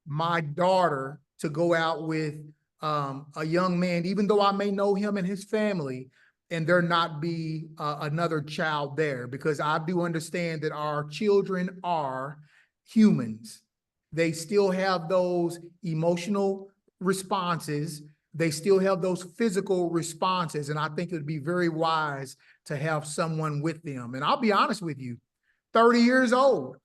my daughter to go out with a young man, even though I may know him and his family, and there not be another child there, because I do understand that our children are humans. They still have those emotional responses. They still have those physical responses. And I think it would be very wise to have someone with them. And I'll be honest with you, 30 years old,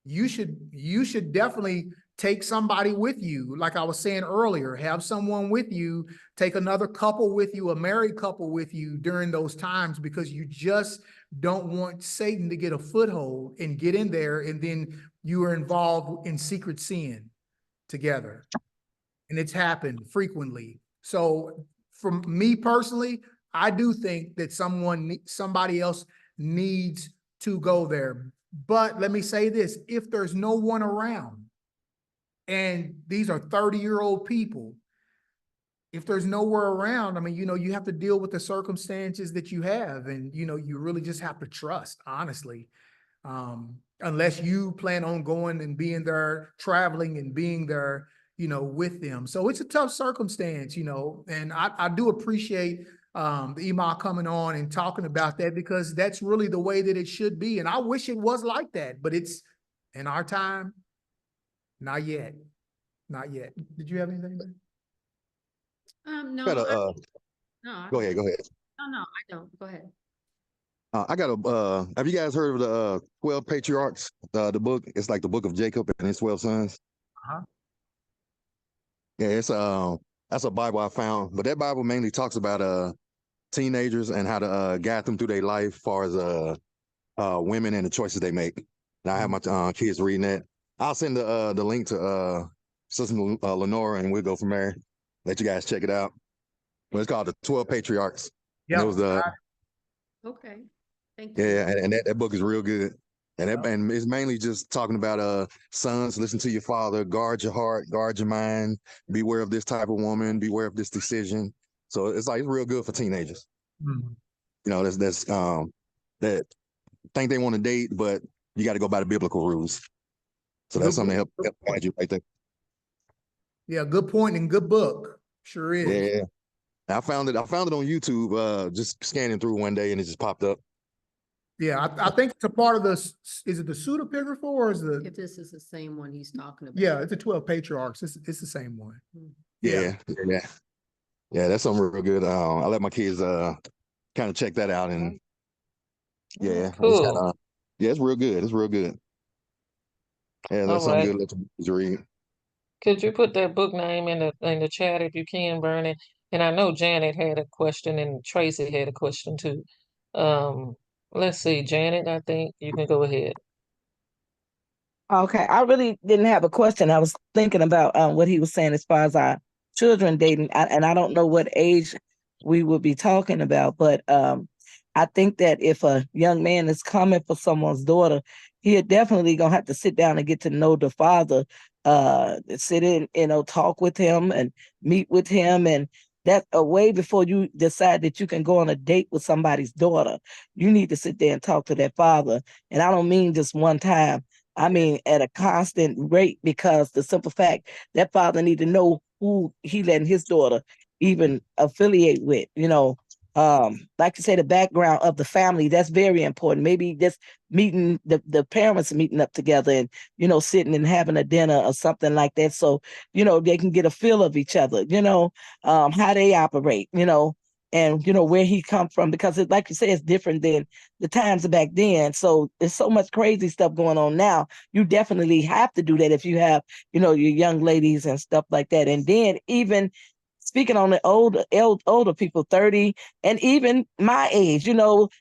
you should definitely take somebody with you. Like I was saying earlier, have someone with you, take another couple with you, a married couple with you during those times, because you just don't want Satan to get a foothold and get in there. And then you are involved in secret sin together. And it's happened frequently. So from me personally, I do think that somebody else needs to go there. But let me say this, if there's no one around, and these are 30-year-old people, if there's nowhere around, I mean, you know, you have to deal with the circumstances that you have. And, you know, you really just have to trust, honestly. Unless you plan on going and being there, traveling and being there, you know, with them. So it's a tough circumstance, you know, and I do appreciate the email coming on and talking about that, because that's really the way that it should be. And I wish it was like that, but it's in our time, not yet. Not yet. Did you have anything? No, Got a, no, I go ahead, don't. go ahead. No, I don't. Go ahead. I got a, have you guys heard of the 12 Patriarchs, the book? It's like the book of Jacob and his 12 sons. Uh-huh. Yeah, it's, that's a Bible I found, but that Bible mainly talks about, teenagers and how to, guide them through their life as far as, women and the choices they make. And I have my, kids reading that. I'll send the link to, Sister Lenora, and we'll go from there. Let you guys check it out. But it's called the 12 Patriarchs. And Yeah. it was the, Okay. Thank you. yeah, and that book is real good. And and it's mainly just talking about sons, listen to your father, guard your heart, guard your mind, beware of this type of woman, beware of this decision. So it's like it's real good for teenagers. Mhm. You know, that's that think they want to date, but you got to go by the biblical rules. So that's something to help guide you right there. Yeah, good point and good book. Sure is. Yeah. I found it on YouTube, just scanning through one day and it just popped up. Yeah, I think it's a part of the, is it the pseudepigrapha or is the, If this is the same one he's talking about. yeah, it's the 12 patriarchs. It's the same one. Yeah, yeah, yeah. That's something real good. I let my kids kind of check that out, and yeah, it's kind Cool. of yeah, it's real good. It's real good. Yeah, All that's something right. good. Let you read. Could you put that book name in the chat if you can, Bernie? And I know Janet had a question and Tracy had a question too. Let's see, Janet, I think you can go ahead. Okay, I really didn't have a question. I was thinking about what he was saying as far as our children dating, and I don't know what age we would be talking about, but I think that if a young man is coming for someone's daughter, he definitely gonna have to sit down and get to know the father, sit in, talk with him and meet with him, and that way before you decide that you can go on a date with somebody's daughter, you need to sit there and talk to that father. And I don't mean just one time. I mean, at a constant rate, because the simple fact that father need to know who he letting his daughter even affiliate with, like you say, the background of the family, that's very important. Maybe just meeting the parents meeting up together and, sitting and having a dinner or something like that. So, they can get a feel of each other, how they operate, and, where he come from, because like you say, it's different than the times back then. So there's so much crazy stuff going on now. You definitely have to do that if you have, your young ladies and stuff like that. And then even speaking on the older people, 30, and even my age,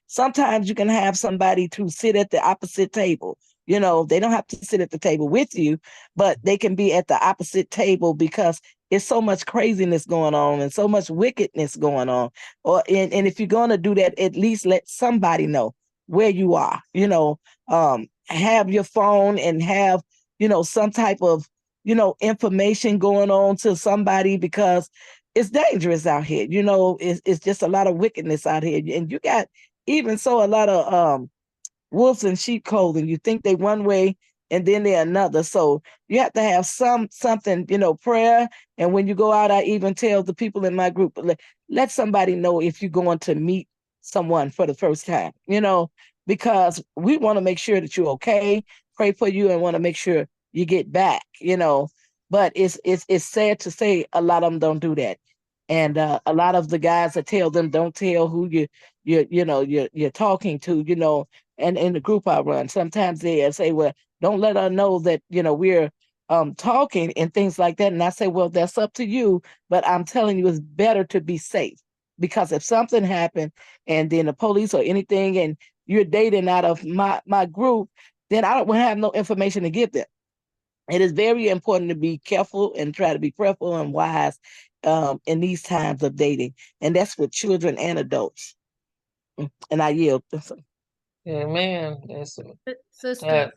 sometimes you can have somebody to sit at the opposite table. They don't have to sit at the table with you, but they can be at the opposite table because it's so much craziness going on and so much wickedness going on. And if you're going to do that, at least let somebody know where you are. Have your phone and have, some type of, information going on to somebody, because it's dangerous out here. It's just a lot of wickedness out here. And you got even so a lot of wolves in sheep clothing. You think they one way and then they're another. So you have to have something, prayer. And when you go out, I even tell the people in my group, let somebody know if you're going to meet someone for the first time, because we want to make sure that you're okay, pray for you, and want to make sure you get back, But it's sad to say a lot of them don't do that. And a lot of the guys that tell them don't tell who you're talking to, and in the group I run, sometimes they say, well, don't let her know that, we're talking and things like that. And I say, well, that's up to you. But I'm telling you, it's better to be safe, because if something happened and then the police or anything and you're dating out of my group, then I don't have no information to give them. It is very important to be careful and try to be prayerful and wise in these times of dating. And that's with children and adults. And I yield. Yeah, man. That's Sister,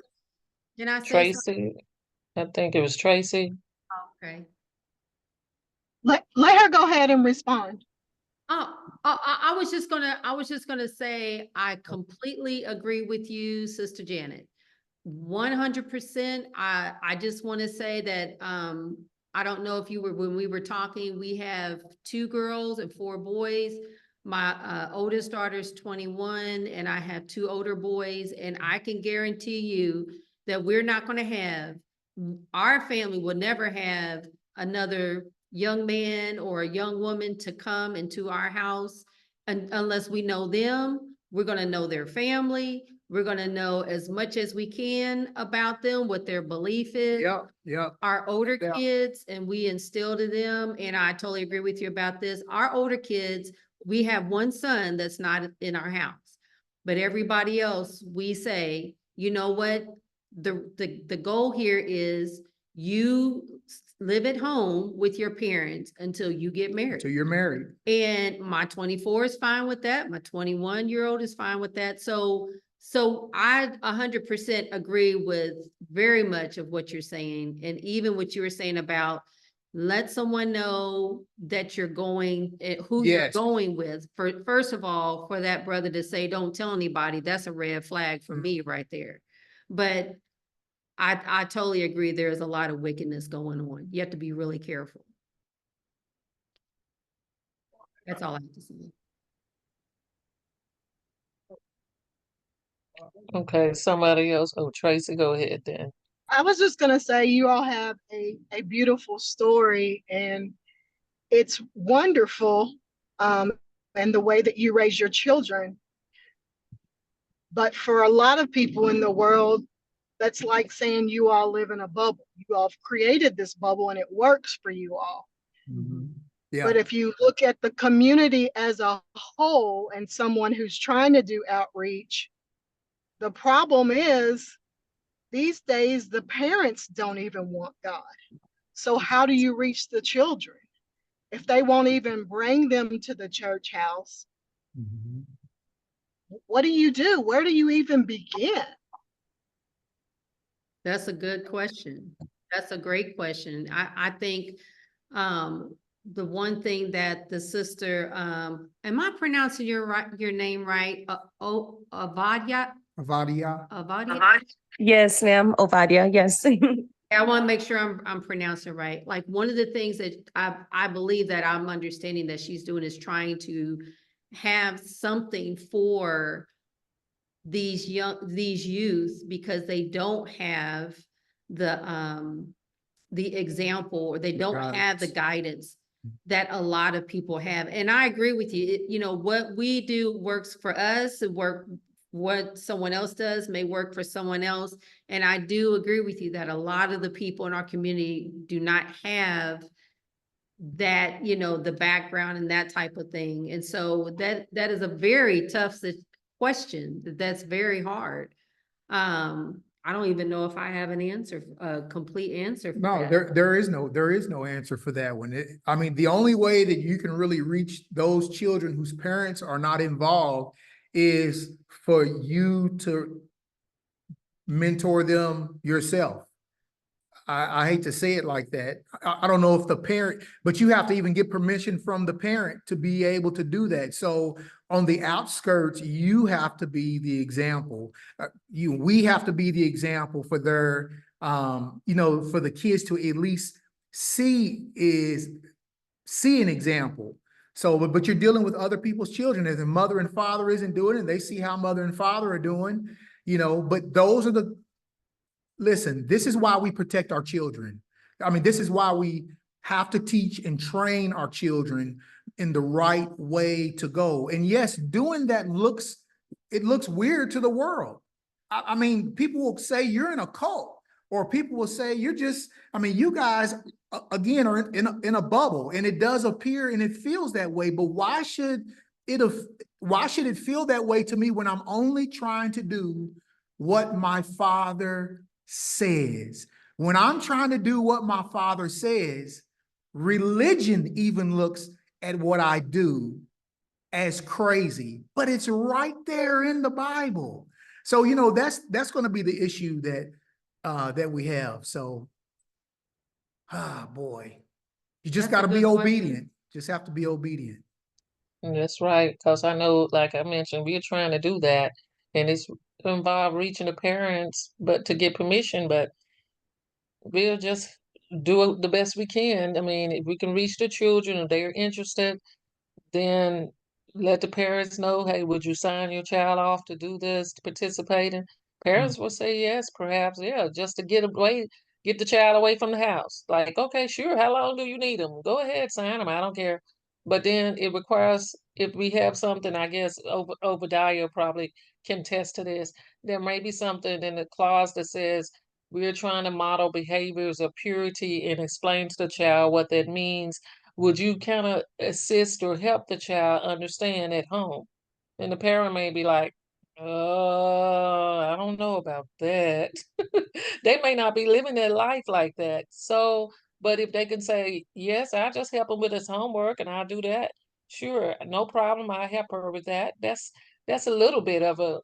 can I say something? Tracy. I think it was Tracy. Okay. Let her go ahead and respond. I was just gonna say, I completely agree with you, Sister Janet. 100%. I just want to say that, I don't know if you were, when we were talking, we have 2 girls and 4 boys. My oldest daughter's 21 and I have 2 older boys, and I can guarantee you that we're not going to have, our family will never have another young man or a young woman to come into our house unless we know them. We're going to know their family. We're going to know as much as we can about them, what their belief is. Yeah. Our older Yeah. kids, and we instilled in them, and I totally agree with you about this. Our older kids, we have one son that's not in our house, but everybody else, we say, you know what? The goal here is you live at home with your parents until you get married. So you're married. And my 24 is fine with that. My 21-year-old is fine with that. So I 100% agree with very much of what you're saying. And even what you were saying about let someone know that you're going, who you're Yes. going with. First of all, for that brother to say, don't tell anybody, that's a red flag for me right there. But I totally agree. There's a lot of wickedness going on. You have to be really careful. That's all I have to say. Okay, somebody else. Oh, Tracy, go ahead then. I was just gonna say you all have a beautiful story, and it's wonderful, um, and the way that you raise your children. But for a lot of people in the world, that's like saying you all live in a bubble. You all have created this bubble and it works for you all. Mhm. But Yeah, if you look at the community as a whole and someone who's trying to do outreach, the problem is these days the parents don't even want God. So how do you reach the children? If they won't even bring them to the church house, Mhm. what do you do? Where do you even begin? That's a good question. That's a great question. I think, the one thing that the sister, am I pronouncing your name right? Avadia? Avadia. Avadia? Yes, ma'am. Ovadia, yes. I want to make sure I'm pronouncing right. Like, one of the things that I believe that I'm understanding that she's doing is trying to have something for these youth, because they don't have the example, or they don't have the guidance that a lot of people have. And I agree with you. What we do works for us, what someone else does may work for someone else. And I do agree with you that a lot of the people in our community do not have that, the background and that type of thing. And so that is a very tough question. That's very hard. I don't even know if I have an answer, a complete answer for No, that. there is no answer for that one. I mean, the only way that you can really reach those children whose parents are not involved is for you to mentor them yourself. I hate to say it like that. I don't know if the parent, but you have to even get permission from the parent to be able to do that. So on the outskirts, you have to be the example. We have to be the example for for the kids to at least see an example. So, but you're dealing with other people's children. If the mother and father isn't doing it, they see how mother and father are doing, but listen, this is why we protect our children. I mean, this is why we have to teach and train our children in the right way to go. And yes, doing that looks weird to the world. I mean, people will say you're in a cult, or people will say you guys again are in a bubble, and it does appear and it feels that way. But it why should it feel that way to me when I'm only trying to do what my father says? When I'm trying to do what my father says, religion even looks at what I do as crazy, but it's right there in the Bible. So, that's going to be the issue that we have. So, boy, you just That's got a to be good question. obedient. Just have to be obedient. That's right, because I know, like I mentioned, we're trying to do that, and it's involved reaching the parents, but to get permission, but we'll just do the best we can. I mean, if we can reach the children, if they're interested, then let the parents know, hey, would you sign your child off to do this, to participate in? Mm. Parents will say yes, perhaps, yeah, just to get the child away from the house. Like, okay, sure, how long do you need them? Go ahead, sign them, I don't care. But then it requires, if we have something, I guess Obadiah probably can attest to this, there may be something in the clause that says we're trying to model behaviors of purity and explain to the child what that means. Would you kind of assist or help the child understand at home? And the parent may be like, I don't know about that. They may not be living their life like that. So, but if they can say, yes, I'll just help him with his homework and I'll do that. Sure, no problem. I'll help her with that. That's a little bit of a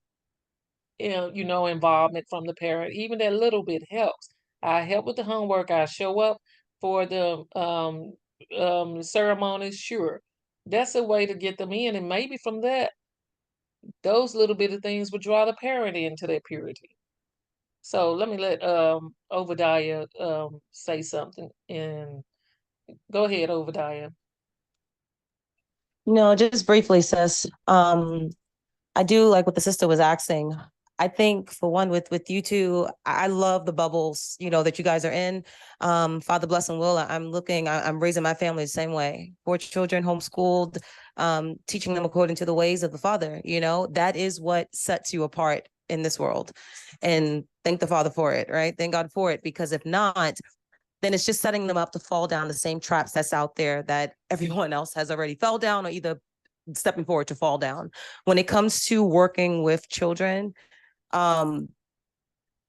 involvement from the parent. Even that little bit helps. I help with the homework. I show up for the ceremonies. Sure, that's a way to get them in, and maybe from that, those little bit of things would draw the parent into their purity. So let me let Obadiah say something, and go ahead, Obadiah. No, just briefly, sis. I do like what the sister was asking. I think for one, with you two, I love the bubbles, that you guys are in. Father bless and will, I'm raising my family the same way. 4 children, homeschooled, teaching them according to the ways of the Father. That is what sets you apart in this world. And thank the Father for it, right? Thank God for it, because if not, then it's just setting them up to fall down the same traps that's out there that everyone else has already fell down or either stepping forward to fall down. When it comes to working with children,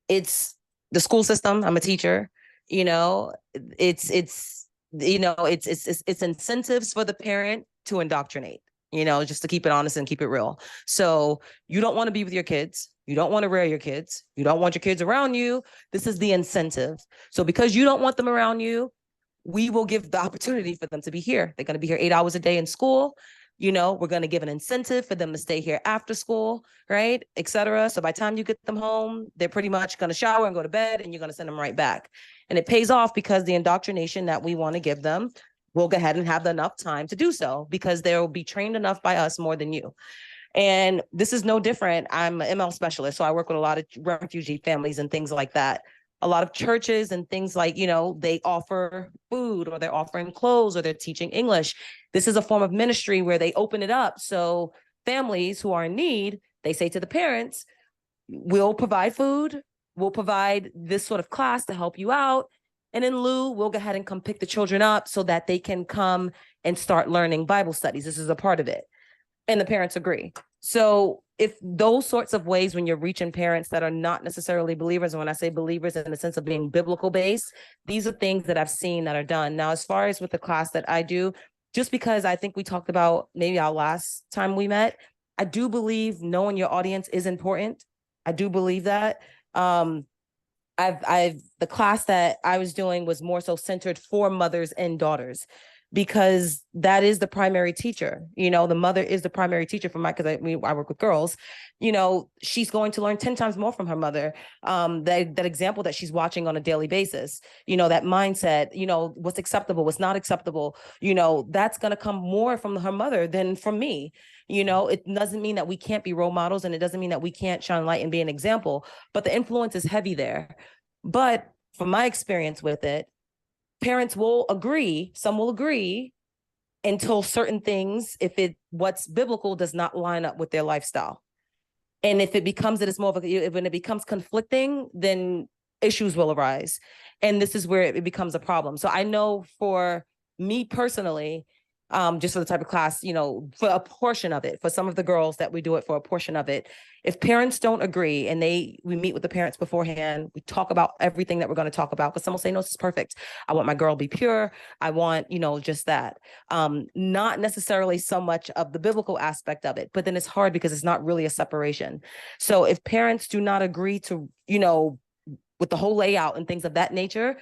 it's the school system. I'm a teacher, it's incentives for the parent to indoctrinate, just to keep it honest and keep it real. So you don't want to be with your kids. You don't want to rear your kids. You don't want your kids around you. This is the incentive. So because you don't want them around you, we will give the opportunity for them to be here. They're going to be here 8 hours a day in school. We're going to give an incentive for them to stay here after school, right, etc. So by the time you get them home, they're pretty much going to shower and go to bed, and you're going to send them right back. And it pays off because the indoctrination that we want to give them, we'll go ahead and have enough time to do so because they'll be trained enough by us more than you. And this is no different. I'm an ML specialist, so I work with a lot of refugee families and things like that. A lot of churches and things like, they offer food or they're offering clothes or they're teaching English. This is a form of ministry where they open it up. So families who are in need, they say to the parents, we'll provide food, we'll provide this sort of class to help you out. And in lieu, we'll go ahead and come pick the children up so that they can come and start learning Bible studies. This is a part of it. And the parents agree. So if those sorts of ways, when you're reaching parents that are not necessarily believers, and when I say believers in the sense of being biblical based, these are things that I've seen that are done. Now, as far as with the class that I do, just because I think we talked about maybe our last time we met, I do believe knowing your audience is important. I do believe that. The class that I was doing was more so centered for mothers and daughters, because that is the primary teacher. The mother is the primary teacher for because I work with girls. She's going to learn 10 times more from her mother. That example that she's watching on a daily basis, that mindset, what's acceptable, what's not acceptable, that's going to come more from her mother than from me. It doesn't mean that we can't be role models, and it doesn't mean that we can't shine light and be an example, but the influence is heavy there. But from my experience with it, parents will agree, some will agree until certain things, what's biblical does not line up with their lifestyle. And if it becomes that it's more of when it becomes conflicting, then issues will arise. And this is where it becomes a problem. So I know for me personally, just for the type of class, for a portion of it, for some of the girls that we do it for a portion of it, if parents don't agree and we meet with the parents beforehand, we talk about everything that we're going to talk about, because some will say, no, this is perfect. I want my girl to be pure. I want, just that. Not necessarily so much of the biblical aspect of it, but then it's hard because it's not really a separation. So if parents do not agree to, with the whole layout and things of that nature,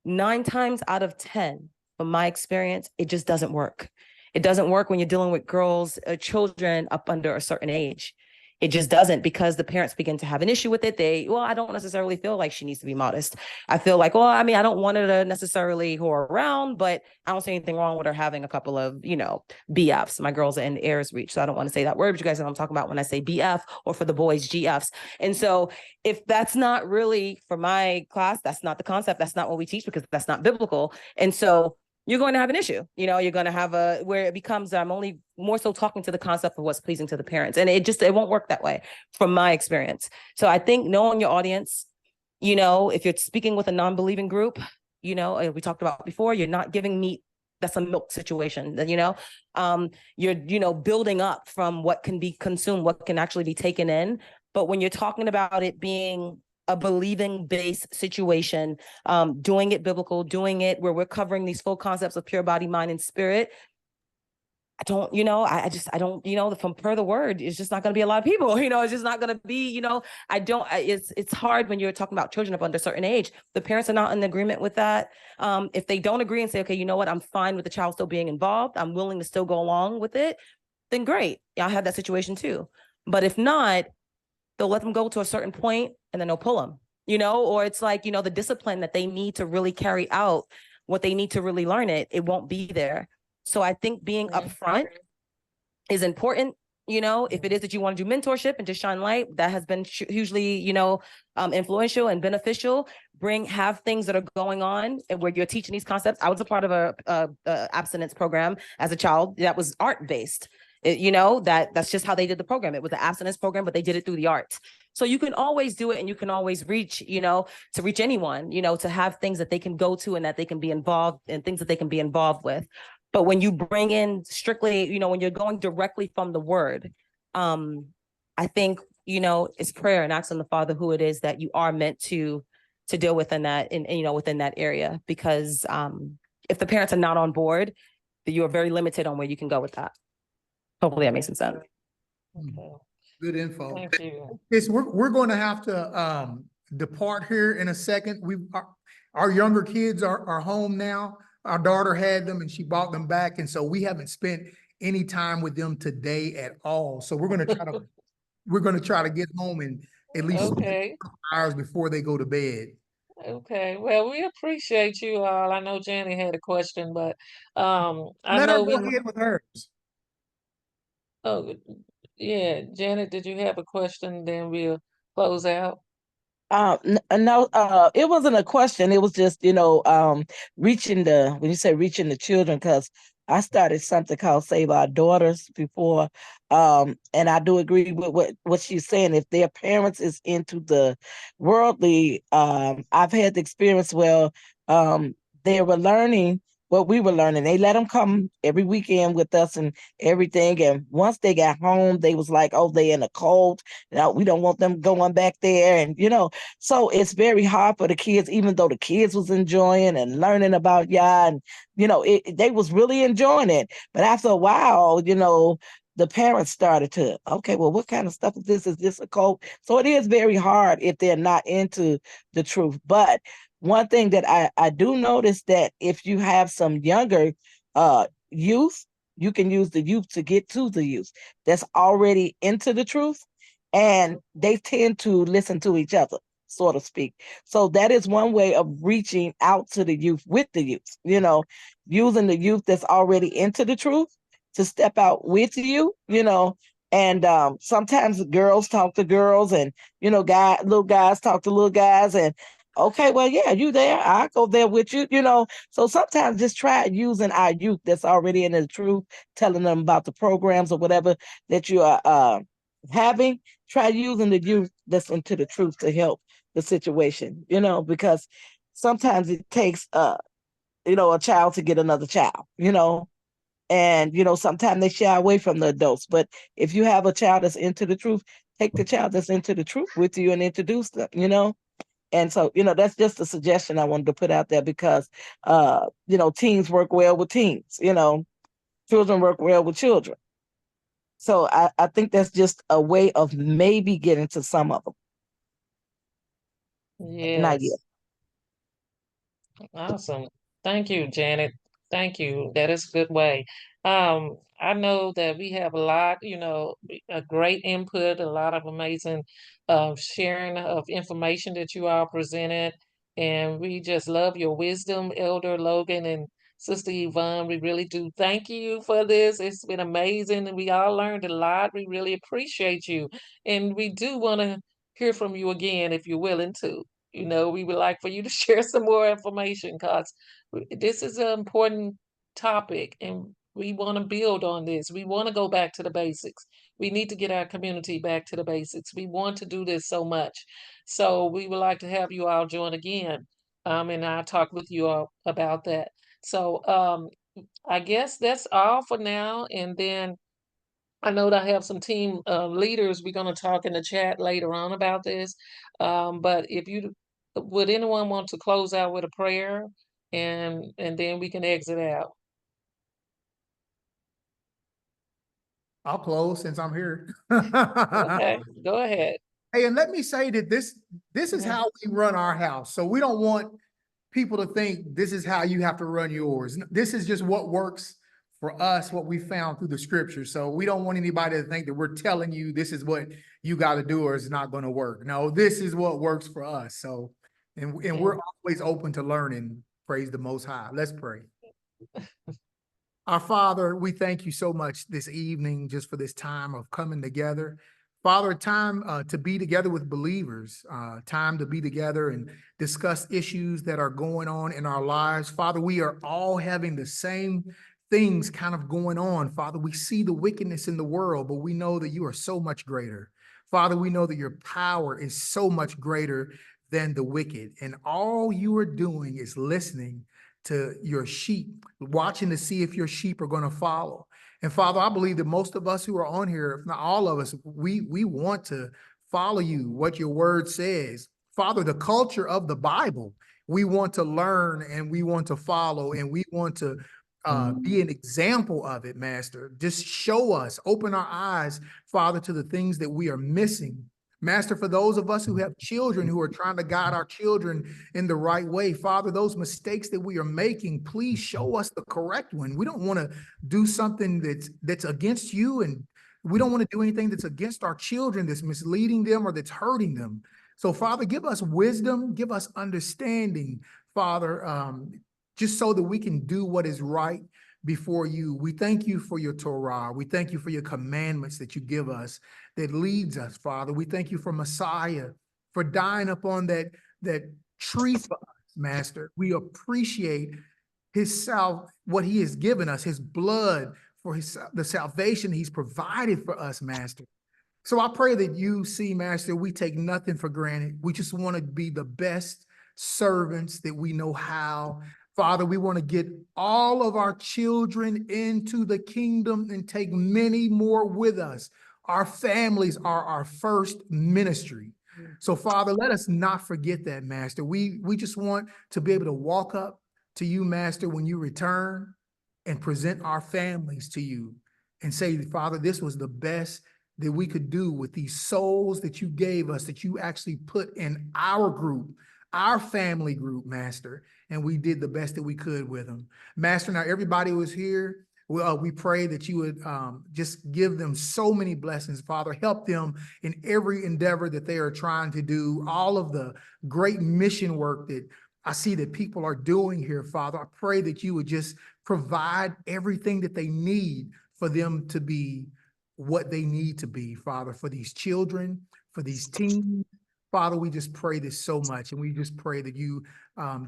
9 times out of 10, from my experience, it just doesn't work. It doesn't work when you're dealing with girls, children up under a certain age. It just doesn't, because the parents begin to have an issue with it. I don't necessarily feel like she needs to be modest. I feel like, I don't want her to necessarily whore around, but I don't see anything wrong with her having a couple of, BFs. My girls are in Ayers Reach, so I don't want to say that word, but you guys know what I'm talking about when I say BF, or for the boys, GFs. And so if that's not really for my class, that's not the concept. That's not what we teach, because that's not biblical. And so you're going to have an issue. You're going to have where it becomes, I'm only more so talking to the concept of what's pleasing to the parents. And it won't work that way from my experience. So I think knowing your audience, if you're speaking with a non-believing group, we talked about before, you're not giving meat. That's a milk situation, you're, building up from what can be consumed, what can actually be taken in. But when you're talking about it being a believing based situation, doing it biblical, doing it where we're covering these full concepts of pure body, mind, and spirit, I don't, from per the word, it's just not going to be a lot of people, it's just not going to be, it's hard when you're talking about children up under a certain age. The parents are not in agreement with that. If they don't agree and say, okay, you know what, I'm fine with the child still being involved, I'm willing to still go along with it, then great. I had that situation too. But if not, they'll let them go to a certain point and then they'll pull them, or it's like, the discipline that they need to really carry out what they need to really learn it won't be there. So I think being upfront is important. You know, if it is that you want to do mentorship and just shine light, that has been hugely, influential and beneficial. Have things that are going on and where you're teaching these concepts. I was a part of a abstinence program as a child that was art based. That's just how they did the program. It was an abstinence program, but they did it through the arts. So you can always do it, and you can always reach, to reach anyone, to have things that they can go to and that they can be involved and things that they can be involved with. But when you bring in strictly, when you're going directly from the word, I think, it's prayer and asking the Father who it is that you are meant to deal with within that area. Because if the parents are not on board, you are very limited on where you can go with that. Hopefully that makes some sense. Okay. Good info. Thank you. Yes, we're going to have to depart here in a second. Our younger kids are home now. Our daughter had them and she brought them back, and so we haven't spent any time with them today at all. So we're going to try to get home in at least Okay. hours before they go to bed. Okay. Well, we appreciate you all. I know Janet had a question, but I Let her know go we. ahead with hers. Oh, yeah, Janet, did you have a question? Then we'll close out. No, it wasn't a question. It was just, when you say reaching the children, because I started something called Save Our Daughters before. And I do agree with what she's saying. If their parents is into the worldly, I've had the experience where they were learning what we were learning. They let them come every weekend with us and everything. And once they got home, they was like, oh, they in a cult. No, we don't want them going back there. And, so it's very hard for the kids, even though the kids was enjoying and learning about Yah, and they was really enjoying it. But after a while, the parents started to, okay, well, what kind of stuff is this? Is this a cult? So it is very hard if they're not into the truth. But one thing that I do notice, that if you have some younger youth, you can use the youth to get to the youth that's already into the truth, and they tend to listen to each other, so to speak. So that is one way of reaching out to the youth with the youth, using the youth that's already into the truth to step out with you, and sometimes girls talk to girls, and little guys talk to little guys, and okay, well, yeah, you there, I'll go there with you, so sometimes just try using our youth that's already in the truth, telling them about the programs or whatever that you are having. Try using the youth that's into the truth to help the situation, because sometimes it takes a child to get another child, and sometimes they shy away from the adults. But if you have a child that's into the truth, take the child that's into the truth with you and introduce them, and so, that's just a suggestion I wanted to put out there, because teens work well with teens, children work well with children. So I think that's just a way of maybe getting to some of them. Not yet. Yes. Awesome. Thank you, Janet. Thank you. That is a good way. I know that we have a lot, a great input, a lot of amazing sharing of information that you all presented. And we just love your wisdom, Elder Logan and Sister Yvonne. We really do thank you for this. It's been amazing, and we all learned a lot. We really appreciate you. And we do want to hear from you again if you're willing to. We would like for you to share some more information, because this is an important topic, and we want to build on this. We want to go back to the basics. We need to get our community back to the basics. We want to do this so much. So we would like to have you all join again. And I'll talk with you all about that. So I guess that's all for now. And then I know that I have some team leaders. We're going to talk in the chat later on about this. But would anyone want to close out with a prayer, and then we can exit out? I'll close since I'm here. Okay, go ahead. Hey, and let me say that this is Mhm. how we run our house. So we don't want people to think this is how you have to run yours. This is just what works for us, what we found through the scripture. So we don't want anybody to think that we're telling you this is what you got to do or it's not going to work. No, this is what works for us. So, and we're always open to learning. Praise the Most High. Let's pray. Our Father, we thank you so much this evening just for this time of coming together. Father, time to be together with believers, time to be together and discuss issues that are going on in our lives. Father, we are all having the same things kind of going on. Father, we see the wickedness in the world, but we know that you are so much greater. Father, we know that your power is so much greater than the wicked. And all you are doing is listening to your sheep, watching to see if your sheep are going to follow. And Father, I believe that most of us who are on here, if not all of us, we want to follow you, what your word says. Father, the culture of the Bible, we want to learn and we want to follow and we want to be an example of it, Master. Just show us, open our eyes, Father, to the things that we are missing. Master, for those of us who have children who are trying to guide our children in the right way, Father, those mistakes that we are making, please show us the correct one. We don't want to do something that's against you, and we don't want to do anything that's against our children, that's misleading them or that's hurting them. So, Father, give us wisdom, give us understanding, Father, just so that we can do what is right before you. We thank you for your Torah. We thank you for your commandments that you give us that leads us, Father. We thank you for Messiah, for dying upon that tree for us, Master. We appreciate what he has given us, his blood for the salvation he's provided for us, Master. So I pray that you see, Master, we take nothing for granted. We just want to be the best servants that we know how. Father, we want to get all of our children into the kingdom and take many more with us. Our families are our first ministry. So, Father, let us not forget that, Master. We just want to be able to walk up to you, Master, when you return and present our families to you and say, Father, this was the best that we could do with these souls that you gave us, that you actually put in our group, our family group, Master, and we did the best that we could with them. Master, now everybody was here. We pray that you would just give them so many blessings, Father. Help them in every endeavor that they are trying to do, all of the great mission work that I see that people are doing here, Father. I pray that you would just provide everything that they need for them to be what they need to be, Father, for these children, for these teens. Father, we just pray this so much, and we just pray that you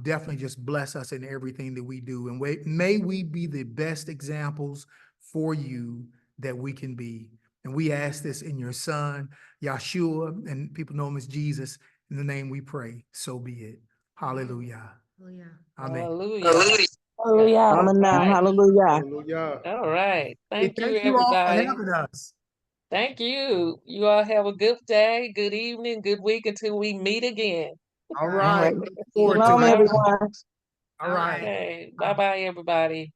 definitely just bless us in everything that we do. And may we be the best examples for you that we can be. And we ask this in your Son, Yeshua, and people know him as Jesus. In the name we pray, so be it. Hallelujah. Hallelujah. Amen. Hallelujah. Hallelujah. Right. Hallelujah. Hallelujah. All right. Hey, Thank you, thank you all for everybody. having us. Thank you. You all have a good day, good evening, good week until we meet again. All All All right. right. right. Look forward to Shalom, it. everyone. All right. Okay. Bye-bye, everybody.